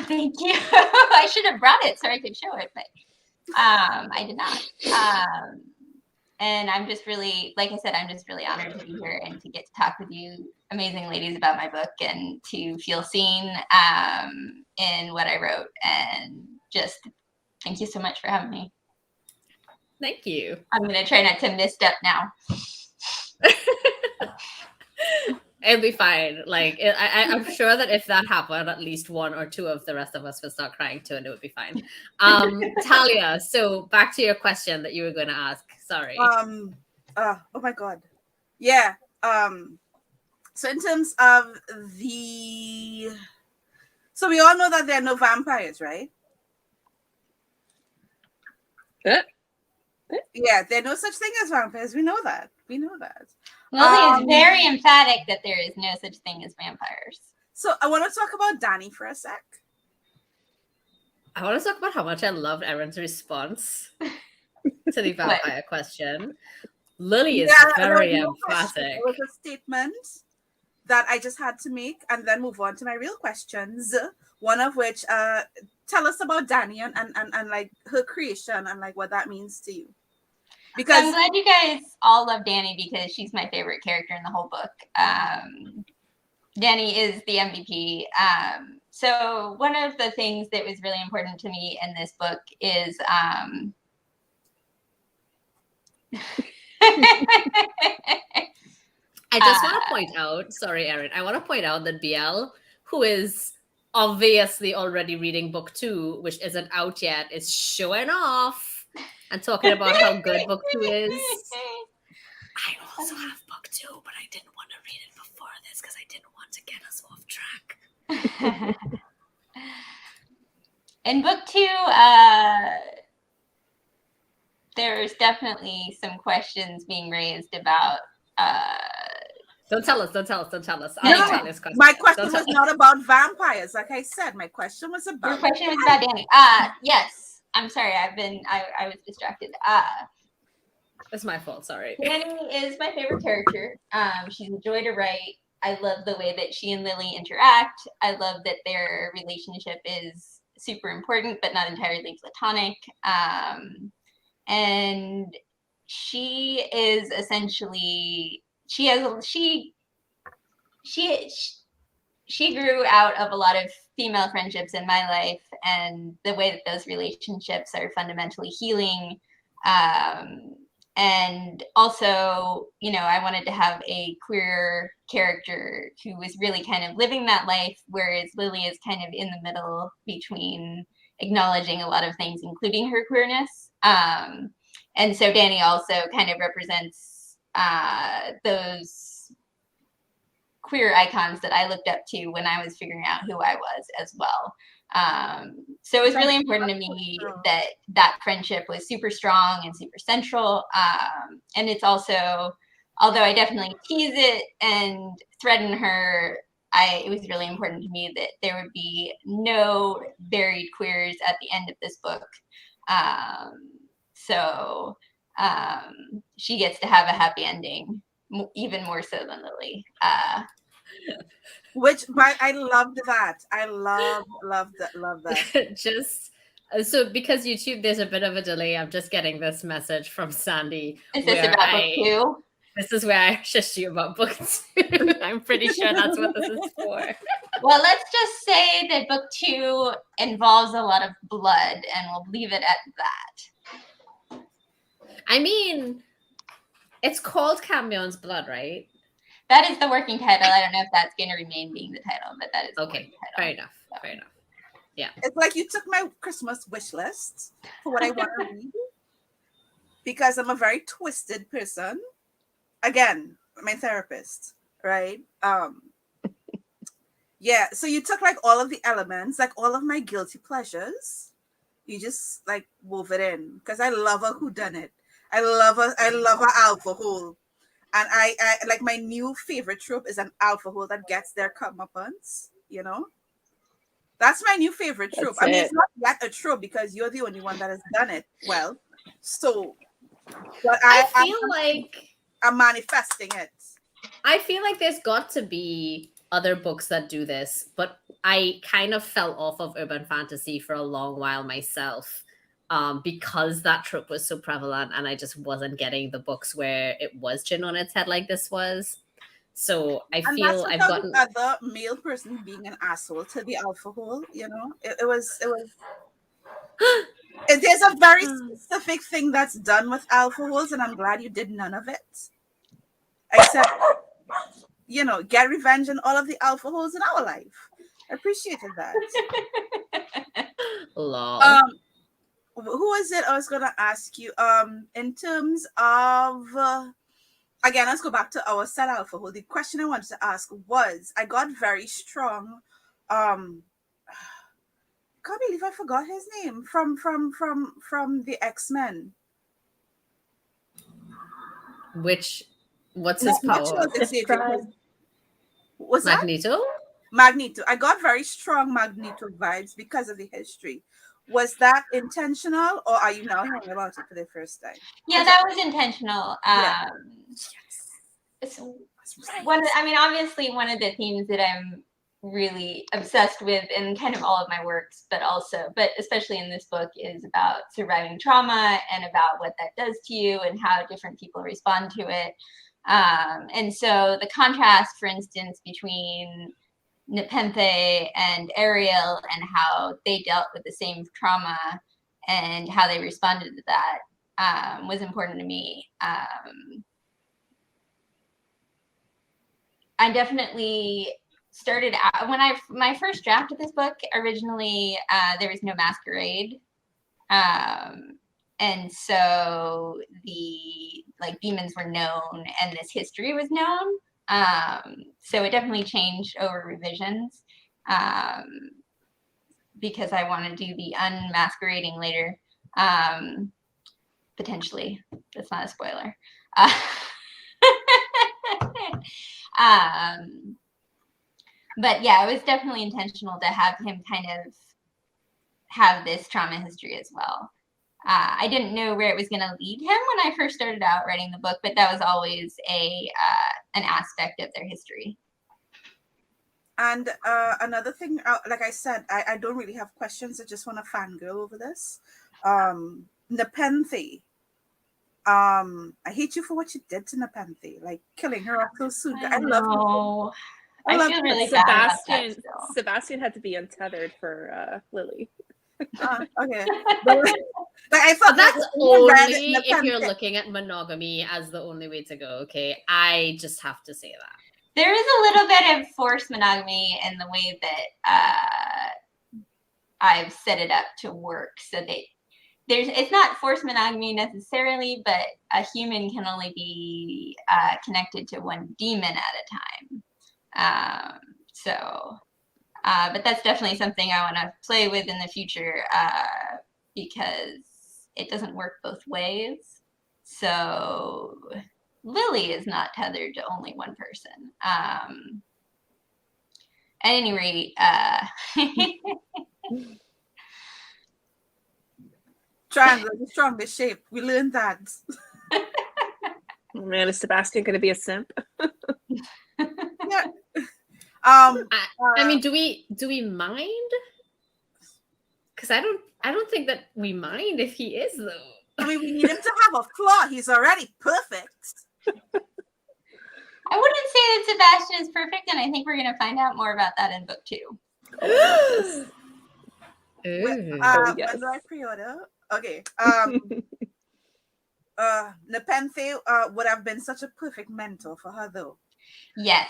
Thank you. I should have brought it so I could show it, but I did not. And I'm just really, like I said, I'm just really honored to be here and to get to talk with you amazing ladies about my book and to feel seen in what I wrote. And just thank you so much for having me. Thank you. I'm going to try not to misstep now. It'll be fine. Like I'm sure that if that happened, at least 1 or 2 of the rest of us would start crying too, and it would be fine. Talia, so back to your question that you were going to ask. Sorry. Oh my god. Yeah. So in terms of so we all know that there are no vampires, right? Yeah, there are no such thing as vampires. We know that. Lily is very emphatic that there is no such thing as vampires. So I want to talk about Danny for a sec. I want to talk about how much I loved Erin's response to the vampire question. Lily is very emphatic. It was a statement that I just had to make and then move on to my real questions. One of which, tell us about Danny and like her creation and like what that means to you. Because I'm glad you guys all love Danny because she's my favorite character in the whole book. Danny is the MVP. So one of the things that was really important to me in this book is I just want to point out, sorry, Erin, I want to point out that BL, who is obviously already reading book 2, which isn't out yet, is showing off and talking about how good book 2 is. I also have book 2, but I didn't want to read it before this because I didn't want to get us off track. In book 2, there's definitely some questions being raised about. Don't tell us. I'll tell this question. My question was not about vampires. Like I said, my question was about. Your question was about Danny. Yes. I'm sorry. I was distracted. It's my fault. Sorry. Danny is my favorite character. She's a joy to write. I love the way that she and Lily interact. I love that their relationship is super important, but not entirely platonic. And she is essentially she grew out of a lot of female friendships in my life, and the way that those relationships are fundamentally healing. And also, I wanted to have a queer character who was really kind of living that life, whereas Lily is kind of in the middle between acknowledging a lot of things, including her queerness. And so Danny also kind of represents those queer icons that I looked up to when I was figuring out who I was as well. So it was really important to me that friendship was super strong and super central. And it's also, although I definitely tease it and threaten her, it was really important to me that there would be no buried queers at the end of this book. So she gets to have a happy ending, even more so than Lily. But I loved that. I love that. Just so because YouTube, there's a bit of a delay. I'm just getting this message from Sandy. Is this about book 2? This is where I shushed you about book 2. I'm pretty sure that's what this is for. Well, let's just say that book 2 involves a lot of blood, and we'll leave it at that. I mean, it's called CAMBION'S Blood, right? That is the working title. I don't know if that's going to remain being the title, but that is the working title. Fair enough. Fair enough. Yeah. It's like you took my Christmas wish list for what I want to read, because I'm a very twisted person. Again, my therapist, right? Yeah. So you took like all of the elements, like all of my guilty pleasures. You just like wove it in, because I love a whodunit. I love a alpha hole. And I like, my new favorite trope is an alpha hole that gets their comeuppance, That's my new favorite trope. I mean, it's not yet a trope because you're the only one that has done it well. So, but I feel like I'm manifesting it. I feel like there's got to be other books that do this, but I kind of fell off of urban fantasy for a long while myself. Because that trope was so prevalent, and I just wasn't getting the books where it was chin on its head like this was. So I feel I've gotten the other male person being an asshole to the alpha hole. It was. There's a very specific thing that's done with alpha holes, and I'm glad you did none of it, except get revenge on all of the alpha holes in our life. I appreciated that. Lol. Who is it I was going to ask you? In terms of, again, let's go back to our set alpha hole. The question I wanted to ask was, I got very strong. Can't believe I forgot his name from the X-Men. What's his power? Was Magneto? That? Magneto. I got very strong Magneto vibes because of the history. Was that intentional, or are you now hearing about it for the first time? Yeah, that was intentional. So obviously one of the themes that I'm really obsessed with in kind of all of my works, but especially in this book, is about surviving trauma and about what that does to you and how different people respond to it. And so the contrast, for instance, between Nepenthe and Ariel, and how they dealt with the same trauma and how they responded to that, was important to me. I definitely started out when my first draft of this book originally, there was no masquerade. And so the demons were known and this history was known. So it definitely changed over revisions, because I want to do the unmasquerading later. Potentially, that's not a spoiler. But yeah, it was definitely intentional to have him kind of have this trauma history as well. I didn't know where it was going to lead him when I first started out writing the book, but that was always an aspect of their history. And another thing, like I said, I don't really have questions. I just want to fangirl over this. Nepenthe. I hate you for what you did to Nepenthe, like killing her off so soon. I love her. I feel really bad about that still. Sebastian had to be untethered for Lily. Okay. But I thought that's only if you're looking at monogamy as the only way to go. Okay, I just have to say that there is a little bit of forced monogamy in the way that I've set it up to work, so that it's not forced monogamy necessarily, but a human can only be connected to one demon at a time. But that's definitely something I want to play with in the future, because it doesn't work both ways. So Lily is not tethered to only one person. At any rate, triangle, the strongest shape. We learned that. Oh man, is Sebastian going to be a simp? Yeah. I mean, do we mind? Because I don't think that we mind if he is, though. I mean, we need him to have a flaw. He's already perfect. I wouldn't say that Sebastian is perfect, and I think we're going to find out more about that in book 2. Yes. When do I pre-order? Okay. Nepenthe would have been such a perfect mentor for her, though. Yes.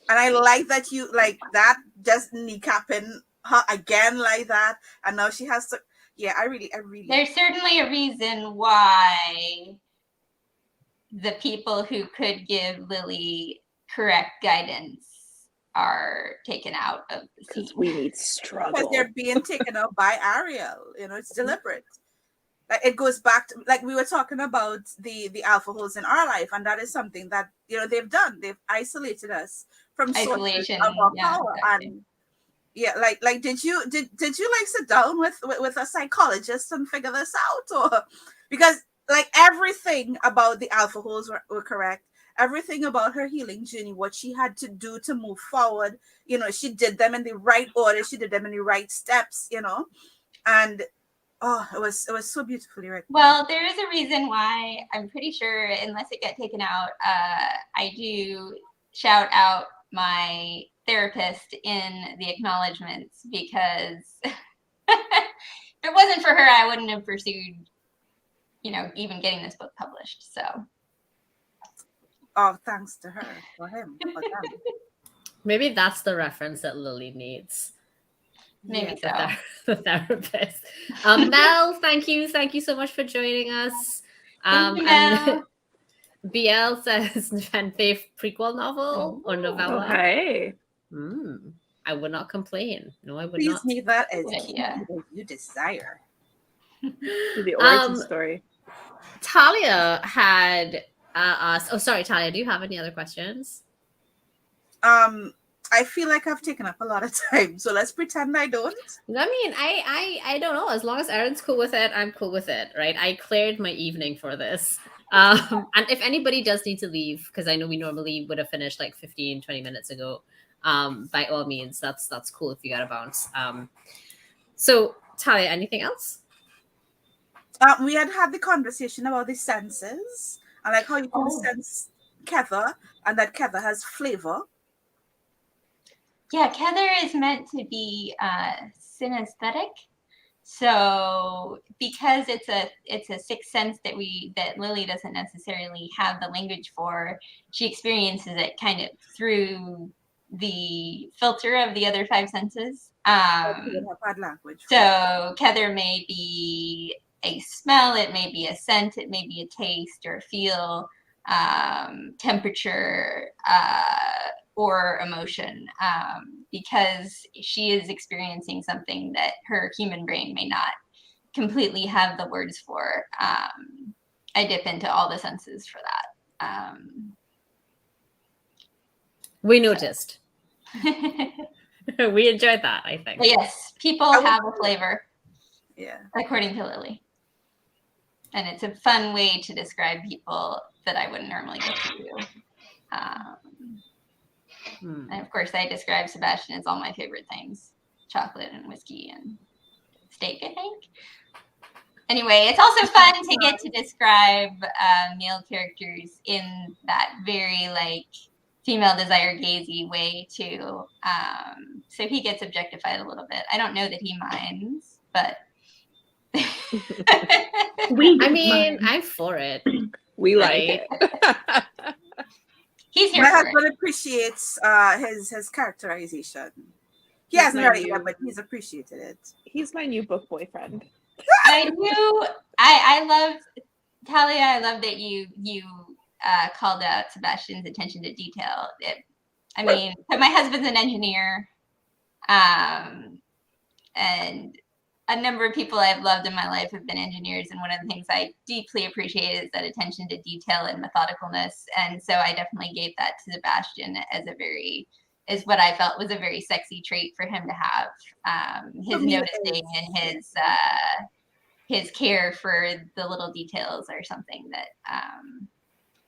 And I like that you like that, just kneecapping her again like that, and now she has to. Yeah, I really. There's certainly a reason why the people who could give Lily correct guidance are taken out of the scene. Because we need struggle. Because they're being taken out by Ariel. You know, it's deliberate. Like it goes back to, like we were talking about the alpha holes in our life, and that is something that they've done. They've isolated us from isolation of our power. Exactly. And yeah, like did you like sit down with a psychologist and figure this out, or because like everything about the alpha holes were correct. Everything about her healing journey, what she had to do to move forward, she did them in the right order. She did them in the right steps, and oh, it was so beautifully written. Well, there is a reason why I'm pretty sure, unless it got taken out, I do shout out my therapist in the acknowledgments, because if it wasn't for her, I wouldn't have pursued, even getting this book published. So. Oh, thanks to her, for him, for them. Maybe that's the reference that Lily needs. Maybe so. The therapist. Mel, thank you so much for joining us. Thank you, Mel. BL says Nepenthe prequel novel or novella. Okay. I would not complain. No, I would Please not. leave that as you desire. The origin story. Talia had asked. Oh, sorry, Talia. Do you have any other questions? I feel like I've taken up a lot of time, so let's pretend I don't. I mean, I don't know. As long as Erin's cool with it, I'm cool with it, right? I cleared my evening for this. And if anybody does need to leave, because I know we normally would have finished like 15, 20 minutes ago, by all means, that's cool if you got to bounce. So, Talia, anything else? We had the conversation about the senses, and like how you can sense Kether, and that Kether has flavor. Yeah, Kether is meant to be synesthetic. So because it's a sixth sense that Lily doesn't necessarily have the language for, she experiences it kind of through the filter of the other five senses. So Kether may be a smell, it may be a scent, it may be a taste or a feel, temperature, or emotion, because she is experiencing something that her human brain may not completely have the words for. I dip into all the senses for that. We noticed. We enjoyed that, I think. But yes, people have a flavor. Yeah. According to Lily. And it's a fun way to describe people that I wouldn't normally get to do. And of course, I describe Sebastian as all my favorite things: chocolate and whiskey and steak, I think. Anyway, it's also fun to get to describe male characters in that very like female desire gazy way too. So he gets objectified a little bit. I don't know that he minds, but I'm for it. We like it. He's here. My for husband it. appreciates his characterization. He hasn't read it yet, but he's appreciated it. He's my new book boyfriend. I love Talia. I love that you called out Sebastian's attention to detail. So my husband's an engineer, and a number of people I've loved in my life have been engineers, and one of the things I deeply appreciate is that attention to detail and methodicalness. And so I definitely gave that to Sebastian as what I felt was a very sexy trait for him to have. His noticing and his care for the little details are something that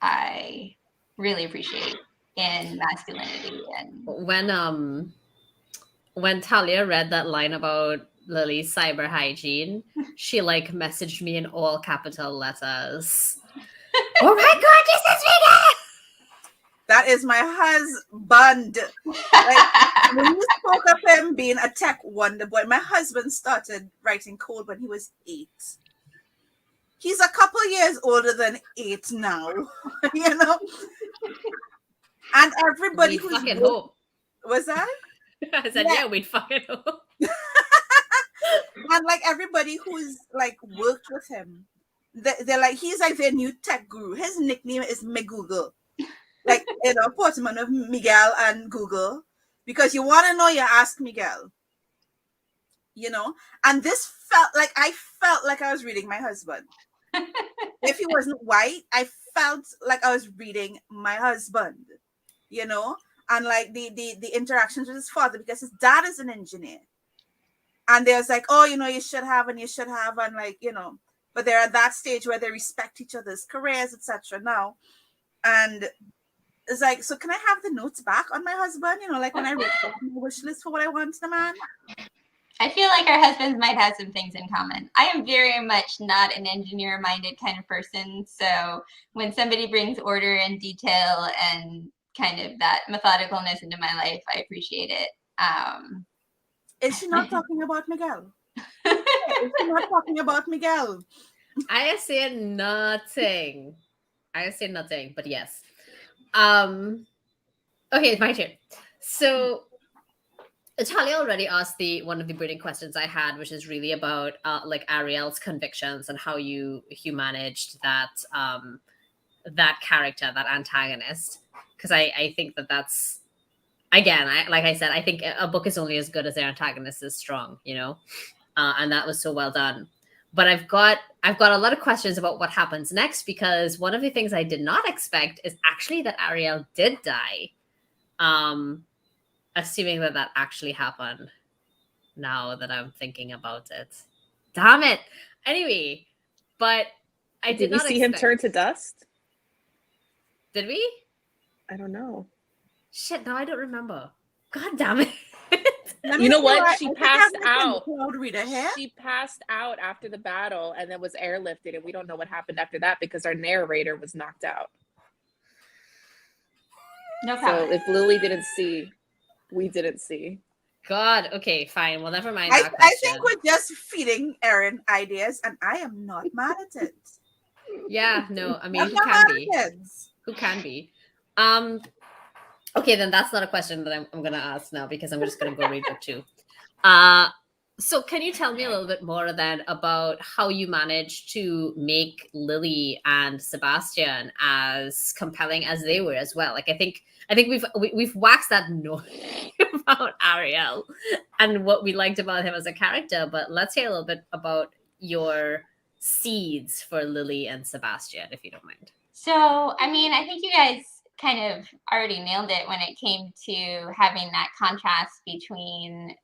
I really appreciate in masculinity. And when Talia read that line about Lily's cyber hygiene, she like messaged me in all capital letters. Oh my god, this is Vega! That is my husband. Like, when you spoke of him being a tech wonder boy, my husband started writing code when he was 8. He's a couple years older than 8 now, you know. And everybody we'd fucking hope. Was that? I said, yeah, we'd fucking hope. And like everybody who's like worked with him, they're like, he's like their new tech guru. His nickname is McGoogle. Like, you know, Portman of Miguel and Google. Because you want to know, you ask Miguel. You know? And this I felt like I was reading my husband. If he wasn't white, I felt like I was reading my husband. You know? And like the interactions with his father, because his dad is an engineer. And there's like, oh, you know, you should have, and like, you know, but they're at that stage where they respect each other's careers, etc. now. And it's like, so can I have the notes back on my husband? You know, like when I wrote my wish list for what I want in a man. I feel like our husbands might have some things in common. I am very much not an engineer-minded kind of person. So when somebody brings order and detail and kind of that methodicalness into my life, I appreciate it. Is she not talking about Miguel? Is she not talking about Miguel? I said nothing. But yes. Okay, my turn. So Talia already asked one of the burning questions I had, which is really about like Ariel's convictions and how you managed that that character, that antagonist. Because I think that's, again, like I said, I think a book is only as good as their antagonist is strong, you know, and that was so well done. But I've got a lot of questions about what happens next, because one of the things I did not expect is actually that Ariel did die. Assuming that actually happened. Now that I'm thinking about it, damn it. Anyway, but I did not see him turn to dust? Did we? I don't know. Shit, now I don't remember. God damn it. You know what? She passed out. Here. She passed out after the battle and then was airlifted, and we don't know what happened after that because our narrator was knocked out. No problem. So if Lily didn't see, we didn't see. God. Okay, fine. Well, never mind I that question. think we're just feeding Erin ideas, and I am not mad at it. Yeah, no, I mean, I'm who not can mad be? at it. Who can be? Okay, then that's not a question that I'm gonna ask now because I'm just gonna go read book 2. So can you tell me a little bit more then about how you managed to make Lily and Sebastian as compelling as they were as well? Like I think we've waxed that noise about Ariel and what we liked about him as a character, but let's hear a little bit about your seeds for Lily and Sebastian, if you don't mind. So, I mean, I think you guys kind of already nailed it when it came to having that contrast between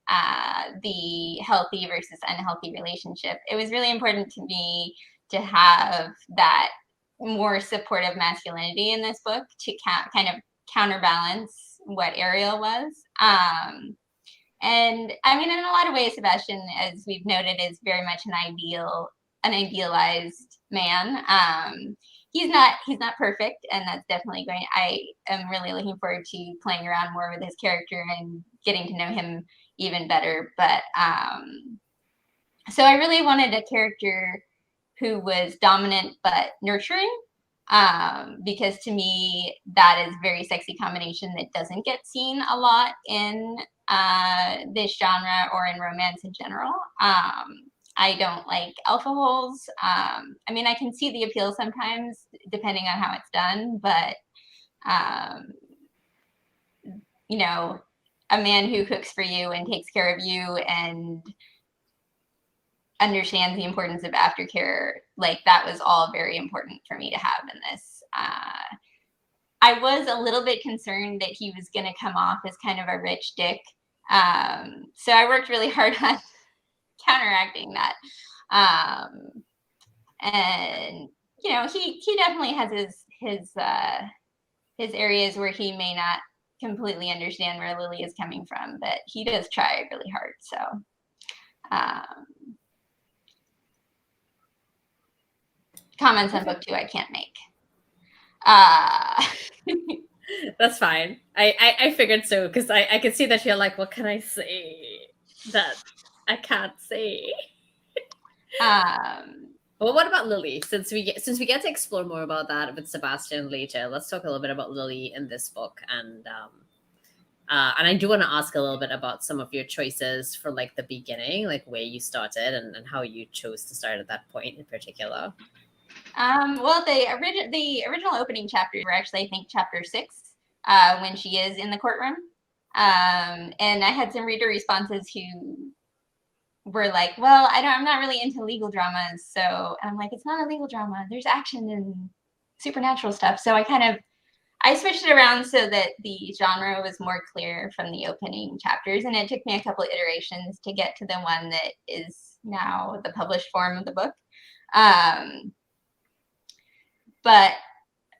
the healthy versus unhealthy relationship. It was really important to me to have that more supportive masculinity in this book to kind of counterbalance what Ariel was. And I mean, in a lot of ways, Sebastian, as we've noted, is very much an idealized man. He's not perfect, and that's definitely going. I am really looking forward to playing around more with his character and getting to know him even better. But so I really wanted a character who was dominant but nurturing, because to me that is a very sexy combination that doesn't get seen a lot in this genre or in romance in general. I don't like alpha holes. I mean, I can see the appeal sometimes depending on how it's done, but you know, a man who cooks for you and takes care of you and understands the importance of aftercare, like that was all very important for me to have in this. I was a little bit concerned that he was going to come off as kind of a rich dick. So I worked really hard on counteracting that. And you know, he definitely has his areas where he may not completely understand where Lily is coming from, but he does try really hard. So comments on book 2 I can't make. That's fine. I figured so because I could see that you're like, what can I say that I can't say? Well, what about Lily? Since we get to explore more about that with Sebastian later, let's talk a little bit about Lily in this book, and I do want to ask a little bit about some of your choices for like the beginning, like where you started and how you chose to start at that point in particular. Well, the original opening chapters were actually, I think, chapter 6, when she is in the courtroom. And I had some reader responses who were like, well, I'm not really into legal dramas. So I'm like, it's not a legal drama. There's action and supernatural stuff. So I switched it around so that the genre was more clear from the opening chapters. And it took me a couple of iterations to get to the one that is now the published form of the book. But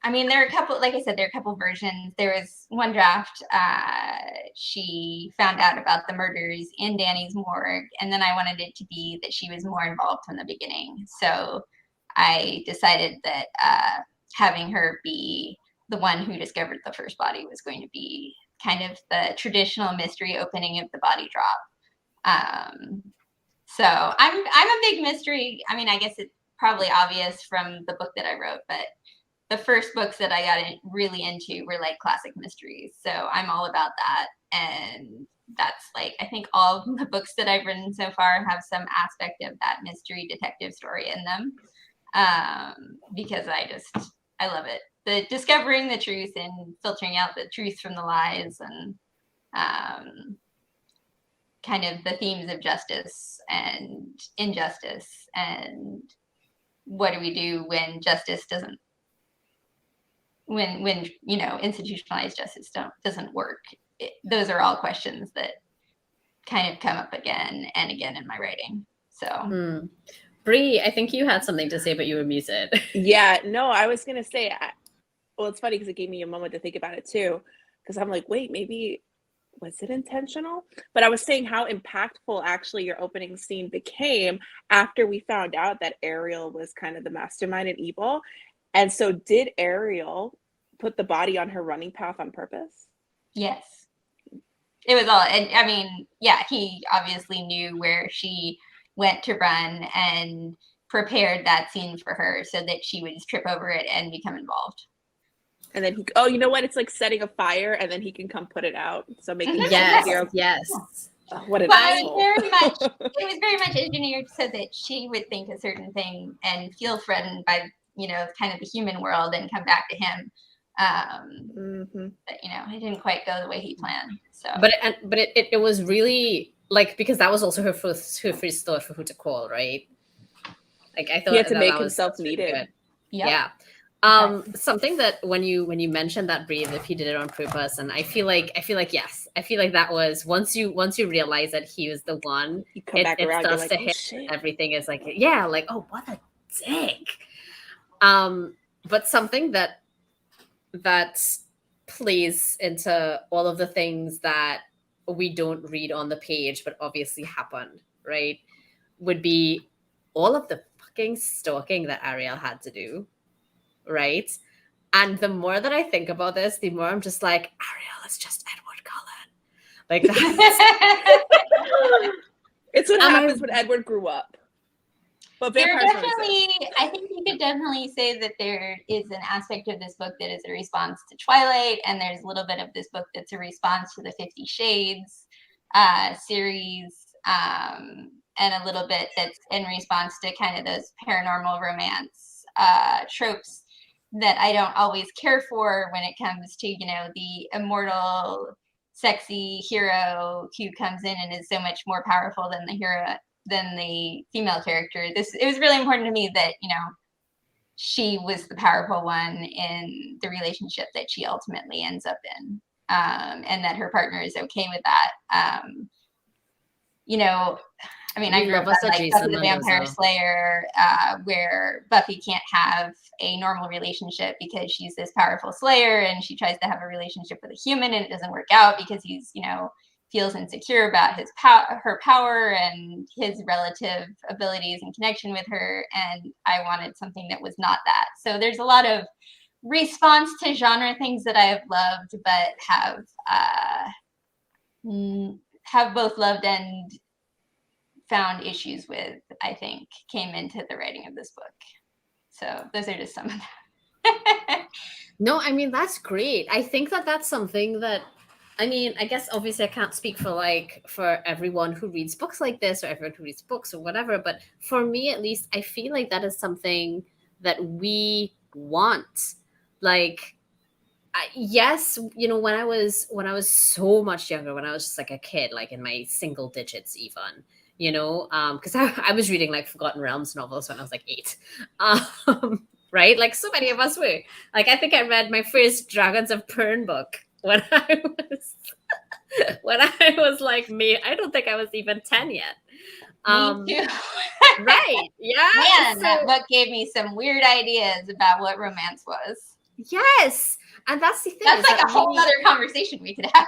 I mean, there are a couple, like I said, there are a couple versions. There was one draft, she found out about the murders in Danny's morgue, and then I wanted it to be that she was more involved from the beginning. So I decided that having her be the one who discovered the first body was going to be kind of the traditional mystery opening of the body drop. So I'm a big mystery. I mean, I guess it's probably obvious from the book that I wrote, but the first books that I got really into were like classic mysteries. So I'm all about that. And that's like, I think all of the books that I've written so far have some aspect of that mystery detective story in them. Because I love it. The discovering the truth and filtering out the truth from the lies, and kind of the themes of justice and injustice, and what do we do when justice doesn't, when you know, institutionalized justice doesn't work. Those are all questions that kind of come up again and again in my writing. So Bree, I think you had something to say, but you were muted. Yeah, no, I was gonna say, well, it's funny because it gave me a moment to think about it too, because I'm like, wait, maybe was it intentional? But I was saying how impactful actually your opening scene became after we found out that Ariel was kind of the mastermind and evil. And so did Ariel put the body on her running path on purpose? yes. it was all, and I mean, yeah, he obviously knew where she went to run and prepared that scene for her so that she would just trip over it and become involved. And then you know what? It's like setting a fire, and then he can come put it out. So making Yes, the hero. yes. Oh, what an Well, asshole. it was very much engineered so that she would think a certain thing and feel threatened by, kind of the human world and come back to him. But it didn't quite go the way he planned. So, but it was really like, because that was also her first thought for who to call, right? Like, I thought He had to that make was himself really needed. good. yep. Yeah. Something that when you mentioned that, Brave, if he did it on purpose, and I feel like yes, I feel like that was once you realize that he was the one, You come back around, starts you're to like, hit. shit. Everything is like, yeah, like, oh, what a dick. But something that plays into all of the things that we don't read on the page but obviously happened, right, would be all of the fucking stalking that Ariel had to do, right? And the more that I think about this, the more I'm just like, Ariel is just Edward Cullen. Like, It's what happens when Edward grew up. But vampires don't exist. I think you could definitely say that there is an aspect of this book that is a response to Twilight, and there's a little bit of this book that's a response to the 50 Shades series, and a little bit that's in response to kind of those paranormal romance tropes that I don't always care for when it comes to, the immortal, sexy hero who comes in and is so much more powerful than the female character. It was really important to me that, she was the powerful one in the relationship that she ultimately ends up in, and that her partner is okay with that. I mean, I grew up on like Buffy the Vampire Slayer, where Buffy can't have a normal relationship because she's this powerful Slayer, and she tries to have a relationship with a human, and it doesn't work out because he's, feels insecure about her power and his relative abilities and connection with her. And I wanted something that was not that. So there's a lot of response to genre things that I have loved, but have both loved and found issues with, I think, came into the writing of this book. So those are just some of them. No, I mean, that's great. I think that that's something that, I mean, I guess obviously I can't speak for everyone who reads books like this or everyone who reads books or whatever, but for me at least, I feel like that is something that we want. Like, yes, when I was so much younger, when I was just like a kid, like in my single digits even, because I was reading like Forgotten Realms novels when I was like 8. Right? Like so many of us were. Like, I think I read my first Dragons of Pern book when I was like I don't think I was even 10 yet. Me too. Right. Yeah. Man, that book gave me some weird ideas about what romance was. Yes. And that's the thing. That's like a whole other conversation we could have.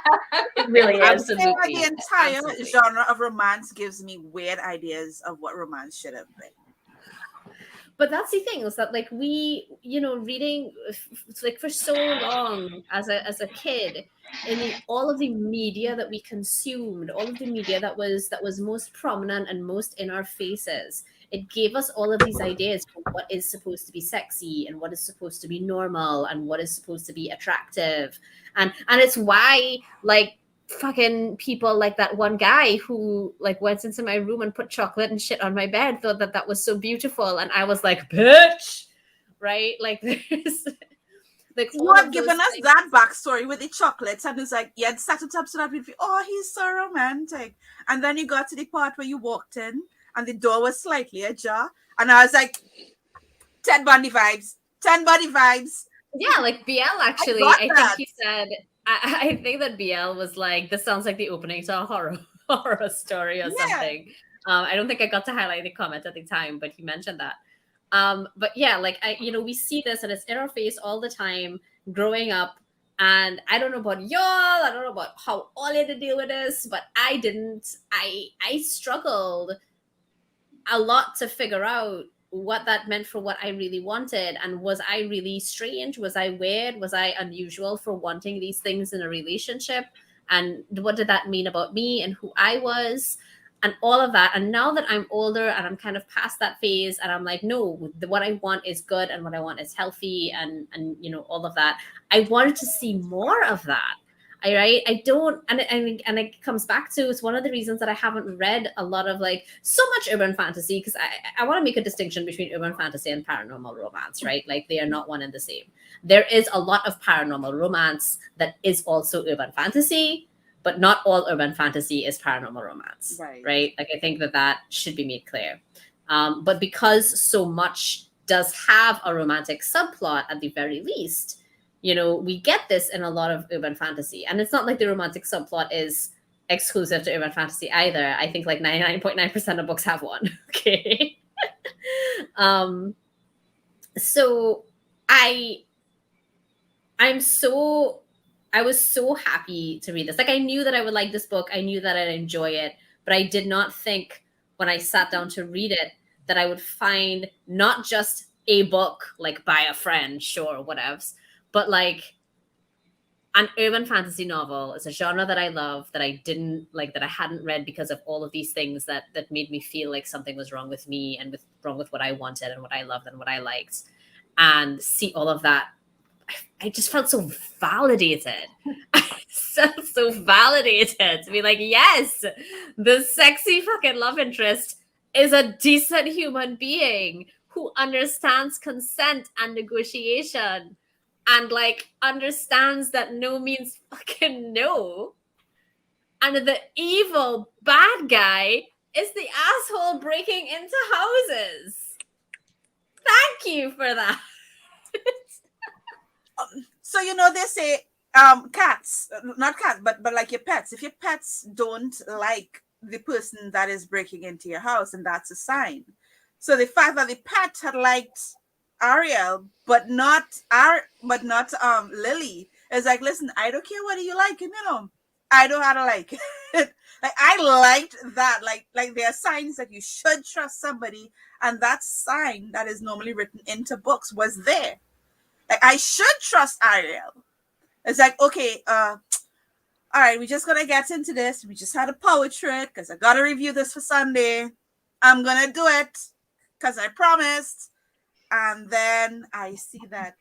It really is. Absolutely. The entire genre of romance gives me weird ideas of what romance should have been. But that's the thing, is that like we, reading like for so long as a kid, in all of the media that we consumed, all of the media that was most prominent and most in our faces, it gave us all of these ideas for what is supposed to be sexy and what is supposed to be normal and what is supposed to be attractive. And it's why like fucking people like that one guy who like went into my room and put chocolate and shit on my bed thought that was so beautiful, and I was like, bitch, right? Like there's like you had given us that backstory with the chocolates, and it's like you had set it up so that people, oh, he's so romantic, and then you got to the part where you walked in and the door was slightly ajar, and I was like, 10 Bundy vibes. Yeah, like BL actually, I think he said, I think that BL was like, this sounds like the opening to a horror story or something. I don't think I got to highlight the comment at the time, but he mentioned that. But yeah, like we see this and it's in our face all the time growing up. And I don't know about y'all, I don't know about how all you had to deal with this, but I didn't. I struggled a lot to figure out what that meant for what I really wanted. And was I really strange? Was I weird? Was I unusual for wanting these things in a relationship? and what did that mean about me and who I was and all of that. And now that I'm older and I'm kind of past that phase, and I'm like, no, what I want is good and what I want is healthy, and you know, all of that. I wanted to see more of that. I don't, and it comes back to, it's one of the reasons that I haven't read a lot of like so much urban fantasy, because I want to make a distinction between urban fantasy and paranormal romance, right? Like they are not one and the same. There is a lot of paranormal romance that is also urban fantasy, but not all urban fantasy is paranormal romance, right? Like I think that should be made clear. But because so much does have a romantic subplot at the very least, you know, we get this in a lot of urban fantasy. And it's not like the romantic subplot is exclusive to urban fantasy either. I think like 99.9% of books have one. Okay. So I was so happy to read this. Like I knew that I would like this book. I knew that I'd enjoy it, but I did not think when I sat down to read it that I would find not just a book like by a friend, sure, whatevs, but like an urban fantasy novel. It's a genre that I love, that I didn't like, that I hadn't read because of all of these things that made me feel like something was wrong with me and wrong with what I wanted and what I loved and what I liked. And see all of that, I just felt so validated. so validated to be like, yes, the sexy fucking love interest is a decent human being who understands consent and negotiation and like understands that no means fucking no. And the evil bad guy is the asshole breaking into houses. Thank you for that. So, you know, they say cats, not cats, but like your pets. If your pets don't like the person that is breaking into your house, and that's a sign. So the fact that the pet had liked Ariel, but not Lily, is like, listen, I don't care whether you like him, you know. I know how to like it. Like I liked that. Like there are signs that you should trust somebody, and that sign that is normally written into books was there. Like I should trust Ariel. It's like, okay, all right, we're just gonna get into this. We just had a power trick because I gotta review this for Sunday. I'm gonna do it because I promised. And then I see that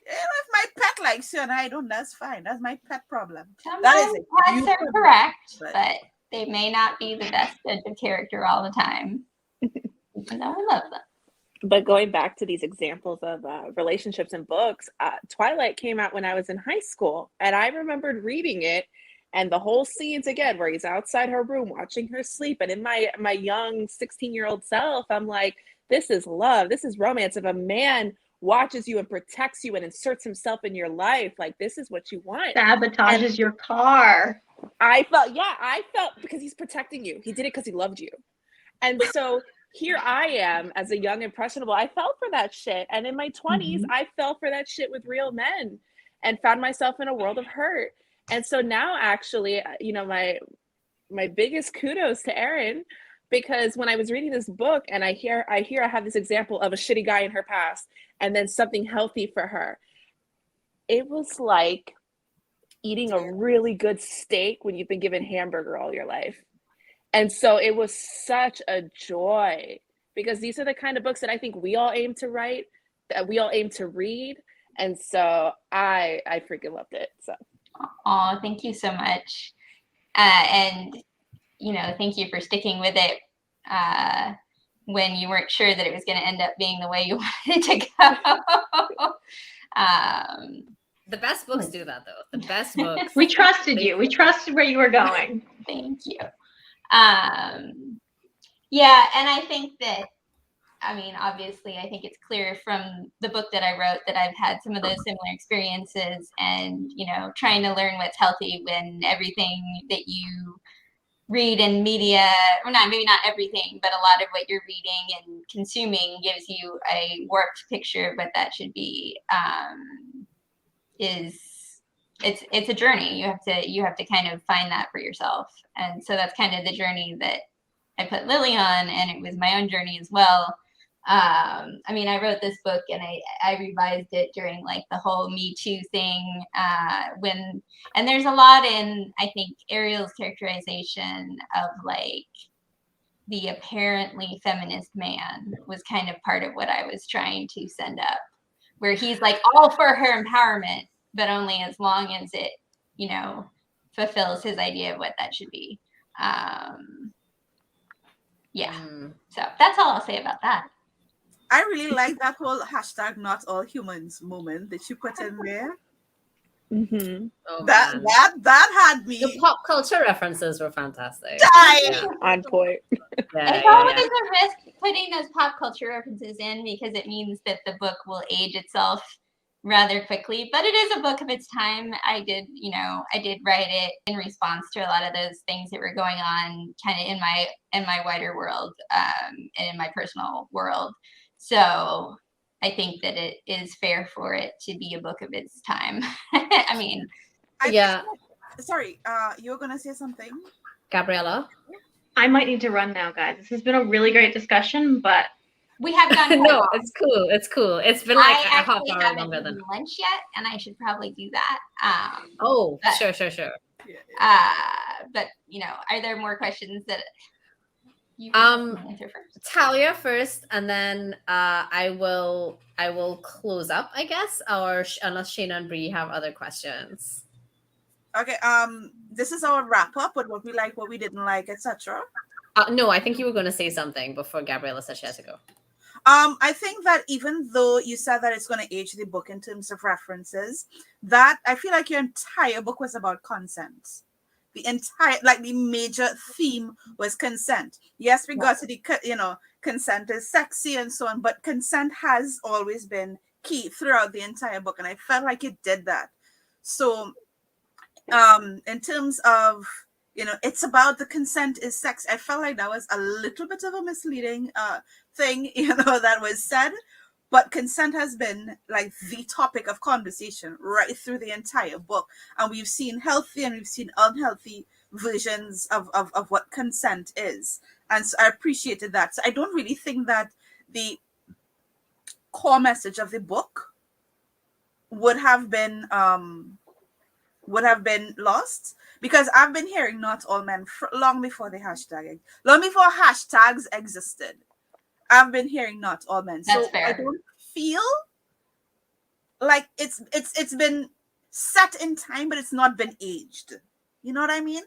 if my pet likes you and I don't, that's fine. That's my pet problem. Sometimes pets are correct, but they may not be the best judge of character all the time. Even though I love them. But going back to these examples of relationships in books, Twilight came out when I was in high school, and I remembered reading it, and the whole scenes again where he's outside her room watching her sleep, and in my young 16-year-old self, I'm like, this is love, this is romance. If a man watches you and protects you and inserts himself in your life, like this is what you want. Sabotages your car. I felt because he's protecting you. He did it because he loved you. And so here I am as a young impressionable. I fell for that shit. And in my 20s, I fell for that shit with real men and found myself in a world of hurt. And so now actually, you know, my biggest kudos to Erin, because when I was reading this book and I have this example of a shitty guy in her past and then something healthy for her, it was like eating a really good steak when you've been given hamburger all your life. And so it was such a joy, because these are the kind of books that I think we all aim to write, that we all aim to read. And so I freaking loved it. So, oh, thank you so much. And, you know, thank you for sticking with it when you weren't sure that it was going to end up being the way you wanted to go. The best books do that, though. The best books. We trusted you. We trusted where you were going. Thank you. Yeah, and I think that, I mean, obviously, I think it's clear from the book that I wrote that I've had some of those similar experiences, and, you know, trying to learn what's healthy when everything that you read in media, or not, maybe not everything, but a lot of what you're reading and consuming gives you a warped picture of what that should be, it's a journey. You have to kind of find that for yourself. And so that's kind of the journey that I put Lily on, and it was my own journey as well. I mean, I wrote this book and I revised it during like the whole Me Too thing. And there's a lot in, I think, Ariel's characterization of like the apparently feminist man was kind of part of what I was trying to send up, where he's like all for her empowerment, but only as long as it, you know, fulfills his idea of what that should be. Yeah. So that's all I'll say about that. I really like that whole hashtag not all humans moment that you put in there. Mm-hmm. Oh, that man. that had me The pop culture references were fantastic. dying. On point. It's always a risk putting those pop culture references in because it means that the book will age itself rather quickly, but it is a book of its time. I did write it in response to a lot of those things that were going on kind of in my wider world, and in my personal world. So I think that it is fair for it to be a book of its time. I mean, Sorry, you were gonna say something, Gabriella? I might need to run now, guys. This has been a really great discussion, but we have gone quite No, long. it's cool. It's cool. It's been like I a half actually hour haven't longer than. eaten lunch yet, and I should probably do that. Sure. But you know, are there more questions that you answer first? Talia first, and then I will close up, I guess, or unless Shayna and Bree have other questions. Okay, this is our wrap up with what we like, what we didn't like, etc. No, I think you were going to say something before Gabriella said she has to go. I think that even though you said that it's going to age the book in terms of references, that I feel like your entire book was about consent. The entire, like the major theme was consent. Yes, we got to the, consent is sexy and so on, but consent has always been key throughout the entire book, and I felt like it did that. So, in terms of, it's about the consent is sex, I felt like that was a little bit of a misleading thing, that was said. But consent has been like the topic of conversation right through the entire book. And we've seen healthy and we've seen unhealthy versions of what consent is. And so I appreciated that. So I don't really think that the core message of the book would have been lost, because I've been hearing not all men long before hashtags existed. I've been hearing not all men. That's so fair. I don't feel like it's been set in time, but it's not been aged. You know what I mean?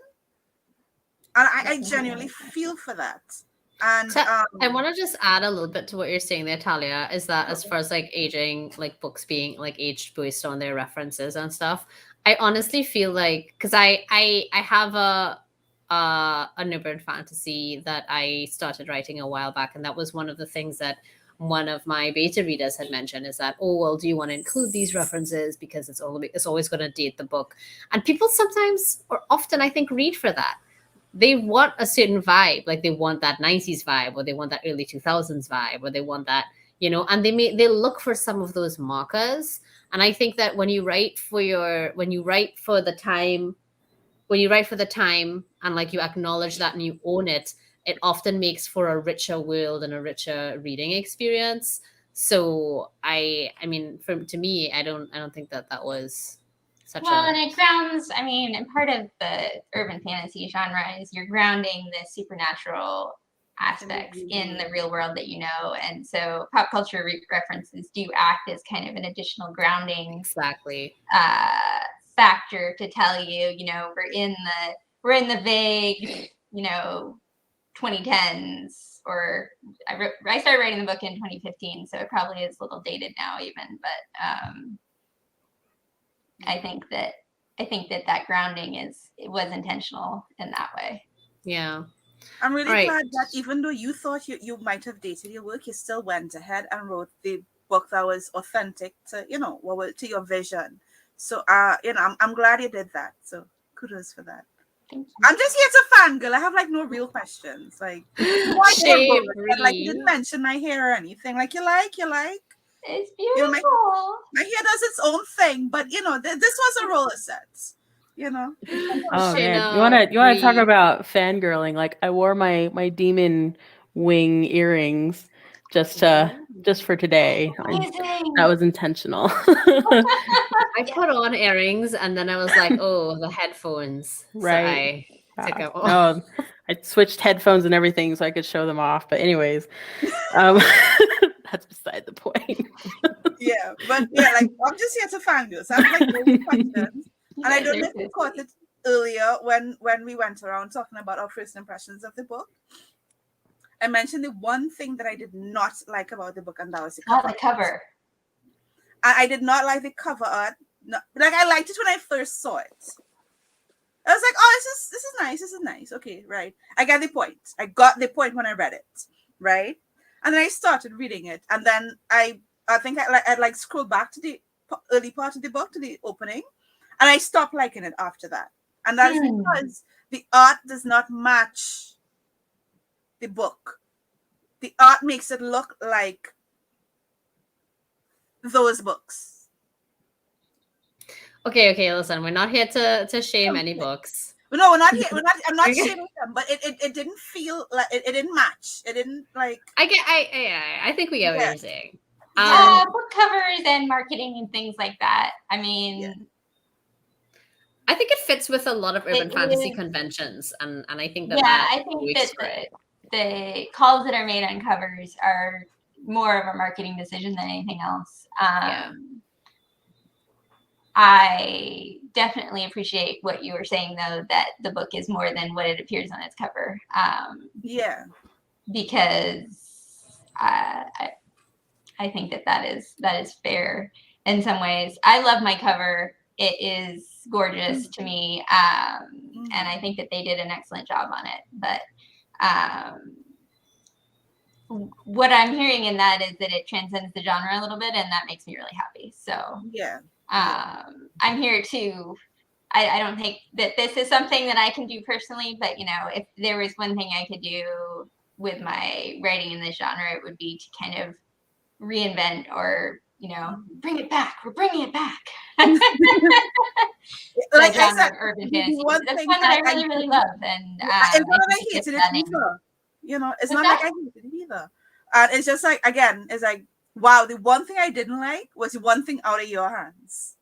And I genuinely feel for that. And I want to just add a little bit to what you're saying there, Talia, is that as far as like aging, like books being like aged based on their references and stuff, I honestly feel like, because I have a newborn fantasy that I started writing a while back, and that was one of the things that one of my beta readers had mentioned, is that, oh, well, do you want to include these references because it's always going to date the book? And people sometimes, or often, I think, read for that. They want a certain vibe, like they want that 90s vibe, or they want that early 2000s vibe, or they want that, and they look for some of those markers. And I think that when you write for the time, and like you acknowledge that and you own it, it often makes for a richer world and a richer reading experience. So I mean, to me, I don't think that was such and it grounds, and part of the urban fantasy genre is you're grounding the supernatural aspects in the real world that you know. And so pop culture references do act as kind of an additional grounding factor to tell you, we're in the vague, 2010s, or I started writing the book in 2015, so it probably is a little dated now even, but I think that grounding was intentional in that way. Yeah. I'm really glad that even though you thought you might have dated your work, you still went ahead and wrote the book that was authentic to, to your vision. So, I'm glad you did that. So kudos for that. Thank you. I'm just here to fangirl. I have like no real questions. Like, like you didn't mention my hair or anything. Like, you like. It's beautiful. My hair does its own thing, but this was a roller set. Oh man, you wanna talk about fangirling? Like, I wore my demon wing earrings just for today. Amazing. That was intentional. I put on earrings and then I was like, oh, the headphones. Right. So I took them off. Oh, I switched headphones and everything so I could show them off. But anyways, that's beside the point. Yeah, but yeah, like I'm just here to find you. So I have like many questions, and I don't know if you caught it earlier when we went around talking about our first impressions of the book. I mentioned the one thing that I did not like about the book, and that was the cover. Not the cover. I did not like the cover art. No, like I liked it when I first saw it. I was like, oh, this is nice. This is nice. Okay, right. I get the point. I got the point when I read it, right? And then I started reading it, and then I think I scrolled back to the early part of the book, to the opening, and I stopped liking it after that. And that's because the art does not match the book. The art makes it look like those books. Okay, listen, we're not here to shame any books. No, we're not here. I'm not shaming them, but it didn't feel like it didn't match. It didn't like. I think we get what you're saying. Book covers and marketing and things like that. I mean, I think it fits with a lot of urban fantasy conventions, and I think that I think that the calls that are made on covers are more of a marketing decision than anything else. I definitely appreciate what you were saying, though, that the book is more than what it appears on its cover. Because I think that is fair in some ways. I love my cover. It is gorgeous to me, and I think that they did an excellent job on it. But what I'm hearing in that is that it transcends the genre a little bit, and that makes me really happy. So I'm here to. I don't think that this is something that I can do personally, but if there was one thing I could do with my writing in this genre, it would be to kind of reinvent or bring it back. We're bringing it back. Like genre I said, of urban fantasy. one That's thing one that I I really, really love. And it's not like I hated it either. It's not like I hated it either. And it's just like, again, it's like, wow, the one thing I didn't like was the one thing out of your hands.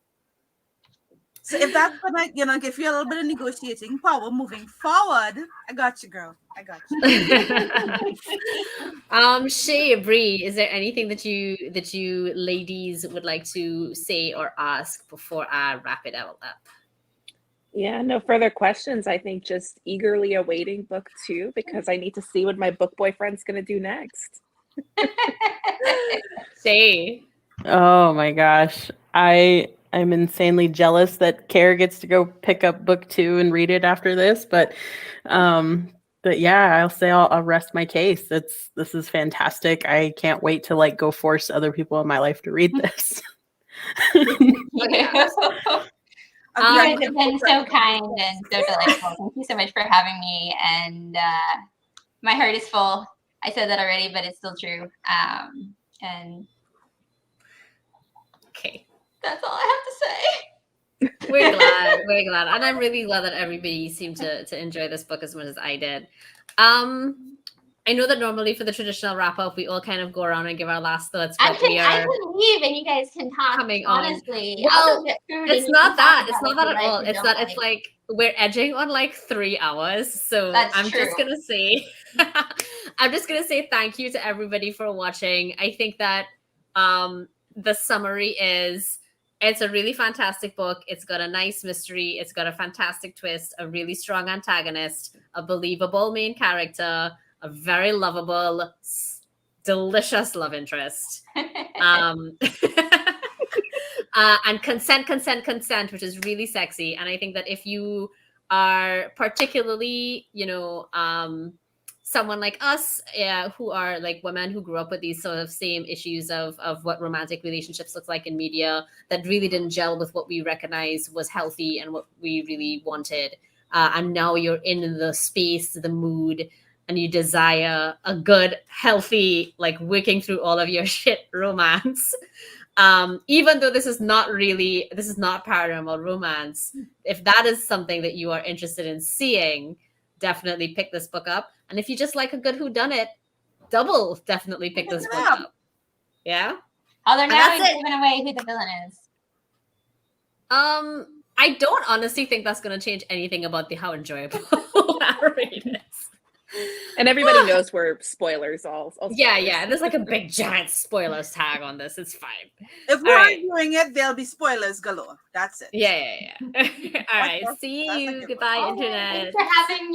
So if that's gonna give you a little bit of negotiating power moving forward, I got you, girl. I got you. Shay, Bree, is there anything that you ladies would like to say or ask before I wrap it all up? Yeah, no further questions. I think just eagerly awaiting book 2 because I need to see what my book boyfriend's gonna do next. Shay. Oh my gosh. I'm insanely jealous that Kara gets to go pick up book 2 and read it after this, but yeah, I'll say I'll rest my case. This is fantastic. I can't wait to go force other people in my life to read this. You guys have been so kind and so delightful. Thank you so much for having me. And my heart is full. I said that already, but it's still true. And okay, that's all I have to say. We're glad, and I'm really glad that everybody seemed to enjoy this book as much as I did. I know that normally for the traditional wrap up, we all kind of go around and give our last thoughts. I can leave and you guys can talk. Honestly, well, it's not that. It's not that at all. It's that it's like we're edging on 3 hours. So I'm just gonna say, thank you to everybody for watching. I think that the summary is. It's a really fantastic book. It's got a nice mystery. It's got a fantastic twist, a really strong antagonist, a believable main character, a very lovable, delicious love interest. And consent, which is really sexy. And I think that if you are particularly, someone like us who are women who grew up with these sort of same issues of what romantic relationships look like in media that really didn't gel with what we recognize was healthy and what we really wanted. And now you're in the space, the mood, and you desire a good, healthy, working through all of your shit romance. Even though this is not paranormal romance, if that is something that you are interested in seeing, definitely pick this book up. And if you just like a good whodunit, Double definitely picked this Pick book it up. up. Yeah. Although now that's we've it. given away who the villain is. I don't honestly think that's going to change anything about how enjoyable Harry is. And everybody knows we're spoilers. All Yeah, spoilers. yeah. There's like a big giant spoilers tag on this. It's fine. If All we're right. doing it, there'll be spoilers galore. That's it. Yeah. All right. That's See a you. good one. Goodbye, All right, internet. thanks for having me.